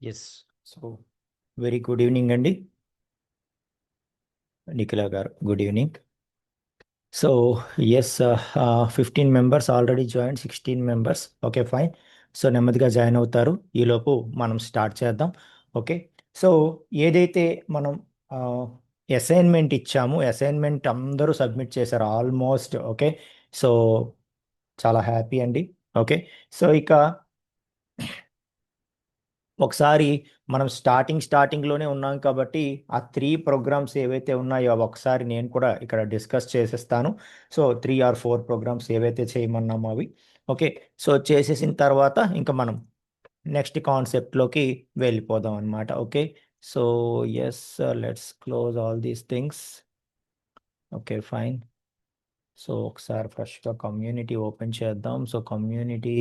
Yes. So very good evening అండి నిఖిల గారు, good evening. So yes, 15 members already join, 16 members. Okay, fine. So నెమ్మదిగా join అవుతారు. ఈలోపు మనం స్టార్ట్ చేద్దాం. ఓకే. సో ఏదైతే మనం అసైన్మెంట్ ఇచ్చామో, అసైన్మెంట్ అందరూ సబ్మిట్ చేశారు ఆల్మోస్ట్. ఓకే. సో చాలా హ్యాపీ అండి. ఓకే. సో ఇక ఒకసారి మనం స్టార్టింగ్లోనే ఉన్నాం కాబట్టి ఆ 3 ప్రోగ్రామ్స్ ఏవైతే ఉన్నాయో అవి ఒకసారి నేను కూడా ఇక్కడ డిస్కస్ చేసేస్తాను. సో 3 or 4 ప్రోగ్రామ్స్ ఏవైతే చేయమన్నామో అవి. ఓకే. సో చేసేసిన తర్వాత ఇంకా మనం నెక్స్ట్ కాన్సెప్ట్లోకి వెళ్ళిపోదాం అనమాట. Okay. So yes, let's close all these things. Okay, fine. So ఒకసారి ఫ్రెష్గా కమ్యూనిటీ ఓపెన్ చేద్దాం. So community.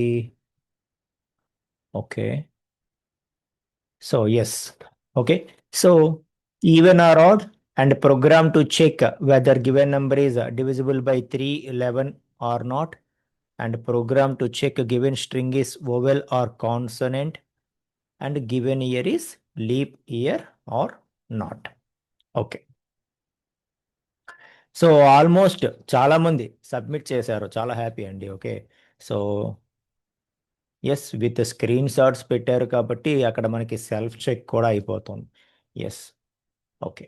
Okay. So yes, okay. So even or odd and program to check whether given number is divisible by 3, 11 or not, and program to check given string is vowel or consonant, and given year is leap year or not. Okay. So almost చాలా మంది submit చేశారు. చాలా happy అండి. Okay. So yes, with screen shots పెట్టారు కాబట్టి అక్కడ మనకి self check కూడా అయిపోతుంది. Yes. Okay.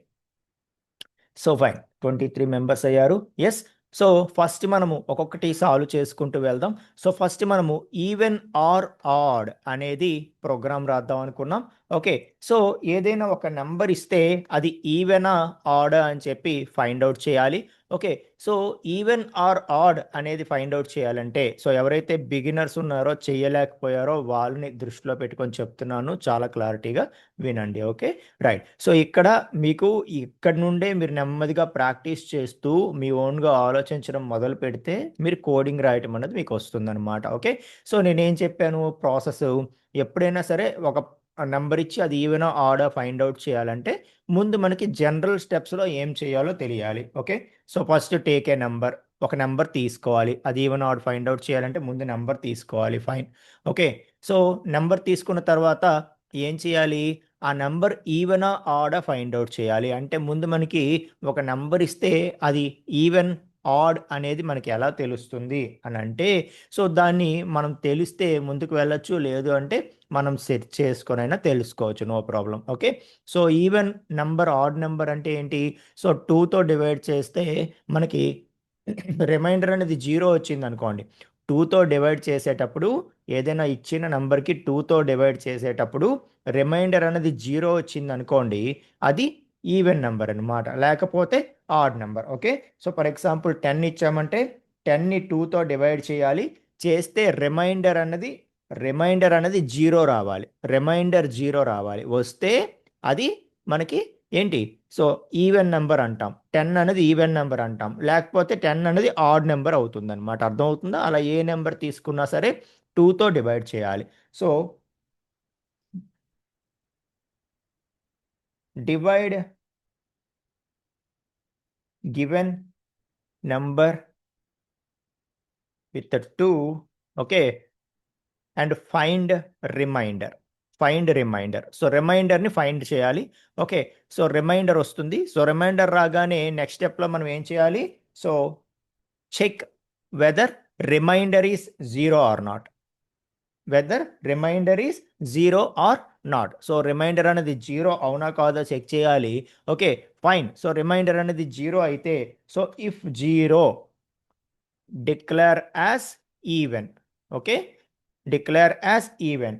So fine, 23 members అయ్యారు. ఎస్. సో ఫస్ట్ మనము ఒక్కొక్కటి సాల్వ్ చేసుకుంటూ వెళ్దాం. సో ఫస్ట్ మనము ఈవెన్ ఆర్ ఆడ్ అనేది ప్రోగ్రామ్ రాద్దాం అనుకున్నాం. ఓకే. సో ఏదైనా ఒక నెంబర్ ఇస్తే అది ఈవెనా ఆడా అని చెప్పి ఫైండ్ అవుట్ చేయాలి. Okay. So even or odd అనేది ఫైండ్ అవుట్ చేయాలంటే, సో ఎవరైతే బిగినర్స్ ఉన్నారో, చేయలేకపోయారో వాళ్ళని దృష్టిలో పెట్టుకొని చెప్తున్నాను, చాలా క్లారిటీగా వినండి. ఓకే. రైట్. సో ఇక్కడ మీకు ఇక్కడ నుండే మీరు నెమ్మదిగా ప్రాక్టీస్ చేస్తూ మీ ఓన్గా ఆలోచించడం మొదలు పెడితే మీరు కోడింగ్ రాయటం అనేది మీకు వస్తుందన్నమాట. ఓకే. సో నేనేం చెప్పాను ప్రాసెస్, ఎప్పుడైనా సరే ఒక నెంబర్ ఇచ్చి అది ఈవెన్ ఆర్డర్ ఫైండ్ అవుట్ చేయాలంటే ముందు మనకి జనరల్ స్టెప్స్లో ఏం చేయాలో తెలియాలి. Okay. So first take a number, ఒక నెంబర్ తీసుకోవాలి. అది ఈవెన్ ఆర్డర్ ఫైండ్ అవుట్ చేయాలంటే ముందు నెంబర్ తీసుకోవాలి. ఫైన్. ఓకే. సో నెంబర్ తీసుకున్న తర్వాత ఏం చేయాలి, ఆ నెంబర్ ఈవెనా ఆడా ఫైండ్ అవుట్ చేయాలి. అంటే ముందు మనకి ఒక నెంబర్ ఇస్తే అది ఈవెన్ ఆడ్ అనేది మనకి ఎలా తెలుస్తుంది అని అంటే, సో దాన్ని మనం తెలిస్తే ముందుకు వెళ్ళొచ్చు, లేదు అంటే మనం సెట్ చేసుకొనైనా తెలుసుకోవచ్చు, no problem. Okay. So even number odd number అంటే ఏంటి, సో 2తో డివైడ్ చేస్తే మనకి రిమైండర్ అనేది 0 వచ్చింది అనుకోండి. 2తో డివైడ్ చేసేటప్పుడు ఏదైనా ఇచ్చిన నెంబర్కి 2తో డివైడ్ చేసేటప్పుడు రిమైండర్ అనేది 0 వచ్చింది అనుకోండి, అది ఈవెన్ నెంబర్ అనమాట, లేకపోతే odd number. Okay. So for example 10 ఇచ్చామంటే 10ని 2తో డివైడ్ చేయాలి, చేస్తే రిమైండర్ అనేది 0 రావాలి. రిమైండర్ 0 రావాలి, వస్తే అది మనకి ఏంటి, సో ఈవెన్ నెంబర్ అంటాం. 10 అనేది ఈవెన్ నెంబర్ అంటాం, లేకపోతే 10 అనేది ఆడ్ నెంబర్ అవుతుంది అనమాట. అర్థమవుతుందా? అలా ఏ నెంబర్ తీసుకున్నా సరే 2తో డివైడ్ చేయాలి. So divide given number with 2. Okay. And find remainder. So రిమైండర్ని ఫైండ్ చేయాలి. ఓకే. సో రిమైండర్ వస్తుంది. సో రిమైండర్ రాగానే నెక్స్ట్ స్టెప్లో మనం ఏం చేయాలి, so check whether remainder is 0 or not. Whether remainder is 0 or not. So remainder అనేది 0 అవునా కాదో చెక్ చేయాలి. Okay, fine. సో రిమైండర్ అనేది 0 అయితే, so if 0 declare as even. Okay, declare as even.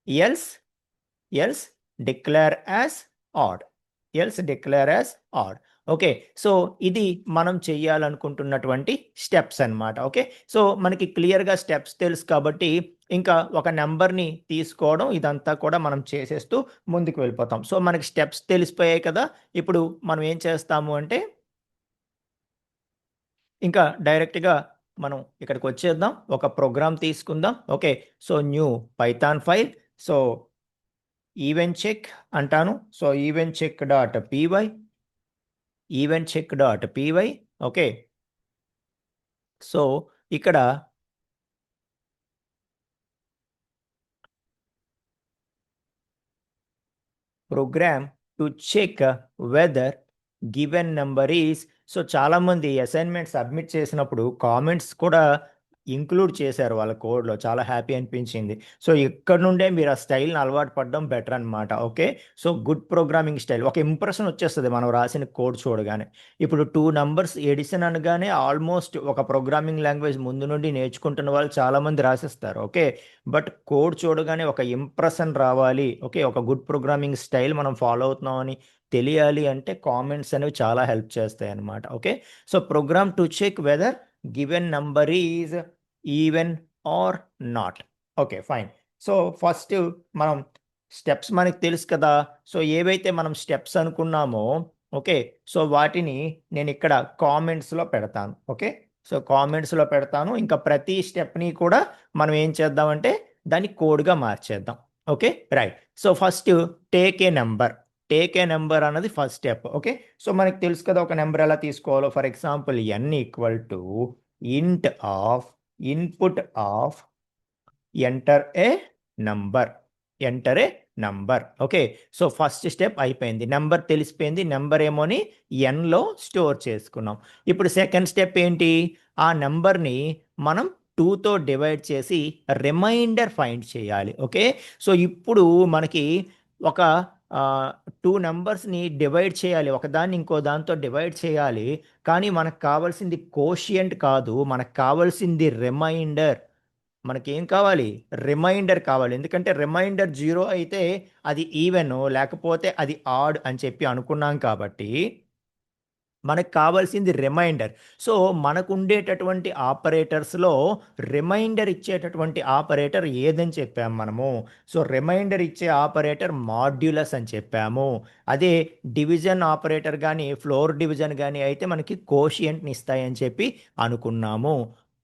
Else else declare as odd. Odd. Okay. So ఇది మనం చెయ్యాలనుకుంటున్నటువంటి steps అన్నమాట. ఓకే. సో మనకి క్లియర్గా స్టెప్స్ తెలుసు కాబట్టి ఇంకా ఒక నెంబర్ని తీసుకోవడం ఇదంతా కూడా మనం చేసేస్తూ ముందుకు వెళ్ళిపోతాం. సో మనకి స్టెప్స్ తెలిసిపోయాయి కదా. ఇప్పుడు మనం ఏం చేస్తాము అంటే ఇంకా డైరెక్ట్గా మనం ఇక్కడికి వచ్చేద్దాం. ఒక ప్రోగ్రామ్ తీసుకుందాం. Okay. So new Python file. So even check అంటాను. So even check dot py, okay. So ఇక్కడ program to check whether given number is. So చాలామంది అసైన్మెంట్ సబ్మిట్ చేసినప్పుడు కామెంట్స్ కూడా ఇంక్లూడ్ చేశారు వాళ్ళ కోడ్లో, చాలా హ్యాపీ అనిపించింది. సో ఇక్కడ నుండే మీరు ఆ స్టైల్ని అలవాటు పడడం బెటర్ అనమాట. Okay, so good programming style, ఒక ఇంప్రెషన్ వచ్చేస్తుంది మనం రాసిన కోడ్ చూడగానే. ఇప్పుడు 2 numbers ఎడిషన్ అనగానే ఆల్మోస్ట్ ఒక ప్రోగ్రామింగ్ లాంగ్వేజ్ ముందు నుండి నేర్చుకుంటున్న వాళ్ళు చాలామంది రాసిస్తారు. ఓకే, బట్ కోడ్ చూడగానే ఒక ఇంప్రెషన్ రావాలి. ఓకే, ఒక గుడ్ ప్రోగ్రామింగ్ స్టైల్ మనం ఫాలో అవుతున్నామని తెలియాలి అంటే కామెంట్స్ అనేవి చాలా హెల్ప్ చేస్తాయి అన్నమాట. Okay, so program to check whether given number is even or not. Okay fine. So first మనం స్టెప్స్ మనకి తెలుసు కదా. సో ఏవైతే మనం స్టెప్స్ అనుకున్నామో, ఓకే, సో వాటిని నేను ఇక్కడ కామెంట్స్లో పెడతాను. ఓకే, సో కామెంట్స్లో పెడతాను. ఇంకా ప్రతి స్టెప్ని కూడా మనం ఏం చేద్దామంటే దాన్ని కోడ్గా మార్చేద్దాం. Okay right. So first take a number. Take a number అన్నది ఫస్ట్ స్టెప్. ఓకే, సో మనకి తెలుసు కదా ఒక నెంబర్ ఎలా తీసుకోవాలో. For example n equal to int of input of enter a number. Enter a number. Okay, so first step అయిపోయింది, number తెలిసిపోయింది. Number ఏమోని ఎన్లో స్టోర్ చేసుకున్నాం. ఇప్పుడు సెకండ్ స్టెప్ ఏంటి, ఆ నెంబర్ని మనం 2తో డివైడ్ చేసి రిమైండర్ ఫైండ్ చేయాలి. ఓకే, సో ఇప్పుడు మనకి ఒక 2 numbers డివైడ్ చేయాలి, ఒకదాన్ని ఇంకో దాంతో డివైడ్ చేయాలి. కానీ మనకు కావాల్సింది కోషియంట్ కాదు, మనకు కావాల్సింది రిమైండర్. మనకేం కావాలి, రిమైండర్ కావాలి. ఎందుకంటే రిమైండర్ 0 అయితే అది ఈవెన్, లేకపోతే అది ఆడ్ అని చెప్పి అనుకున్నాం కాబట్టి మనకు కావాల్సింది రిమైండర్. సో మనకు ఉండేటటువంటి ఆపరేటర్స్లో రిమైండర్ ఇచ్చేటటువంటి ఆపరేటర్ ఏదని చెప్పాము మనము. సో రిమైండర్ ఇచ్చే ఆపరేటర్ మాడ్యులస్ అని చెప్పాము. అదే డివిజన్ ఆపరేటర్ కానీ ఫ్లోర్ డివిజన్ కానీ అయితే మనకి కోషియంట్ని ఇస్తాయని చెప్పి అనుకున్నాము.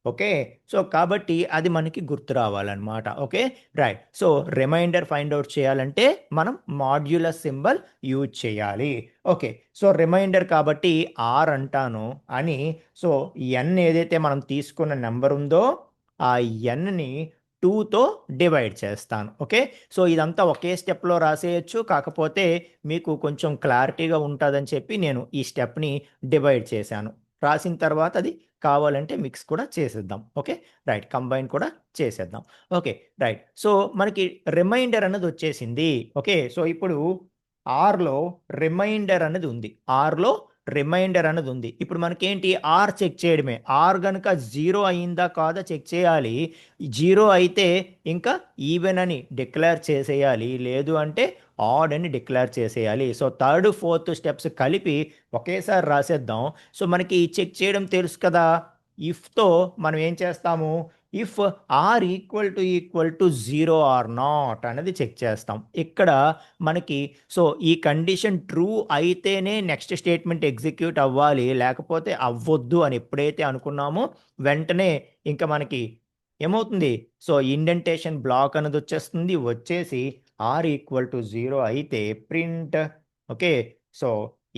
ఓకే, సో కాబట్టి అది మనకి గుర్తు రావాలన్నమాట. Okay right. So remainder find out చేయాలంటే మనం మాడ్యులస్ సింబల్ యూజ్ చేయాలి. ఓకే, సో రిమైండర్ కాబట్టి ఆర్ అంటాను అని. సో ఎన్ ఏదైతే మనం తీసుకున్న నెంబర్ ఉందో ఆ ఎన్ని 2తో డివైడ్ చేస్తాను. ఓకే, సో ఇదంతా ఒకే స్టెప్లో రాసేయచ్చు, కాకపోతే మీకు కొంచెం క్లారిటీగా ఉంటుందని చెప్పి నేను ఈ స్టెప్ని డివైడ్ చేశాను. రాసిన తర్వాత అది కావాలంటే మిక్స్ కూడా చేసేద్దాం. ఓకే రైట్, కంబైన్ కూడా చేసేద్దాం. Okay right. సో మనకి రిమైండర్ అన్నది వచ్చేసింది. ఓకే, సో ఇప్పుడు ఆర్లో రిమైండర్ అనేది ఉంది. ఆర్లో రిమైండర్ అనేది ఉంది. ఇప్పుడు మనకేంటి, ఆర్ చెక్ చేయడమే. ఆర్ కనుక 0 అయిందా కాదా చెక్ చేయాలి. 0 అయితే ఇంకా ఈవెన్ అని డిక్లేర్ చేసేయాలి, లేదు అంటే ఆడ్ అని డిక్లేర్ చేసేయాలి. సో థర్డ్ ఫోర్త్ స్టెప్స్ కలిపి ఒకేసారి రాసేద్దాం. సో మనకి చెక్ చేయడం తెలుసు కదా, ఇఫ్తో మనం ఏం చేస్తాము, if R equal to 0 or not అనేది చెక్ చేస్తాం. ఇక్కడ మనకి సో ఈ కండిషన్ ట్రూ అయితేనే నెక్స్ట్ స్టేట్మెంట్ ఎగ్జిక్యూట్ అవ్వాలి, లేకపోతే అవ్వొద్దు అని ఎప్పుడైతే అనుకున్నామో వెంటనే ఇంకా మనకి ఏమవుతుంది, సో ఇండెంటేషన్ బ్లాక్ అనేది వచ్చేస్తుంది. వచ్చేసి ఆర్ ఈక్వల్ టు 0 అయితే ప్రింట్. ఓకే, సో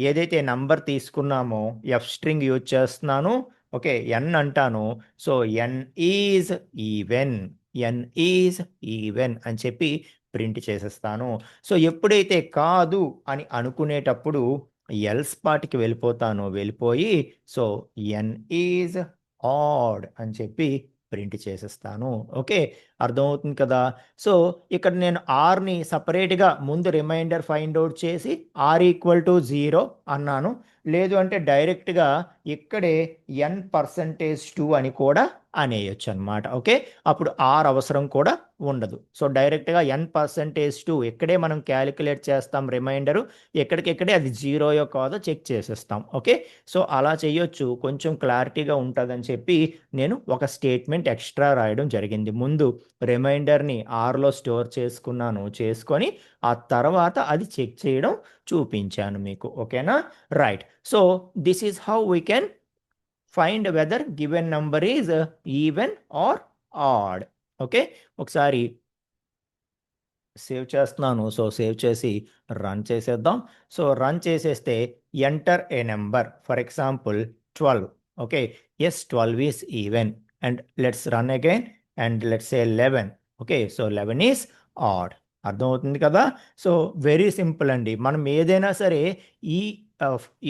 ఏదైతే నంబర్ తీసుకున్నామో ఎఫ్ స్ట్రింగ్ యూజ్ చేస్తున్నాను. ఓకే, ఎన్ అంటాను. So N is even, N is even అని చెప్పి ప్రింట్ చేసేస్తాను. సో ఎప్పుడైతే కాదు అని అనుకునేటప్పుడు ఎల్స్ పార్ట్కి వెళ్ళిపోతాను. వెళ్ళిపోయి సో ఎన్ ఈజ్ ఆడ్ అని చెప్పి ప్రింట్ చేసేస్తాను. ఓకే, అర్థమవుతుంది కదా. సో ఇక్కడ నేను ఆర్ని సపరేట్గా ముందు రిమైండర్ ఫైండ్ అవుట్ చేసి ఆర్ ఈక్వల్ టు 0 అన్నాను. లేదు అంటే డైరెక్ట్గా ఇక్కడే n%2 అని కూడా అనేయచ్చు అనమాట. ఓకే, అప్పుడు ఆర్ అవసరం కూడా ఉండదు. సో డైరెక్ట్గా n%2 ఇక్కడే మనం క్యాలిక్యులేట్ చేస్తాం రిమైండరు. ఎక్కడికెక్కడే అది 0 కాదో చెక్ చేసేస్తాం. ఓకే, సో అలా చేయొచ్చు, కొంచెం క్లారిటీగా ఉంటుందని చెప్పి నేను ఒక స్టేట్మెంట్ ఎక్స్ట్రా రాయడం జరిగింది. ముందు రిమైండర్ని ఆర్లో స్టోర్ చేసుకున్నాను, చేసుకొని ఆ తర్వాత అది చెక్ చేయడం చూపించాను మీకు. ఓకేనా right. So this is how we can find whether given number is even or odd. Okay, ఒకసారి సేవ్ చేస్తున్నాను. సో సేవ్ చేసి రన్ చేసేద్దాం. సో రన్ చేసేస్తే enter a number, for example 12. Okay, yes 12 is even and let's run again and let's say 11. Okay, so 11 is odd. అర్థమవుతుంది కదా. So very simple అండి. మనం ఏదైనా సరే ఈ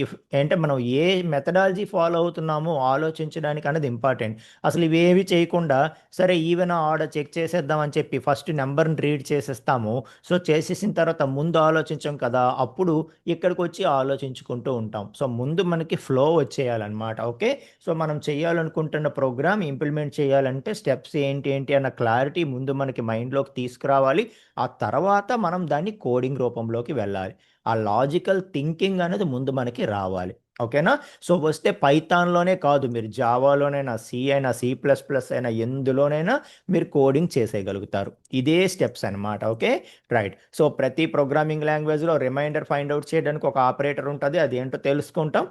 ఇఫ్ అంటే మనం ఏ మెథడాలజీ ఫాలో అవుతున్నామో ఆలోచించడానికి అనేది ఇంపార్టెంట్. అసలు ఇవేవి చేయకుండా సరే ఈవెన్ ఆర్డర్ చెక్ చేసేద్దాం అని చెప్పి ఫస్ట్ నెంబర్ని రీడ్ చేసేస్తాము. సో చేసేసిన తర్వాత ముందు ఆలోచించాం కదా, అప్పుడు ఇక్కడికి వచ్చి ఆలోచించుకుంటూ ఉంటాం. సో ముందు మనకి ఫ్లో వచ్చేయాలన్నమాట. ఓకే. సో మనం చేయాలనుకుంటున్న ప్రోగ్రామ్ ఇంప్లిమెంట్ చేయాలంటే స్టెప్స్ ఏంటి ఏంటి అన్న క్లారిటీ ముందు మనకి మైండ్లోకి తీసుకురావాలి. ఆ తర్వాత మనం దాన్ని కోడింగ్ రూపంలోకి వెళ్ళాలి. ఆ లాజికల్ థింకింగ్ అనేది ముందు మనకి రావాలి. ఓకేనా. సో వస్తే పైథాన్లోనే కాదు, మీరు జావాలోనైనా, సి అయినా, సి ప్లస్ ప్లస్ అయినా, ఎందులోనైనా మీరు కోడింగ్ చేసేయగలుగుతారు. ఇదే స్టెప్స్ అనమాట. ఓకే. రైట్. సో ప్రతి ప్రోగ్రామింగ్ లాంగ్వేజ్లో రిమైండర్ ఫైండ్ అవుట్ చేయడానికి ఒక ఆపరేటర్ ఉంటుంది, అది ఏంటో తెలుసుకుంటాం.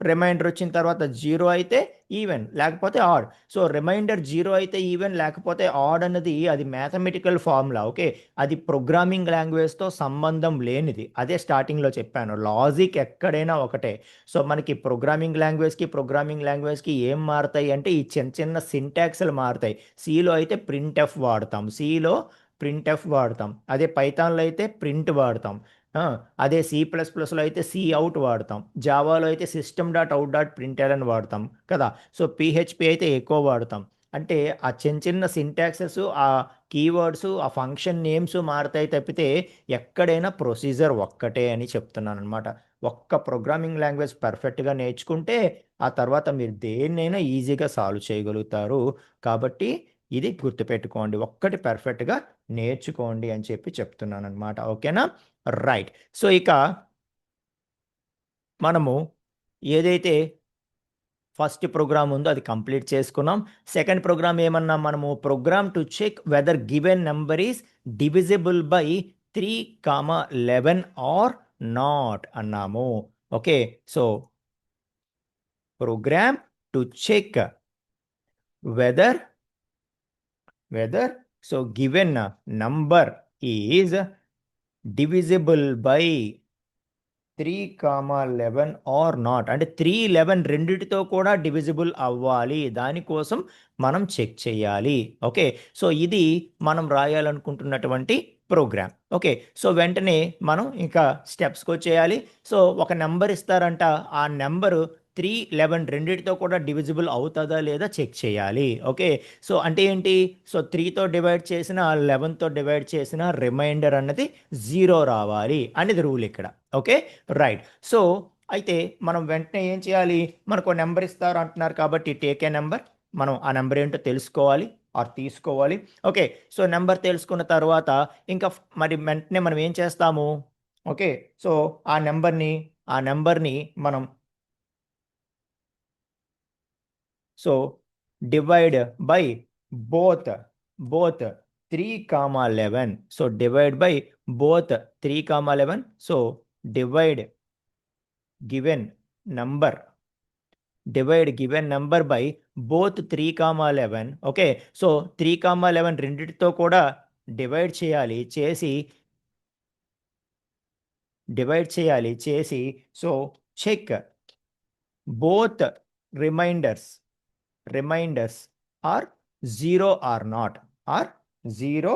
రిమైండర్ వచ్చిన తర్వాత జీరో అయితే ఈవెన్, లేకపోతే ఆడ్. సో రిమైండర్ జీరో అయితే ఈవెన్, లేకపోతే ఆడ్ అన్నది అది మ్యాథమెటికల్ ఫార్ములా. ఓకే. అది ప్రోగ్రామింగ్ లాంగ్వేజ్తో సంబంధం లేనిది. అదే స్టార్టింగ్లో చెప్పాను, లాజిక్ ఎక్కడైనా ఒకటే. సో మనకి ప్రోగ్రామింగ్ లాంగ్వేజ్కి ఏం మారుతాయి అంటే ఈ చిన్న చిన్న సింటాక్స్లు మారుతాయి. సిలో అయితే ప్రింట్ ఎఫ్ వాడతాం, సిలో ప్రింట్ ఎఫ్ వాడతాం. అదే పైథాన్లో అయితే ప్రింట్ వాడతాం. ఆ, అదే సి ప్లస్ ప్లస్లో అయితే సి అవుట్ వాడతాం. జావాలో అయితే సిస్టమ్ డాట్ అవుట్ డాట్ ప్రింట్ఎల్ అని వాడతాం కదా. సో పిహెచ్పి అయితే ఎక్కువ వాడతాం. అంటే ఆ చిన్న చిన్న సింటాక్సెస్, ఆ కీవర్డ్స్, ఆ ఫంక్షన్ నేమ్స్ మారుతాయి తప్పితే ఎక్కడైనా ప్రొసీజర్ ఒక్కటే అని చెప్తున్నాను అనమాట. ఒక్క ప్రోగ్రామింగ్ లాంగ్వేజ్ పర్ఫెక్ట్గా నేర్చుకుంటే ఆ తర్వాత మీరు దేన్నైనా ఈజీగా సాల్వ్ చేయగలుగుతారు. కాబట్టి ఇది గుర్తుపెట్టుకోండి, ఒక్కటి పర్ఫెక్ట్గా నేర్చుకోండి అని చెప్పి చెప్తున్నాను అనమాట. ఓకేనా. రైట్. సో ఇక మనము ఏదైతే ఫస్ట్ ప్రోగ్రామ్ ఉందో అది కంప్లీట్ చేసుకున్నాం. సెకండ్ ప్రోగ్రామ్ ఏమన్నా మనము, program to check whether given number is divisible by 3, 11 or not అన్నాము. Okay. So program to check whether so given number is divisible by 3, 11 or not, అంటే 3, 11 రెండిటితో కూడా డివిజిబుల్ అవ్వాలి, దానికోసం మనం చెక్ చేయాలి. ఓకే. సో ఇది మనం రాయాలనుకుంటున్నటువంటి ప్రోగ్రామ్. ఓకే. సో వెంటనే మనం ఇంకా స్టెప్స్కి వచ్చేయాలి. సో ఒక నెంబర్ ఇస్తారంట, ఆ నెంబరు 3, 11 రెండిటితో కూడా డివిజిబుల్ అవుతుందా లేదా చెక్ చేయాలి. ఓకే. సో అంటే ఏంటి, సో 3తో డివైడ్ చేసిన, 11తో డివైడ్ చేసిన రిమైండర్ అన్నది 0 రావాలి అనేది రూల్ ఇక్కడ. ఓకే. రైట్. సో అయితే మనం వెంటనే ఏం చేయాలి, మనకు నెంబర్ ఇస్తారు అంటున్నారు కాబట్టి టేక్ ఏ నెంబర్. మనం ఆ నెంబర్ ఏంటో తెలుసుకోవాలి ఆర్ తీసుకోవాలి. ఓకే. సో నెంబర్ తెలుసుకున్న తర్వాత ఇంకా మరి వెంటనే మనం ఏం చేస్తాము. ఓకే. సో ఆ నెంబర్ని మనం so divide by both 3, 11. So divide by both 3, 11. So divide given number by both 3, 11. Okay. So 3, 11 రెండిటితో కూడా డివైడ్ చేయాలి, చేసి so check both remainders remainders are zero or not, are zero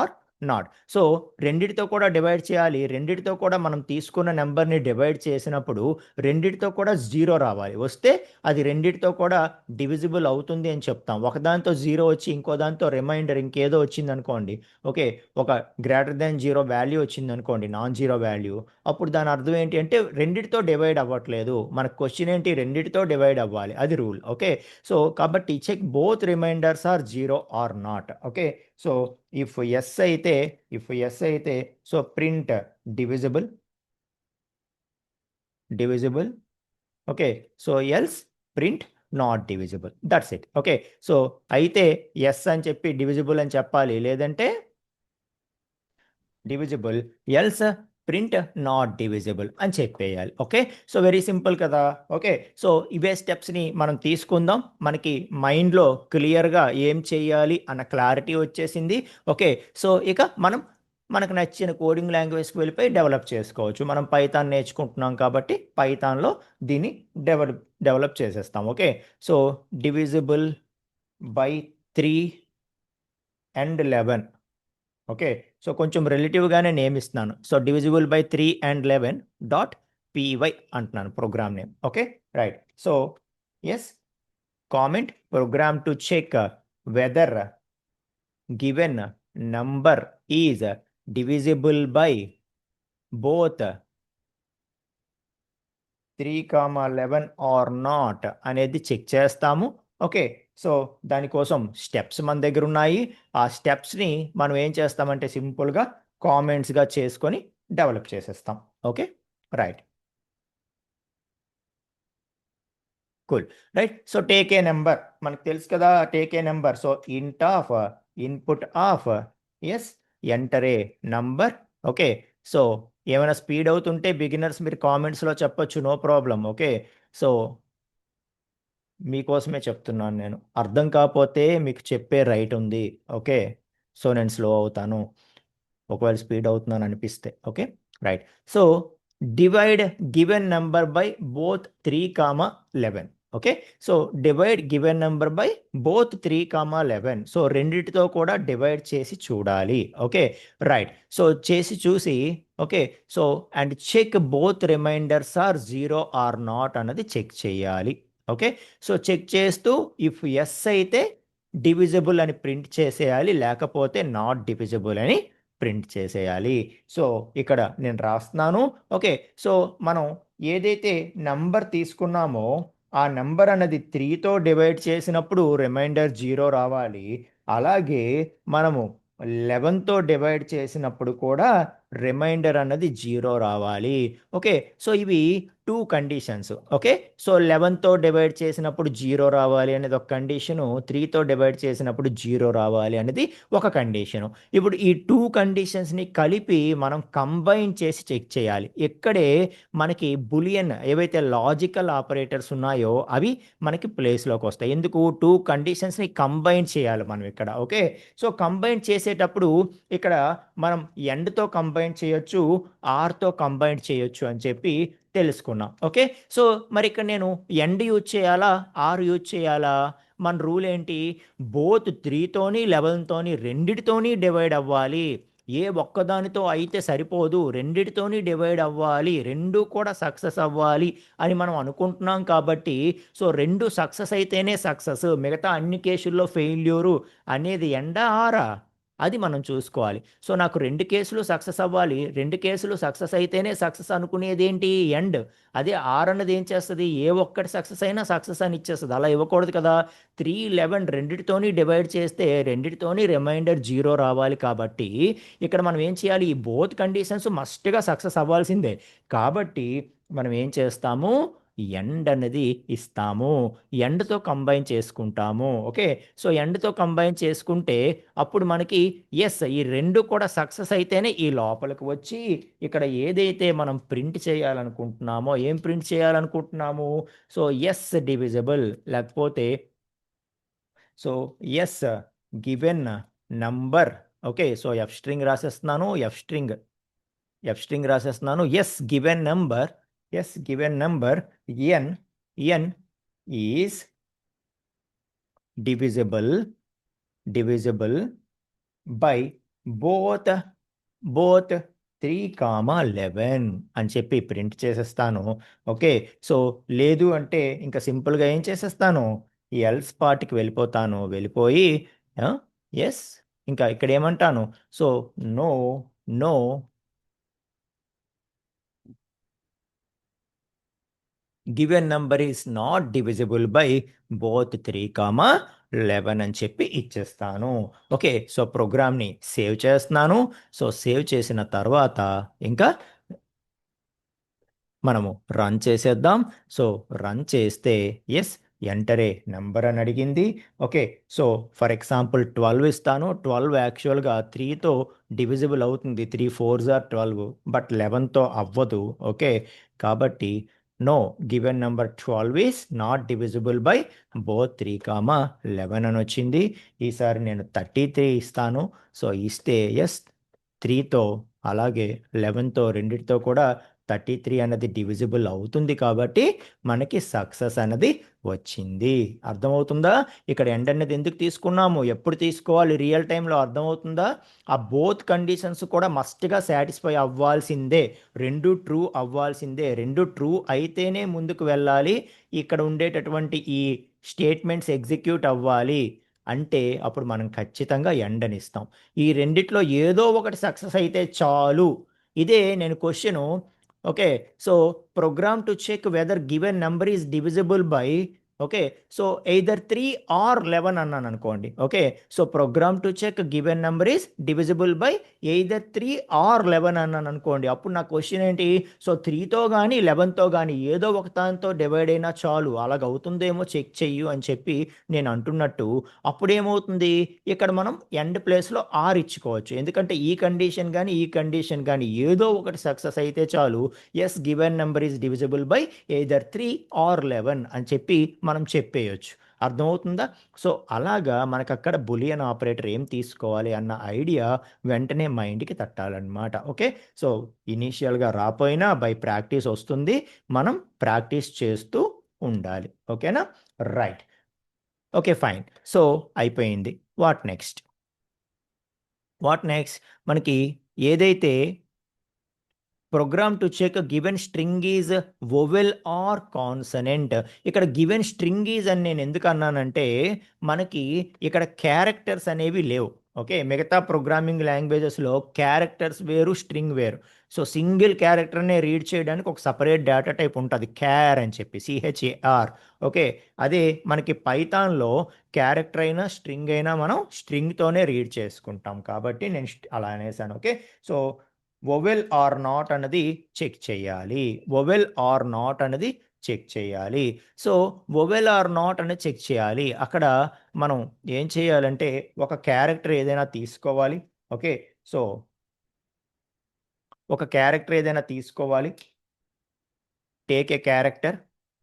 or not. So రెండిటితో కూడా divide చేయాలి, రెండిటితో కూడా మనం తీసుకున్న నెంబర్ని డివైడ్ చేసినప్పుడు రెండిటితో కూడా జీరో రావాలి, వస్తే అది రెండిటితో కూడా డివిజిబుల్ అవుతుంది అని చెప్తాం. ఒకదాంతో జీరో వచ్చి ఇంకో దాంతో రిమైండర్ ఇంకేదో వచ్చింది అనుకోండి. ఓకే. ఒక గ్రేటర్ దాన్ జీరో వాల్యూ వచ్చింది అనుకోండి, నాన్ జీరో వాల్యూ. అప్పుడు దాని అర్థం ఏంటి అంటే రెండిటితో డివైడ్ అవ్వట్లేదు. మన క్వశ్చన్ ఏంటి, రెండిటితో డివైడ్ అవ్వాలి, అది రూల్. ఓకే. సో కాబట్టి check both remainders are zero or not. Okay. So if yes అయితే so print divisible. Okay. So else print not divisible. That's it. Okay. So అయితే ఎస్ అని చెప్పి డివిజిబుల్ అని చెప్పాలి, లేదంటే divisible, else print not divisible అని చెప్పేయాలి. Okay. So very simple కదా. ఓకే. సో ఇవే స్టెప్స్ని మనం తీసుకుందాం, మనకి మైండ్లో క్లియర్గా ఏం చేయాలి అన్న క్లారిటీ వచ్చేసింది. ఓకే. సో ఇక మనకు నచ్చిన కోడింగ్ లాంగ్వేజ్కి వెళ్ళిపోయి డెవలప్ చేసుకోవచ్చు. మనం పైథాన్ నేర్చుకుంటున్నాం కాబట్టి పైథాన్లో దీన్ని డెవలప్ చేసేస్తాం. Okay. So divisible by 3 and 11. Okay. So కొంచెం రిలేటివ్గానే నేమ్ ఇస్తున్నాను. So divisible by 3 and 11 dot py అంటున్నాను program name. Okay right. So yes comment program to check whether given number is divisible by both 3, 11 or not అనేది check చేస్తాము. Okay so దానికోసం steps మన దగ్గర ఉన్నాయి. ఆ స్టెప్స్ని మనం ఏం చేస్తామంటే సింపుల్గా కామెంట్స్గా చేసుకొని డెవలప్ చేసేస్తాం. Okay right cool right. So take a number మనకు తెలుసు కదా. Take a number so int of input of yes enter a number. Okay so ఏమైనా స్పీడ్ అవుతుంటే బిగినర్స్ మీరు కామెంట్స్లో చెప్పొచ్చు, నో ప్రాబ్లం. ఓకే సో మీకోసమే చెప్తున్నాను నేను. అర్థం కాకపోతే మీకు చెప్పే రైట్ ఉంది. ఓకే సో నేను స్లో అవుతాను ఒకవేళ స్పీడ్ అవుతున్నాను అనిపిస్తే. Okay right. So divide given number by both 3, 11. Okay so divide given number by both 3, 11. So రెండిటితో కూడా డివైడ్ చేసి చూడాలి. Okay right. సో చేసి చూసి okay so and check both remainders are 0 or not అన్నది చెక్ చేయాలి. ఓకే సో చెక్ చేస్తూ if yes అయితే డివిజిబుల్ అని ప్రింట్ చేసేయాలి, లేకపోతే నాట్ డివిజిబుల్ అని ప్రింట్ చేసేయాలి. సో ఇక్కడ నేను రాస్తున్నాను. ఓకే సో మనం ఏదైతే నంబర్ తీసుకున్నామో ఆ నంబర్ అన్నది 3తో డివైడ్ చేసినప్పుడు రిమైండర్ 0 రావాలి. అలాగే మనము 11తో డివైడ్ చేసినప్పుడు కూడా రిమైండర్ అన్నది 0 రావాలి. ఓకే సో ఇవి 2 కండిషన్స్. ఓకే సో 11తో డివైడ్ చేసినప్పుడు 0 రావాలి అనేది ఒక కండిషను, 3తో డివైడ్ చేసినప్పుడు 0 రావాలి అనేది ఒక కండిషను. ఇప్పుడు ఈ 2 కండిషన్స్ని కలిపి మనం కంబైన్ చేసి చెక్ చేయాలి. ఇక్కడే మనకి బులియన్ ఏవైతే లాజికల్ ఆపరేటర్స్ ఉన్నాయో అవి మనకి ప్లేస్లోకి వస్తాయి. ఎందుకు 2 కండిషన్స్ని కంబైన్ చేయాలి మనం ఇక్కడ. ఓకే సో కంబైన్ చేసేటప్పుడు ఇక్కడ మనం ఎండ్తో కంబైన్ చేయొచ్చు, ఆర్తో కంబైన్ చేయొచ్చు అని చెప్పి తెలుసుకున్నాం. ఓకే సో మరి ఇక్కడ నేను ఎండ్ యూజ్ చేయాలా, ఆర్ యూజ్ చేయాలా? మన రూల్ ఏంటి? బోత్ 3తోని 11తోని రెండిటితోని డివైడ్ అవ్వాలి. ఏ ఒక్కదానితో అయితే సరిపోదు, రెండిటితోని డివైడ్ అవ్వాలి, రెండు కూడా సక్సెస్ అవ్వాలి అని మనం అనుకుంటున్నాం. కాబట్టి సో రెండు సక్సెస్ అయితేనే సక్సెస్, మిగతా అన్ని కేసుల్లో ఫెయిల్యూరు అనేది ఎండా ఆరా అది మనం చూసుకోవాలి. సో నాకు 2 కేసులు సక్సెస్ అవ్వాలి, 2 కేసులు సక్సెస్ అయితేనే సక్సెస్ అనుకునేది ఏంటి? ఎండ్. అదే ఆర్ అన్నది ఏం చేస్తుంది? ఏ ఒక్కటి సక్సెస్ అయినా సక్సెస్ అని ఇచ్చేస్తుంది. అలా ఇవ్వకూడదు కదా. 3, 11 రెండిటితోని డివైడ్ చేస్తే రెండిటితోని రిమైండర్ 0 రావాలి. కాబట్టి ఇక్కడ మనం ఏం చేయాలి? ఈ బోత్ కండిషన్స్ మస్ట్గా సక్సెస్ అవ్వాల్సిందే. కాబట్టి మనం ఏం చేస్తాము? ఎండ్ అనేది ఇస్తాము, ఎండ్తో కంబైన్ చేసుకుంటాము. ఓకే సో ఎండ్తో కంబైన్ చేసుకుంటే అప్పుడు మనకి ఎస్ ఈ రెండు కూడా సక్సెస్ అయితేనే ఈ లోపలికి వచ్చి ఇక్కడ ఏదైతే మనం ప్రింట్ చేయాలనుకుంటున్నామో, ఏం ప్రింట్ చేయాలనుకుంటున్నాము? సో ఎస్ డివిజిబుల్, లేకపోతే so yes given number. Okay so f string రాసేస్తున్నాను, ఎఫ్ స్ట్రింగ్ రాసేస్తున్నాను. Yes given number, yes given number n, n is divisible by both 3, 11 అని చెప్పి ప్రింట్ చేసేస్తాను. ఓకే సో లేదు అంటే ఇంకా సింపుల్గా ఏం చేసేస్తాను? ఈ ఎల్స్ పార్ట్కి వెళ్ళిపోతాను, వెళ్ళిపోయి ఎస్ ఇంకా ఇక్కడ ఏమంటాను? So no no given number is not divisible by both 3, 11 అని చెప్పి ఇచ్చేస్తాను. ఓకే సో ప్రోగ్రామ్ని సేవ్ చేస్తున్నాను. సో సేవ్ చేసిన తర్వాత ఇంకా మనము రన్ చేసేద్దాం. సో రన్ చేస్తే ఎస్ ఎంటరే నెంబర్ అని అడిగింది. ఓకే సో ఫర్ ఎగ్జాంపుల్ 12 ఇస్తాను. 12 యాక్చువల్గా 3తో డివిజిబుల్ అవుతుంది, 3 4s are 12, బట్ 11తో అవ్వదు. ఓకే కాబట్టి no given number 12 is not divisible by both 3, 11 అని వచ్చింది. ఈసారి నేను 33 ఇస్తాను. సో ఇస్తే ఎస్ 3తో అలాగే 11తో రెండిటితో కూడా 33 అన్నది డివిజిబుల్ అవుతుంది కాబట్టి మనకి సక్సెస్ అన్నది వచ్చింది. అర్థమవుతుందా? ఇక్కడ ఎండ్ అనేది ఎందుకు తీసుకున్నాము, ఎప్పుడు తీసుకోవాలి, రియల్ టైంలో అర్థమవుతుందా? ఆ బోత్ కండిషన్స్ కూడా మస్ట్గా సాటిస్ఫై అవ్వాల్సిందే. రెండు ట్రూ అవ్వాల్సిందే. రెండు ట్రూ అయితేనే ముందుకు వెళ్ళాలి. ఇక్కడ ఉండేటటువంటి ఈ స్టేట్మెంట్స్ ఎగ్జిక్యూట్ అవ్వాలి. అంటే అప్పుడు మనం ఖచ్చితంగా ఎండనిస్తాం. ఈ రెండిట్లో ఏదో ఒకటి సక్సెస్ అయితే చాలు. ఇదే నేను question. Okay, so program to check whether given number is divisible by, okay, so either 3 or 11 అన్నాను అనుకోండి. Okay, so program to check given number is divisible by either 3 or 11 అన్నాను అనుకోండి. అప్పుడు నా క్వశ్చన్ ఏంటి? సో 3తో కానీ 11తో కానీ ఏదో ఒక దాంతో డివైడ్ అయినా చాలు, అలాగవుతుందేమో చెక్ చెయ్యు అని చెప్పి నేను అంటున్నట్టు. అప్పుడేమవుతుంది, ఇక్కడ మనం ఎండ్ ప్లేస్లో ఆర్ ఇచ్చుకోవచ్చు. ఎందుకంటే ఈ కండిషన్ కానీ ఈ కండిషన్ కానీ ఏదో ఒకటి సక్సెస్ అయితే చాలు, yes given number is divisible by either 3 or 11 అని చెప్పి మనం చెప్పేయచ్చు. అర్థమవుతుందా? సో అలాగా మనకు అక్కడ బులియన్ ఆపరేటర్ ఏం తీసుకోవాలి అన్న ఐడియా వెంటనే మైండ్కి తట్టాలన్నమాట. ఓకే, సో ఇనీషియల్గా రాపోయినా బై ప్రాక్టీస్ వస్తుంది. మనం ప్రాక్టీస్ చేస్తూ ఉండాలి. ఓకేనా? రైట్. Okay, fine. సో అయిపోయింది. What next? What next? మనకి ఏదైతే program to check given string is vowel or consonant, ఇక్కడ గివెన్ స్ట్రింగ్ ఈజ్ అని నేను ఎందుకు అన్నానంటే మనకి ఇక్కడ క్యారెక్టర్స్ అనేవి లేవు. ఓకే, మిగతా ప్రోగ్రామింగ్ లాంగ్వేజెస్లో క్యారెక్టర్స్ వేరు, స్ట్రింగ్ వేరు. సో సింగిల్ క్యారెక్టర్నే రీడ్ చేయడానికి ఒక సపరేట్ డేటా టైప్ ఉంటుంది, క్యార్ అని చెప్పి, CHAR. ఓకే, అదే మనకి పైథాన్లో క్యారెక్టర్ అయినా స్ట్రింగ్ అయినా మనం స్ట్రింగ్తోనే రీడ్ చేసుకుంటాం కాబట్టి నేను అలా అనేసాను. Okay, so vowel or not అన్నది చెక్ చేయాలి. వొవెల్ ఆర్ నాట్ అన్నది చెక్ చేయాలి. సో వొవెల్ ఆర్ నాట్ అనేది చెక్ చేయాలి. అక్కడ మనం ఏం చేయాలంటే ఒక క్యారెక్టర్ ఏదైనా తీసుకోవాలి. ఓకే, సో ఒక క్యారెక్టర్ ఏదైనా తీసుకోవాలి. Take a character,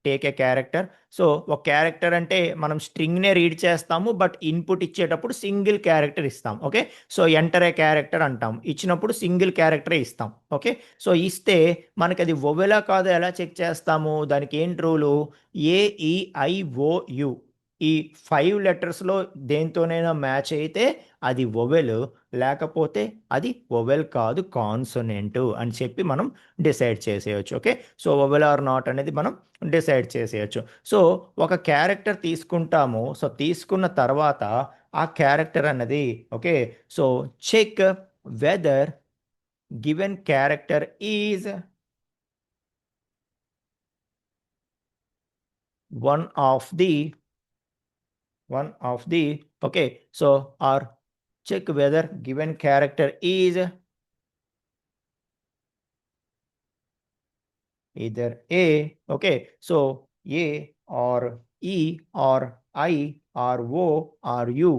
take a character. So ఒక క్యారెక్టర్ అంటే మనం స్ట్రింగ్నే రీడ్ చేస్తాము, బట్ ఇన్పుట్ ఇచ్చేటప్పుడు సింగిల్ క్యారెక్టర్ ఇస్తాం. Okay, so enter a character అంటాం, ఇచ్చినప్పుడు సింగిల్ క్యారెక్టరే ఇస్తాం. ఓకే, సో ఇస్తే మనకి అది వొవెలా కాదో ఎలా చెక్ చేస్తాము? దానికి ఏంటి రూలు? AEIOU ఈ 5 లెటర్స్లో దేంతోనైనా మ్యాచ్ అయితే అది వొవెల్, లేకపోతే అది వొవెల్ కాదు, కాన్సోనెంట్ అని చెప్పి మనం డిసైడ్ చేసేయచ్చు. Okay, so vowel or not అనేది మనం డిసైడ్ చేసేయచ్చు. సో ఒక క్యారెక్టర్ తీసుకుంటాము. సో తీసుకున్న తర్వాత ఆ క్యారెక్టర్ అన్నది, okay, so check whether given character is one of the okay, so or check whether given character is either A, okay, so A or E or I or O or U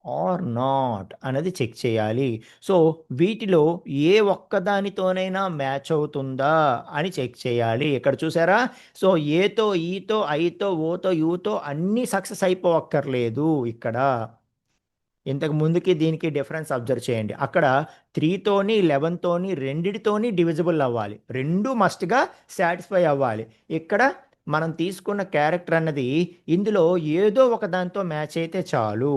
or not అనేది check చేయాలి. So వీటిలో ఏ ఒక్కదానితోనైనా match అవుతుందా అని check చేయాలి. ఇక్కడ చూసారా? So ఏతో, ఈతో, ఐతో, ఓతో, యూతో అన్నీ సక్సెస్ అయిపోవక్కర్లేదు. ఇక్కడ ఇంతకు ముందుకి దీనికి డిఫరెన్స్ అబ్జర్వ్ చేయండి. అక్కడ 3తోని 11తోని రెండిటితోని డివిజిబుల్ అవ్వాలి, రెండు మస్ట్గా సాటిస్ఫై అవ్వాలి. ఇక్కడ మనం తీసుకున్న క్యారెక్టర్ అన్నది ఇందులో ఏదో ఒక దాంతో మ్యాచ్ అయితే చాలు,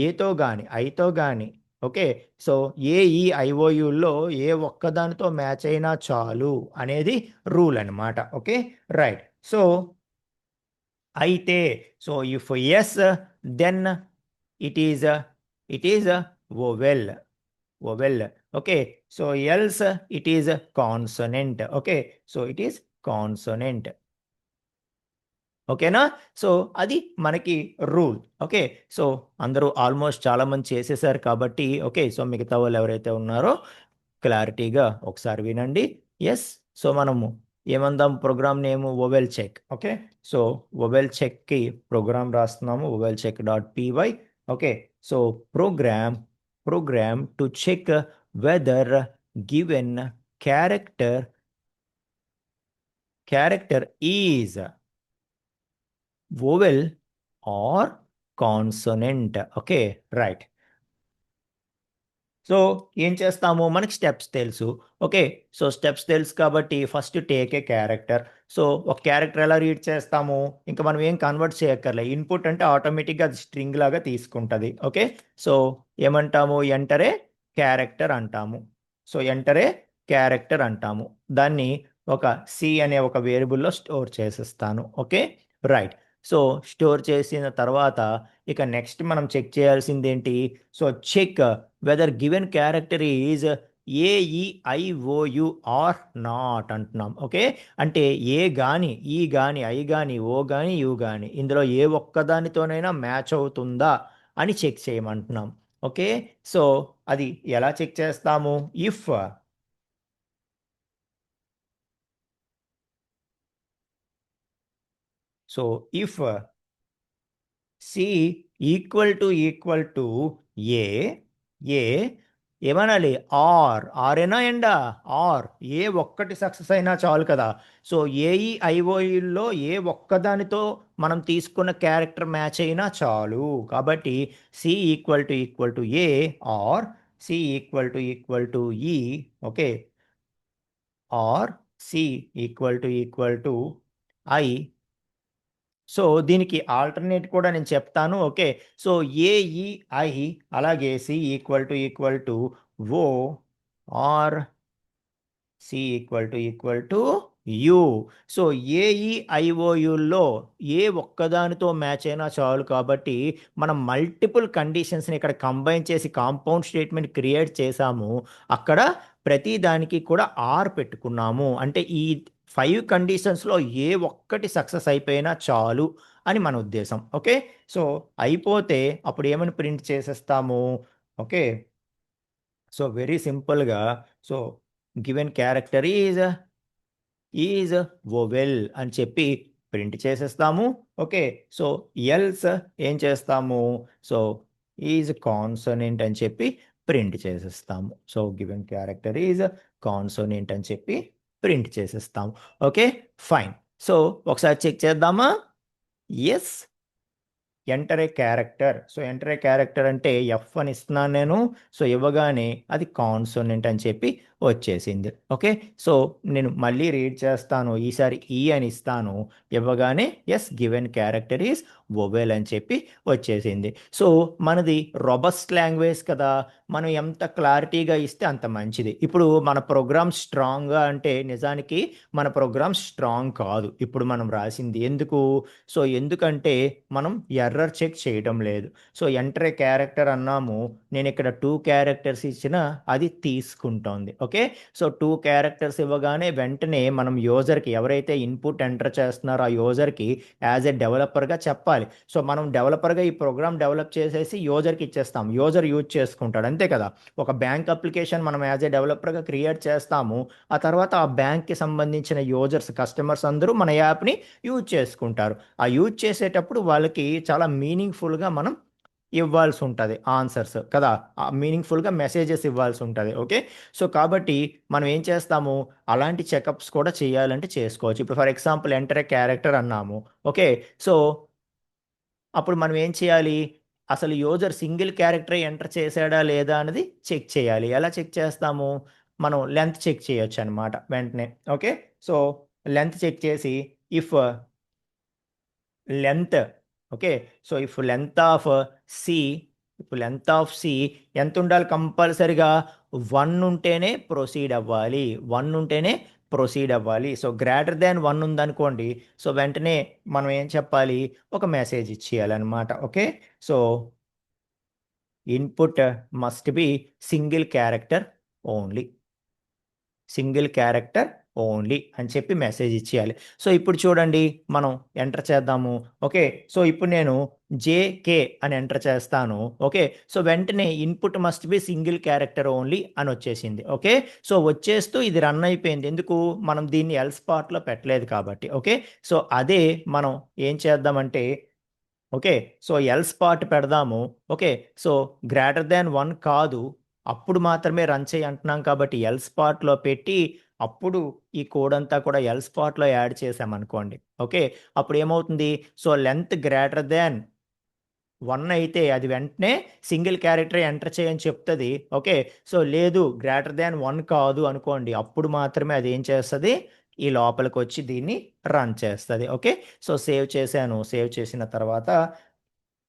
ఏతో కానీ ఐతో కానీ. ఓకే, సో AEIOUలో ఏ ఒక్కదానితో మ్యాచ్ అయినా చాలు అనేది రూల్ అనమాట. Okay, right. సో అయితే so if yes then it is a vowel. Okay, so else it is a consonant. Okay, so it is consonant. ఓకేనా? సో అది మనకి రూల్. ఓకే, సో అందరూ ఆల్మోస్ట్ చాలామంది చేసేసారు కాబట్టి ఓకే, సో మిగతా వాళ్ళు ఎవరైతే ఉన్నారో క్లారిటీగా ఒకసారి వినండి. ఎస్, సో మనము ఏమందాం? Program name vowel check. Okay, so vowel చెక్కి ప్రోగ్రామ్ రాస్తున్నాము, vowel check dot py. Okay, so program to check whether given character is vowel or consonant. Okay, right. So ఏం చేస్తాము, మనకి స్టెప్స్ తెలుసు. ఓకే, సో స్టెప్స్ తెలుసు కాబట్టి first take ఏ character. So ఒక character ఎలా రీడ్ చేస్తాము, ఇంకా మనం ఏం కన్వర్ట్ చేయక్కర్లే, ఇన్పుట్ అంటే ఆటోమేటిక్గా అది స్ట్రింగ్ లాగా తీసుకుంటుంది. ఓకే, సో ఏమంటాము, ఎంటరే క్యారెక్టర్ అంటాము. సో ఎంటరే క్యారెక్టర్ అంటాము. దాన్ని ఒక సి అనే ఒక వేరియబుల్లో స్టోర్ చేసేస్తాను. Okay, right. సో స్టోర్ చేసిన తర్వాత ఇక నెక్స్ట్ మనం చెక్ చేయాల్సింది ఏంటి, so check whether given character is A E I O U or not అంటున్నాం. ఓకే, అంటే ఏ గాని, ఈ గాని, ఐ గాని, ఓ గాని, యు గాని ఇందులో ఏ ఒక్కదానితోనైనా మ్యాచ్ అవుతుందా అని చెక్ చేయమంటున్నాం. ఓకే, సో అది ఎలా చెక్ చేస్తాము, if, so if c equal to a, a ఏమనాలి, ఆరేనా ఎండా, ఏ ఒక్కటి సక్సెస్ అయినా చాలు కదా. సో ఏఈఐఓయుల్లో ఏ ఒక్కదానితో మనం తీసుకున్న క్యారెక్టర్ మ్యాచ్ అయినా చాలు. కాబట్టి c equal to a or c equal to e. Okay, or c equal to i. So దీనికి ఆల్టర్నేట్ కూడా నేను చెప్తాను. ఓకే, సో ఏఈఐ అలాగే c equal to o or c equal to u. So ఏఈఐఓయుల్లో ఏ ఒక్కదానితో మ్యాచ్ అయినా చాలు కాబట్టి మనం మల్టిపుల్ కండిషన్స్ని ఇక్కడ కంబైన్ చేసి కాంపౌండ్ స్టేట్మెంట్ క్రియేట్ చేసాము. అక్కడ ప్రతి దానికి కూడా ఆర్ పెట్టుకున్నాము. అంటే ఈ 5 కండిషన్స్లో ఏ ఒక్కటి సక్సెస్ అయిపోయినా చాలు అని మన ఉద్దేశం. ఓకే, సో అయిపోతే అప్పుడు ఏమని ప్రింట్ చేసేస్తాము. ఓకే, సో వెరీ సింపుల్గా, so given character is vowel అని చెప్పి ప్రింట్ చేసేస్తాము. ఓకే, సో ఎల్స్ ఏం చేస్తాము, సో ఈజ్ కాన్సోనెంట్ అని చెప్పి ప్రింట్ చేసేస్తాము. So given character is consonant అని చెప్పి ప్రింట్ చేసేస్తాము. Okay, fine. సో ఒకసారి చెక్ చేద్దామా. Yes, enter a character. So enter a character అంటే ఎఫ్ అని ఇస్తున్నాను నేను. సో ఇవ్వగానే అది కాన్సోనెంట్ అని చెప్పి వచ్చేసింది. ఓకే, సో నేను మళ్ళీ రీడ్ చేస్తాను, ఈసారి ఈ అని ఇస్తాను. ఇవ్వగానే yes given character is vowel అని చెప్పి వచ్చేసింది. సో మనది రొబస్ట్ లాంగ్వేజ్ కదా, మనం ఎంత క్లారిటీగా ఇస్తే అంత మంచిది. ఇప్పుడు మన ప్రోగ్రామ్ స్ట్రాంగ్గా అంటే నిజానికి మన ప్రోగ్రామ్ స్ట్రాంగ్ కాదు ఇప్పుడు మనం రాసింది. ఎందుకు, సో ఎందుకంటే మనం ఎర్రర్ చెక్ చేయడం లేదు. సో ఎంటర్ ఏ క్యారెక్టర్ అన్నాము, నేను ఇక్కడ 2 క్యారెక్టర్స్ ఇచ్చిన అది తీసుకుంటోంది. ఓకే, సో 2 క్యారెక్టర్స్ ఇవ్వగానే వెంటనే మనం యూజర్కి, ఎవరైతే ఇన్పుట్ ఎంటర్ చేస్తున్నారో ఆ యూజర్కి యాజ్ ఏ డెవలపర్గా చెప్పాలి. సో మనం డెవలపర్గా ఈ ప్రోగ్రామ్ డెవలప్ చేసేసి యూజర్కి ఇచ్చేస్తాం, యూజర్ యూజ్ చేసుకుంటాడు, అంతే కదా. ఒక బ్యాంక్ అప్లికేషన్ మనం యాజ్ ఏ డెవలపర్గా క్రియేట్ చేస్తాము, ఆ తర్వాత ఆ బ్యాంక్కి సంబంధించిన యూజర్స్, కస్టమర్స్ అందరూ మన యాప్ని యూజ్ చేసుకుంటారు. ఆ యూజ్ చేసేటప్పుడు వాళ్ళకి చాలా మీనింగ్ఫుల్గా మనం ఇవ్వాల్సి ఉంటుంది ఆన్సర్స్ కదా, మీనింగ్ఫుల్గా మెసేజెస్ ఇవ్వాల్సి ఉంటుంది. ఓకే, సో కాబట్టి మనం ఏం చేస్తాము, అలాంటి చెకప్స్ కూడా చేయాలంటే చేసుకోవచ్చు. ఇప్పుడు for example enter a character అన్నాము. ఓకే, సో అప్పుడు మనం ఏం చేయాలి, అసలు యూజర్ సింగిల్ క్యారెక్టర్ ఎంటర్ చేశాడా లేదా అనేది చెక్ చేయాలి. ఎలా చెక్ చేస్తాము, మనం లెంత్ చెక్ చేయొచ్చు అనమాట వెంటనే. ఓకే, సో లెంత్ చెక్ చేసి if length, okay, so if length of C, ఇప్పుడు లెంత్ ఆఫ్ సి ఎంత ఉండాలి, కంపల్సరిగా 1 ఉంటేనే ప్రొసీడ్ అవ్వాలి, 1 ఉంటేనే ప్రొసీడ్ అవ్వాలి. సో గ్రేటర్ దాన్ 1 ఉందనుకోండి, సో వెంటనే మనం ఏం చెప్పాలి, ఒక మెసేజ్ ఇచ్చేయాలన్నమాట. Okay, so input must be single character only, single character only అని చెప్పి మెసేజ్ ఇచ్చేయాలి. సో ఇప్పుడు చూడండి, మనం ఎంటర్ చేద్దాము. ఓకే, సో ఇప్పుడు నేను జేకే అని ఎంటర్ చేస్తాను. ఓకే, సో వెంటనే input must be single character only అని వచ్చేసింది. ఓకే, సో వచ్చేస్తూ ఇది రన్ అయిపోయింది, ఎందుకు, మనం దీన్ని ఎల్స్ పార్ట్లో పెట్టలేదు కాబట్టి. ఓకే, సో అదే మనం ఏం చేద్దామంటే, ఓకే, సో ఎల్స్ పార్ట్ పెడదాము. ఓకే, సో గ్రేటర్ దాన్ 1 కాదు, అప్పుడు మాత్రమే రన్ చేయి అంటున్నాం కాబట్టి ఎల్స్ పార్ట్లో పెట్టి అప్పుడు ఈ కోడ్ అంతా కూడా ఎల్స్ పార్ట్లో యాడ్ చేసామనుకోండి. ఓకే, అప్పుడు ఏమవుతుంది, so length greater than one అయితే అది వెంటనే సింగిల్ క్యారెక్టర్ ఎంటర్ చేయని చెప్తుంది. ఓకే, సో లేదు గ్రేటర్ దాన్ వన్ కాదు అనుకోండి, అప్పుడు మాత్రమే అది ఏం చేస్తుంది, ఈ లోపలికి వచ్చి దీన్ని రన్ చేస్తుంది. ఓకే, సో సేవ్ చేశాను. సేవ్ చేసిన తర్వాత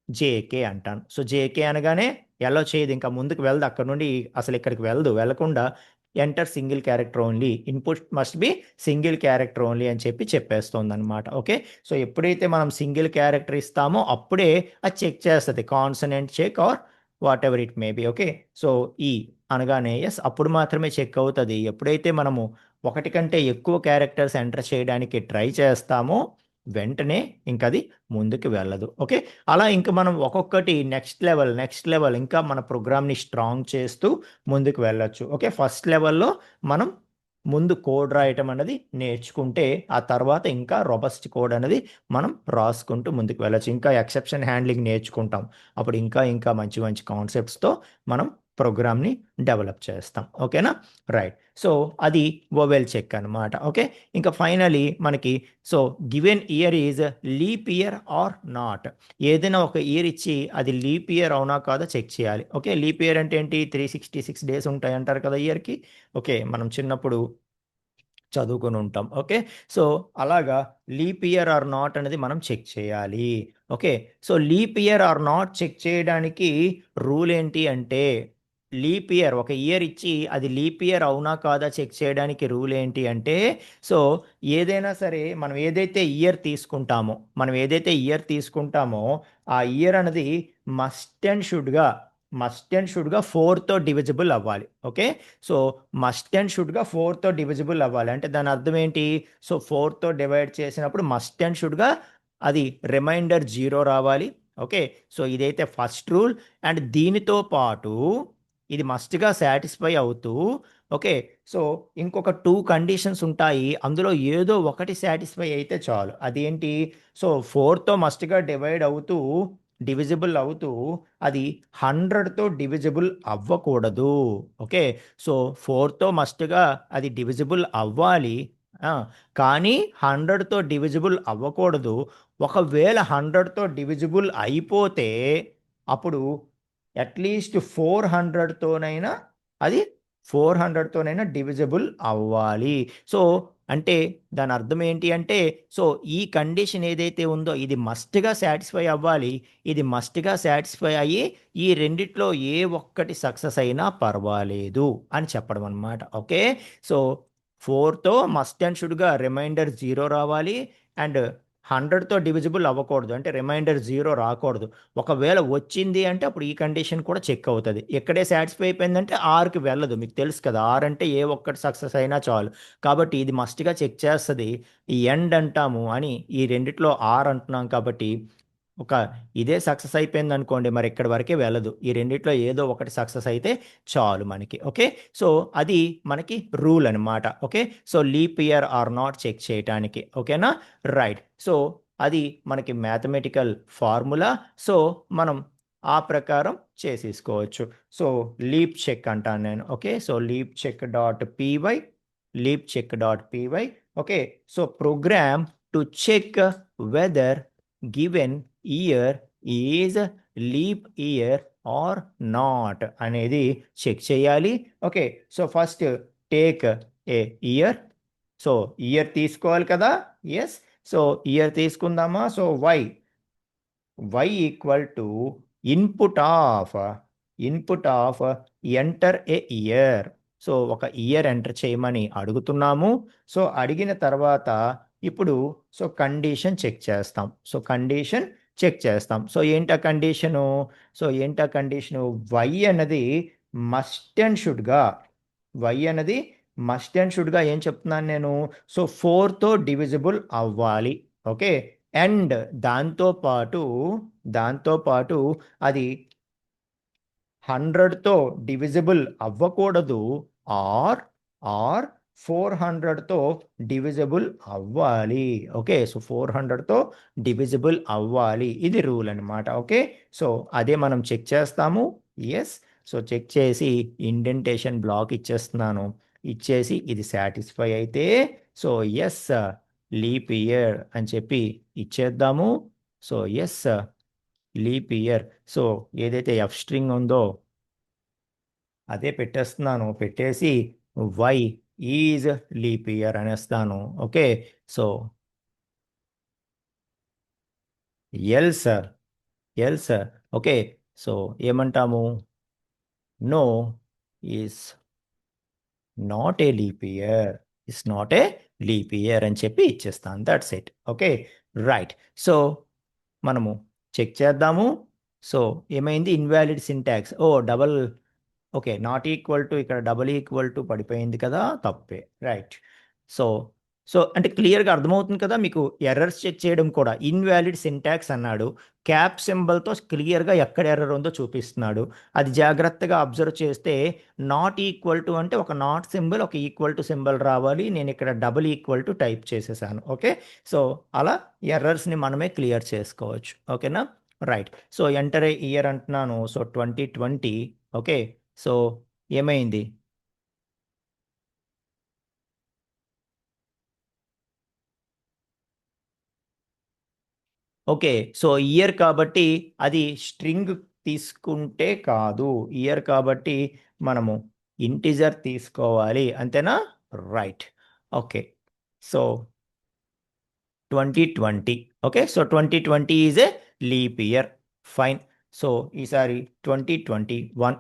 జేకే అంటాను. సో జేకే అనగానే ఎలా చేయదు, ఇంకా ముందుకు వెళ్ళదు, అక్కడ నుండి అసలు ఇక్కడికి వెళ్ళకుండా enter single character only, input must be single character only అని చెప్పి చెప్పేస్తుంది అనమాట. ఓకే, సో ఎప్పుడైతే మనం సింగిల్ క్యారెక్టర్ ఇస్తామో అప్పుడే అది చెక్ చేస్తుంది, consonant check or whatever it may be. Okay, so E అనగానే ఎస్, అప్పుడు మాత్రమే చెక్ అవుతుంది. ఎప్పుడైతే మనము ఒకటి కంటే ఎక్కువ క్యారెక్టర్స్ ఎంటర్ చేయడానికి ట్రై చేస్తామో వెంటనే ఇంకది ముందుకు వెళ్ళదు. ఓకే, అలా ఇంకా మనం ఒక్కొక్కటి నెక్స్ట్ లెవెల్ ఇంకా మన ప్రోగ్రామ్ని స్ట్రాంగ్ చేస్తూ ముందుకు వెళ్ళొచ్చు. ఓకే, ఫస్ట్ లెవెల్లో మనం ముందు కోడ్ రాయటం అనేది నేర్చుకుంటే ఆ తర్వాత ఇంకా రొబస్ట్ కోడ్ అనేది మనం రాసుకుంటూ ముందుకు వెళ్ళొచ్చు. ఇంకా ఎక్సెప్షన్ హ్యాండ్లింగ్ నేర్చుకుంటాం, అప్పుడు ఇంకా ఇంకా మంచి మంచి కాన్సెప్ట్స్తో మనం ప్రోగ్రామ్ని డెవలప్ చేస్తాం. ఓకేనా, రైట్. సో అది వోవెల్ చెక్ అనమాట. ఓకే, ఇంకా ఫైనలీ మనకి so given year is leap year or not, ఏదైనా ఒక ఇయర్ ఇచ్చి అది లీప్ ఇయర్ అవునా కాదా చెక్ చేయాలి. ఓకే, లీప్ ఇయర్ అంటే ఏంటి, 366 డేస్ ఉంటాయి అంటారు కదా ఇయర్కి. ఓకే, మనం చిన్నప్పుడు చదువుకొని ఉంటాం. ఓకే, సో అలాగా లీప్ ఇయర్ ఆర్ నాట్ అనేది మనం చెక్ చేయాలి. Okay, so leap year or not check చేయడానికి రూల్ ఏంటి అంటే, లీప్ ఇయర్ ఒక ఇయర్ ఇచ్చి అది లీప్ ఇయర్ అవునా కాదా చెక్ చేయడానికి రూల్ ఏంటి అంటే, సో ఏదైనా సరే మనం ఏదైతే ఇయర్ తీసుకుంటామో ఆ ఇయర్ అనేది మస్ట్ అండ్ షుడ్గా 4తో డివిజిబుల్ అవ్వాలి. ఓకే, సో మస్ట్ అండ్ షుడ్గా 4తో డివిజిబుల్ అవ్వాలి అంటే దాని అర్థం ఏంటి, సో 4తో డివైడ్ చేసినప్పుడు మస్ట్ అండ్ షుడ్గా అది రిమైండర్ 0 రావాలి. ఓకే, సో ఇదైతే ఫస్ట్ రూల్. అండ్ దీనితో పాటు ఇది మస్ట్గా సాటిస్ఫై అవుతూ, ఓకే, సో ఇంకొక 2 కండిషన్స్ ఉంటాయి, అందులో ఏదో ఒకటి సాటిస్ఫై అయితే చాలు. అదేంటి, సో 4తో మస్ట్గా డివిజిబుల్ అవుతూ అది 100తో డివిజిబుల్ అవ్వకూడదు. ఓకే, సో 4తో మస్ట్గా అది డివిజిబుల్ అవ్వాలి, ఆ, కానీ 100తో డివిజిబుల్ అవ్వకూడదు. ఒకవేళ 100తో డివిజిబుల్ అయిపోతే అప్పుడు అట్లీస్ట్ 400తోనైనా అది 400తోనైనా డివిజిబుల్ అవ్వాలి. సో అంటే దాని అర్థం ఏంటి అంటే, సో ఈ కండిషన్ ఏదైతే ఉందో ఇది మస్ట్గా సాటిస్ఫై అవ్వాలి, ఇది మస్ట్గా సాటిస్ఫై అయ్యి ఈ రెండిట్లో ఏ ఒక్కటి సక్సెస్ అయినా పర్వాలేదు అని చెప్పడం అనమాట. ఓకే, సో 4తో మస్ట్ అండ్ షుడ్గా రిమైండర్ 0 రావాలి, అండ్ 100తో డివిజిబుల్ అవ్వకూడదు అంటే రిమైండర్ 0 రాకూడదు. ఒకవేళ వచ్చింది అంటే అప్పుడు ఈ కండిషన్ కూడా చెక్ అవుతుంది. ఎక్కడే సాటిస్ఫై అయిపోయిందంటే ఆర్కి వెళ్ళదు, మీకు తెలుసు కదా, ఆర్ అంటే ఏ ఒక్కటి సక్సెస్ అయినా చాలు. కాబట్టి ఇది మస్ట్గా చెక్ చేస్తుంది. ఈ ఎండ్ అంటాము అని ఈ రెండిట్లో ఆర్ అంటున్నాం కాబట్టి ఒక ఇదే సక్సెస్ అయిపోయింది అనుకోండి, మరి ఇక్కడి వరకే వెళ్ళదు, ఈ రెండిట్లో ఏదో ఒకటి సక్సెస్ అయితే చాలు మనకి. ఓకే, సో అది మనకి రూల్ అనమాట. Okay, so leap year or not check చేయటానికి. ఓకేనా, రైట్. సో అది మనకి మ్యాథమెటికల్ ఫార్ములా. సో మనం ఆ ప్రకారం చేసేసుకోవచ్చు. సో లీప్ చెక్ అంటాను నేను. Okay, so leap check dot py. Okay, so program to check whether given year is leap year or not అనేది చెక్ చేయాలి. Okay, so first take a year. So year తీసుకోవాలి కదా, yes. So year తీసుకుందామా, so y equal to input of enter a year. So ఒక year enter చేయమని అడుగుతున్నాము. So అడిగిన తర్వాత ఇప్పుడు సో కండిషన్ చెక్ చేస్తాం. సో ఏంటా కండిషను y అన్నది మస్ట్ అండ్ షుడ్గా వై అన్నది మస్ట్ అండ్ షుడ్గా ఏం చెప్తున్నాను నేను, సో 4తో డివిజిబుల్ అవ్వాలి. ఓకే, అండ్ దాంతో పాటు అది 100తో డివిజిబుల్ అవ్వకూడదు, ఆర్ ఆర్ 400తో డివిజిబుల్ అవ్వాలి. ఓకే, సో 400తో డివిజిబుల్ అవ్వాలి, ఇది రూల్ అనమాట. ఓకే, సో అదే మనం చెక్ చేస్తాము. ఎస్, సో చెక్ చేసి ఇండెంటేషన్ బ్లాక్ ఇచ్చేస్తున్నాను. ఇచ్చేసి ఇది సాటిస్ఫై అయితే సో ఎస్ లీప్ ఇయర్ అని చెప్పి ఇచ్చేద్దాము. So yes leap year. So ఏదైతే ఎఫ్ స్ట్రింగ్ ఉందో అదే పెట్టేస్తున్నాను. పెట్టేసి వై ఈజ్ లీప్ ఇయర్ అనేస్తాను. Okay. So else else okay. So ఏమంటాము? No is not a leap year, is not a leap year అని చెప్పి ఇచ్చేస్తాను. That's it. Okay. Right. So మనము చెక్ చేద్దాము. సో ఏమైంది? Invalid syntax. Oh double. Okay, not equal to ఇక్కడ double equal to పడిపోయింది కదా, తప్పే. రైట్. సో సో అంటే క్లియర్గా అర్థమవుతుంది కదా మీకు. ఎర్రర్స్ చెక్ చేయడం కూడా ఇన్వాలిడ్ సింటాక్స్ అన్నాడు. క్యాప్ సింబల్తో క్లియర్గా ఎక్కడ ఎర్రర్ ఉందో చూపిస్తున్నాడు. అది జాగ్రత్తగా అబ్జర్వ్ చేస్తే నాట్ ఈక్వల్ టు అంటే ఒక నాట్ సింబల్, ఒక ఈక్వల్ టు సింబల్ రావాలి. నేను ఇక్కడ డబుల్ ఈక్వల్ టు టైప్ చేసేసాను. ఓకే. సో అలా ఎర్రర్స్ని మనమే క్లియర్ చేసుకోవచ్చు. ఓకేనా? Right. So enter a year అంటున్నాను. సో 2020. ఓకే. సో ఏమైంది? ఓకే. సో ఇయర్ కాబట్టి అది స్ట్రింగ్ తీసుకుంటే కాదు. ఇయర్ కాబట్టి మనము ఇంటిజర్ తీసుకోవాలి. అంతేనా? Right. Okay. So 2020. Okay. So 2020 is a leap year. Fine. So ఈసారి 2021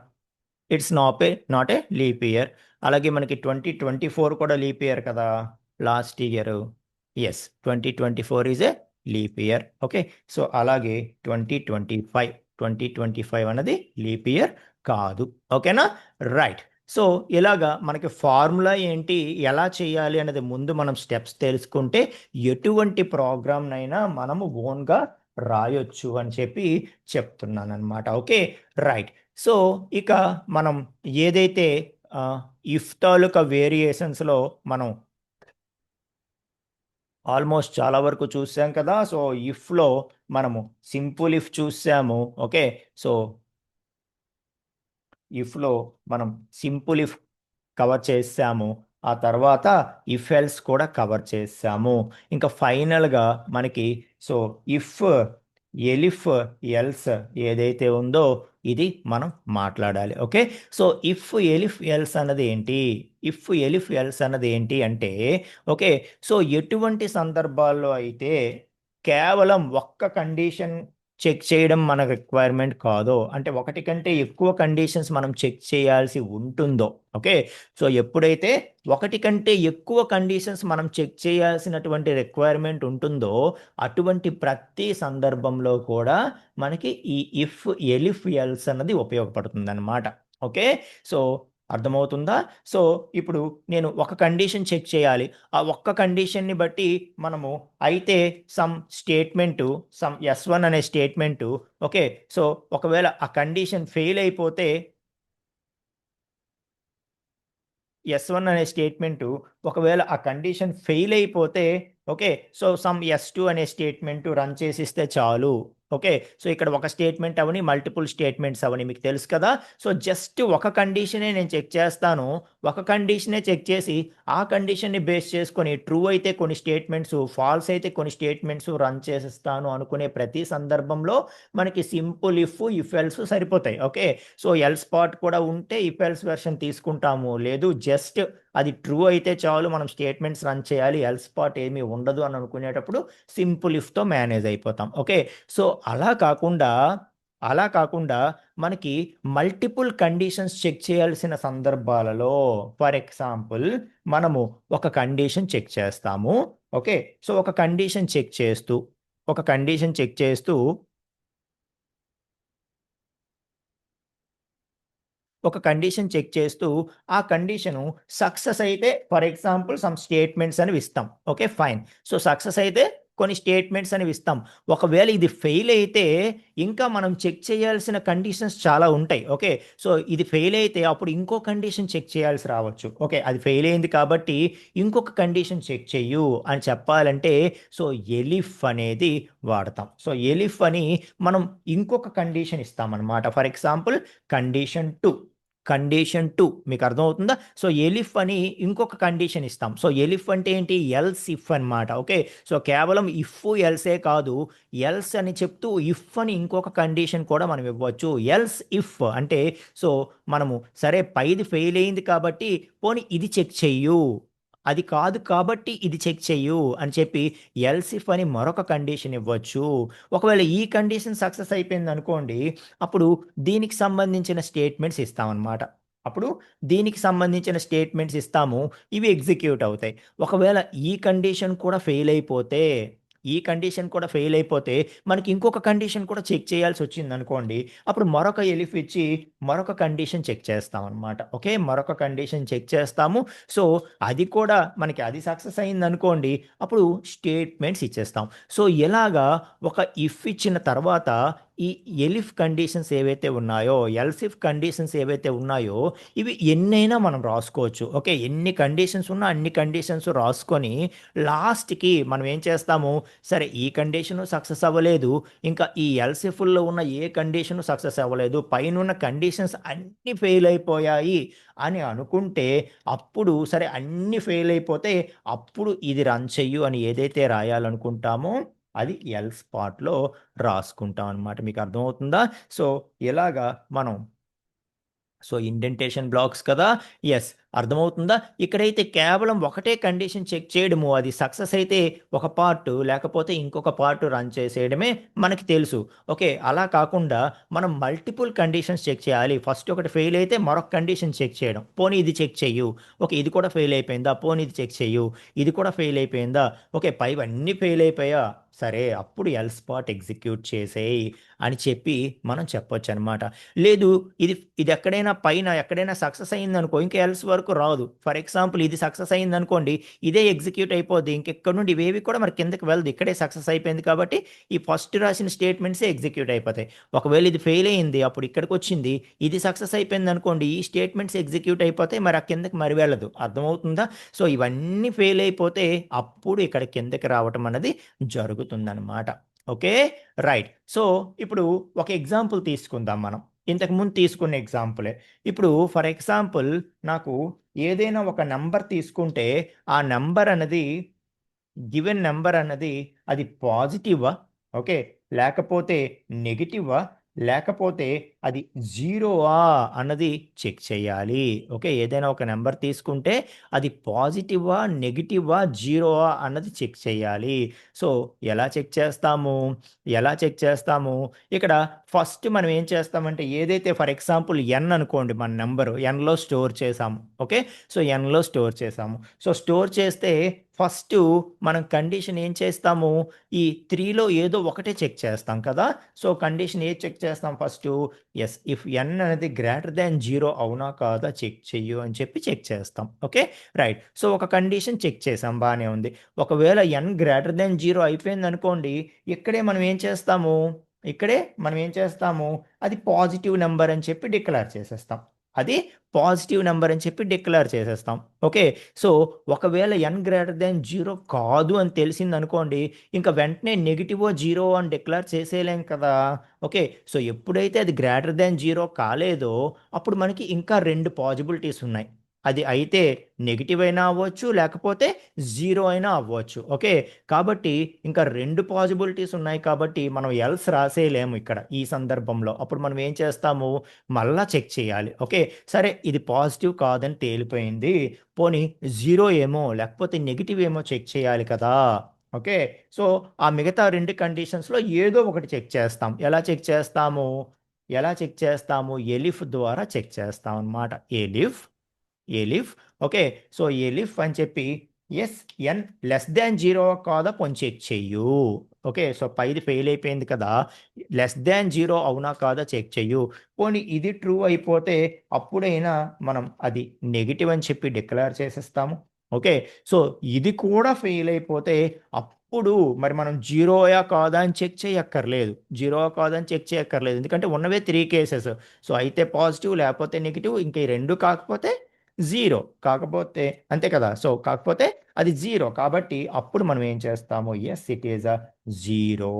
it's not a leap year. అలాగే మనకి 2024 కూడా లీప్ ఇయర్ కదా, last year. Yes, 2024 is a leap year. Okay. So అలాగే 2025 అన్నది లీప్ ఇయర్ కాదు. ఓకేనా? రైట్. సో ఇలాగా మనకి ఫార్ములా ఏంటి, ఎలా చేయాలి అనేది ముందు మనం స్టెప్స్ తెలుసుకుంటే ఎటువంటి ప్రోగ్రామ్నైనా మనము ఓన్గా రాయొచ్చు అని చెప్పి చెప్తున్నాను అనమాట. ఓకే. రైట్. సో ఇక మనం ఏదైతే ఇఫ్ తాలూకా వేరియేషన్స్లో మనం ఆల్మోస్ట్ చాలా వరకు చూసాం కదా. సో ఇఫ్లో మనము సింపుల్ ఇఫ్ చూసాము. ఓకే. సో ఇఫ్లో మనం సింపుల్ ఇఫ్ కవర్ చేసాము. ఆ తర్వాత ఇఫ్ ఎల్స్ కూడా కవర్ చేసాము. ఇంకా ఫైనల్గా మనకి సో ఇఫ్ ఎలిఫ్ ఎల్స్ ఏదైతే ఉందో ఇది మనం మాట్లాడాలి. Okay. So if elif else అన్నది ఏంటి? ఇఫ్ ఎలిఫ్ ఎల్స్ అన్నది ఏంటి అంటే ఓకే. సో ఎటువంటి సందర్భాల్లో అయితే కేవలం ఒక్క కండిషన్ చెక్ చేయడం మన రిక్వైర్మెంట్ కాదో, అంటే ఒకటి కంటే ఎక్కువ కండిషన్స్ మనం చెక్ చేయాల్సి ఉంటుందో. ఓకే. సో ఎప్పుడైతే ఒకటి కంటే ఎక్కువ కండిషన్స్ మనం చెక్ చేయాల్సినటువంటి రిక్వైర్మెంట్ ఉంటుందో అటువంటి ప్రతి సందర్భంలో కూడా మనకి ఈ ఇఫ్ ఎలిఫ్ ఎల్స్ అన్నది ఉపయోగపడుతుంది అనమాట. ఓకే. సో అర్థమవుతుందా? సో ఇప్పుడు నేను ఒక కండిషన్ చెక్ చేయాలి. ఆ ఒక్క కండిషన్ని బట్టి మనము అయితే సమ్ ఎస్1 అనే స్టేట్మెంటు. ఓకే. సో ఒకవేళ ఆ కండిషన్ ఫెయిల్ అయిపోతే ఎస్1 అనే స్టేట్మెంటు ఒకవేళ ఆ కండిషన్ ఫెయిల్ అయిపోతే ఓకే. సో సమ్ ఎస్2 అనే స్టేట్మెంటు రన్ చేసిస్తే చాలు. ఓకే. సో ఇక్కడ ఒక స్టేట్మెంట్ అవని, మల్టిపుల్ స్టేట్మెంట్స్ అవని మీకు తెలుసు కదా. సో జస్ట్ ఒక కండిషనే నేను చెక్ చేస్తాను. ఒక కండిషనే చెక్ చేసి ఆ కండిషన్ని బేస్ చేసుకొని ట్రూ అయితే కొన్ని స్టేట్మెంట్స్, ఫాల్స్ అయితే కొన్ని స్టేట్మెంట్స్ రన్ చేసేస్తాను అనుకునే ప్రతి సందర్భంలో మనకి సింపుల్ ఇఫ్ ఎల్స్ సరిపోతాయి. ఓకే. సో ఎల్స్ పార్ట్ కూడా ఉంటే ఇఫ్ ఎల్స్ వెర్షన్ తీసుకుంటాము. లేదు జస్ట్ అది ట్రూ అయితే చాలు, మనం స్టేట్మెంట్స్ రన్ చేయాలి, ఎల్స్ పార్ట్ ఏమీ ఉండదు అని అనుకునేటప్పుడు సింపుల్ ఇఫ్తో మేనేజ్ అయిపోతాం. ఓకే. సో అలా కాకుండా మనకి మల్టిపుల్ కండిషన్స్ చెక్ చేయాల్సిన సందర్భాలలో ఫర్ ఎగ్జాంపుల్ మనము ఒక కండిషన్ చెక్ చేస్తాము. ఓకే. సో ఒక కండిషన్ చెక్ చేస్తూ ఒక కండిషన్ చెక్ చేస్తూ ఆ కండిషను సక్సెస్ అయితే ఫర్ ఎగ్జాంపుల్ సమ్ స్టేట్మెంట్స్ అనేవి ఇస్తాం. ఓకే. ఫైన్. సో సక్సెస్ అయితే కొన్ని స్టేట్మెంట్స్ అనేవి ఇస్తాం. ఒకవేళ ఇది ఫెయిల్ అయితే ఇంకా మనం చెక్ చేయాల్సిన కండిషన్స్ చాలా ఉంటాయి. ఓకే. సో ఇది ఫెయిల్ అయితే అప్పుడు ఇంకో కండిషన్ చెక్ చేయాల్సి రావచ్చు. ఓకే. అది ఫెయిల్ అయింది కాబట్టి ఇంకొక కండిషన్ చెక్ చెయ్యు అని చెప్పాలంటే సో ఎలిఫ్ అనేది వాడతాం. సో ఎలిఫ్ అని మనం ఇంకొక కండిషన్ ఇస్తామన్నమాట. For example condition 2. కండిషన్ 2 మీకు అర్థమవుతుందా? సో ఎలిఫ్ అని ఇంకొక కండిషన్ ఇస్తాం. సో ఎలిఫ్ అంటే ఏంటి? ఎల్స్ ఇఫ్ అనమాట. ఓకే. సో కేవలం ఇఫ్ ఎల్సే కాదు, ఎల్స్ అని చెప్తూ ఇఫ్ అని ఇంకొక కండిషన్ కూడా మనం ఇవ్వచ్చు. ఎల్స్ ఇఫ్ అంటే సో మనము సరే పైది ఫెయిల్ అయింది కాబట్టి పోనీ ఇది చెక్ చెయ్యు, అది కాదు కాబట్టి ఇది చెక్ చెయ్యు అని చెప్పి ఎల్స్ ఇఫ్ అని మరొక కండిషన్ ఇవ్వచ్చు. ఒకవేళ ఈ కండిషన్ సక్సెస్ అయిపోయింది అనుకోండి, అప్పుడు దీనికి సంబంధించిన స్టేట్మెంట్స్ ఇస్తామన్నమాట. అప్పుడు దీనికి సంబంధించిన స్టేట్మెంట్స్ ఇస్తాము. ఇవి ఎగ్జిక్యూట్ అవుతాయి. ఒకవేళ ఈ కండిషన్ కూడా ఫెయిల్ అయిపోతే, ఈ కండిషన్ కూడా ఫెయిల్ అయిపోతే మనకి ఇంకొక కండిషన్ కూడా చెక్ చేయాల్సి వచ్చిందనుకోండి, అప్పుడు మరొక ఎలిఫ్ ఇచ్చి మరొక కండిషన్ చెక్ చేస్తామన్నమాట. ఓకే. మరొక కండిషన్ చెక్ చేస్తాము. సో అది కూడా మనకి అది సక్సెస్ అయిందనుకోండి, అప్పుడు స్టేట్మెంట్స్ ఇచ్చేస్తాం. సో ఇలాగా ఒక ఇఫ్ ఇచ్చిన తర్వాత ఈ ఎలిఫ్ కండిషన్స్ ఏవైతే ఉన్నాయో, ఎల్స్ ఇఫ్ కండిషన్స్ ఏవైతే ఉన్నాయో ఇవి ఎన్నైనా మనం రాసుకోవచ్చు. ఓకే. ఎన్ని కండిషన్స్ ఉన్నా అన్ని కండిషన్స్ రాసుకొని లాస్ట్‌కి మనం ఏం చేస్తాము, సరే ఈ కండిషను సక్సెస్ అవ్వలేదు, ఇంకా ఈ ఎల్స్ ఇఫ్‌ల్లో ఉన్న ఏ కండిషను సక్సెస్ అవ్వలేదు, పైనున్న కండిషన్స్ అన్నీ ఫెయిల్ అయిపోయాయి అని అనుకుంటే, అప్పుడు సరే అన్నీ ఫెయిల్ అయిపోతే అప్పుడు ఇది రన్ చెయ్యు అని ఏదైతే రాయాలనుకుంటామో అది ఎల్స్ పార్ట్‌లో రాసుకుంటాం అనమాట. మీకు అర్థమవుతుందా? సో ఇలాగా మనం సో ఇండెంటేషన్ బ్లాక్స్ కదా! యెస్. అర్థమవుతుందా? ఇక్కడైతే కేవలం ఒకటే కండిషన్ చెక్ చేయడము. అది సక్సెస్ అయితే ఒక పార్ట్, లేకపోతే ఇంకొక పార్ట్ రన్ చేసేయడమే మనకి తెలుసు. ఓకే. అలా కాకుండా మనం మల్టిపుల్ కండిషన్స్ చెక్ చేయాలి. ఫస్ట్ ఒకటి ఫెయిల్ అయితే మరొక కండిషన్ చెక్ చేయడం. పోనీ ఇది చెక్ చెయ్యు. ఓకే. ఇది కూడా ఫెయిల్ అయిపోయిందా? పోనీ ఇది చెక్ చెయ్యు. ఇది కూడా ఫెయిల్ అయిపోయిందా? ఓకే. పైవన్నీ ఫెయిల్ అయిపోయా? సరే అప్పుడు ఎల్స్ పార్ట్ ఎగ్జిక్యూట్ చేసేయి అని చెప్పి మనం చెప్పొచ్చనమాట. లేదు ఇది ఇది ఎక్కడైనా పైన ఎక్కడైనా సక్సెస్ అయిందనుకో, ఇంకా ఎల్స్ వరకు రాదు. ఫర్ ఎగ్జాంపుల్ ఇది సక్సెస్ అయిందనుకోండి, ఇదే ఎగ్జిక్యూట్ అయిపోద్ది. ఇంకెక్కడి నుండి ఇవేవి కూడా మరి కిందకి వెళ్ళదు. ఇక్కడే సక్సెస్ అయిపోయింది కాబట్టి ఈ ఫస్ట్ రాసిన స్టేట్మెంట్సే ఎగ్జిక్యూట్ అయిపోతాయి. ఒకవేళ ఇది ఫెయిల్ అయింది, అప్పుడు ఇక్కడికొచ్చింది. ఇది సక్సెస్ అయిపోయిందనుకోండి, ఈ స్టేట్మెంట్స్ ఎగ్జిక్యూట్ అయిపోతాయి. మరి ఆ కిందకి మరి వెళ్ళదు. అర్థమవుతుందా? సో ఇవన్నీ ఫెయిల్ అయిపోతే అప్పుడు ఇక్కడ కిందకి రావటం అన్నది జరుగుతుందనమాట. ఓకే. రైట్. సో ఇప్పుడు ఒక ఎగ్జాంపుల్ తీసుకుందాం మనం. ఇంతకుముందు తీసుకున్న ఎగ్జాంపులే. ఇప్పుడు ఫర్ ఎగ్జాంపుల్ నాకు ఏదైనా ఒక నంబర్ తీసుకుంటే, ఆ నంబర్ అన్నది గివెన్ నంబర్ అన్నది అది పాజిటివా? ఓకే. లేకపోతే నెగెటివా? లేకపోతే అది జీరోవా అన్నది చెక్ చేయాలి. ఓకే. ఏదైనా ఒక నంబర్ తీసుకుంటే అది పాజిటివా? నెగెటివా? జీరోవా? అన్నది చెక్ చేయాలి. సో ఎలా చెక్ చేస్తాము? ఎలా చెక్ చేస్తాము? ఇక్కడ ఫస్ట్ మనం ఏం చేస్తామంటే ఏదైతే ఫర్ ఎగ్జాంపుల్ n అనుకోండి మన నంబరు. nలో స్టోర్ చేసాము. ఓకే. సో nలో స్టోర్ చేసాము. సో స్టోర్ చేస్తే ఫస్టు మనం కండిషన్ ఏం చేస్తాము? ఈ 3లో ఏదో ఒకటే చెక్ చేస్తాం కదా! సో కండిషన్ ఏది చెక్ చేస్తాం ఫస్టు? యెస్. ఇఫ్ n అనేది గ్రేటర్ థాన్ 0 అవునా? కాదా? చెక్ చెయ్యు అని చెప్పి చెక్ చేస్తాం. ఓకే. రైట్. సో ఒక కండిషన్ చెక్ చేసాం బానే ఉంది. ఒకవేళ n గ్రేటర్ థాన్ 0 అయిపోయిందనుకోండి, ఇక్కడే మనం ఏం చేస్తాము? ఇక్కడే మనం ఏం చేస్తాము? అది పాజిటివ్ నంబర్ అని చెప్పి డిక్లేర్ చేసేస్తాం. అది పాజిటివ్ నంబర్ అని చెప్పి డిక్లేర్ చేసేస్తాం. ఓకే. సో ఒకవేళ n గ్రేటర్ థాన్ 0 కాదు అని తెలిసిందనుకోండి, ఇంక వెంటనే నెగెటివో, జీరో అని డిక్లేర్ చేసేయలేం కదా! ఓకే. సో ఎప్పుడైతే అది గ్రేటర్ థాన్ 0 కాలేదో, అప్పుడు మనకి ఇంకా 2 పాజిబిలిటీస్ ఉన్నాయి. అది అయితే నెగెటివ్ అయినా అవ్వచ్చు, లేకపోతే 0 అయినా అవ్వచ్చు. ఓకే. కాబట్టి ఇంకా 2 పాజిబిలిటీస్ ఉన్నాయి కాబట్టి మనం ఎల్స్ రాసేయలేము ఇక్కడ ఈ సందర్భంలో. అప్పుడు మనం ఏం చేస్తాము? మళ్ళా చెక్ చేయాలి. ఓకే. సరే ఇది పాజిటివ్ కాదని తేలిపోయింది. పోనీ 0 ఏమో లేకపోతే నెగెటివ్ ఏమో చెక్ చేయాలి కదా! ఓకే. సో ఆ మిగతా 2 కండిషన్స్‌లో ఏదో ఒకటి చెక్ చేస్తాం. ఎలా చెక్ చేస్తాము? ఎలా చెక్ చేస్తాము? ఎలిఫ్ ద్వారా చెక్ చేస్తామనమాట. ఎలిఫ్ ఎలిఫ్ ఓకే. సో ఎలిఫ్ అని చెప్పి యెస్ n లెస్ థాన్ 0 కాదా పోనీ చెక్ చెయ్యు. ఓకే. సో పైది ఫెయిల్ అయిపోయింది కదా! లెస్ థాన్ 0 అవునా కాదా చెక్ చెయ్యు. పోనీ ఇది ట్రూ అయిపోతే అప్పుడైనా మనం అది నెగెటివ్ అని చెప్పి డిక్లేర్ చేసేస్తాము. ఓకే. సో ఇది కూడా ఫెయిల్ అయిపోతే అప్పుడు మరి మనం జీరోయా కాదా అని చెక్ చేయక్కర్లేదు. జీరోయా కాదా అని చెక్ చేయక్కర్లేదు. ఎందుకంటే ఉన్నవే 3 కేసెస్. సో అయితే పాజిటివ్ లేకపోతే నెగెటివ్ ఇంక ఈ 2 కాకపోతే 0 అంతే కదా! సో కాకపోతే అది 0 కాబట్టి అప్పుడు మనం ఏం చేస్తాము? యెస్ ఇట్ ఈస్ జీరో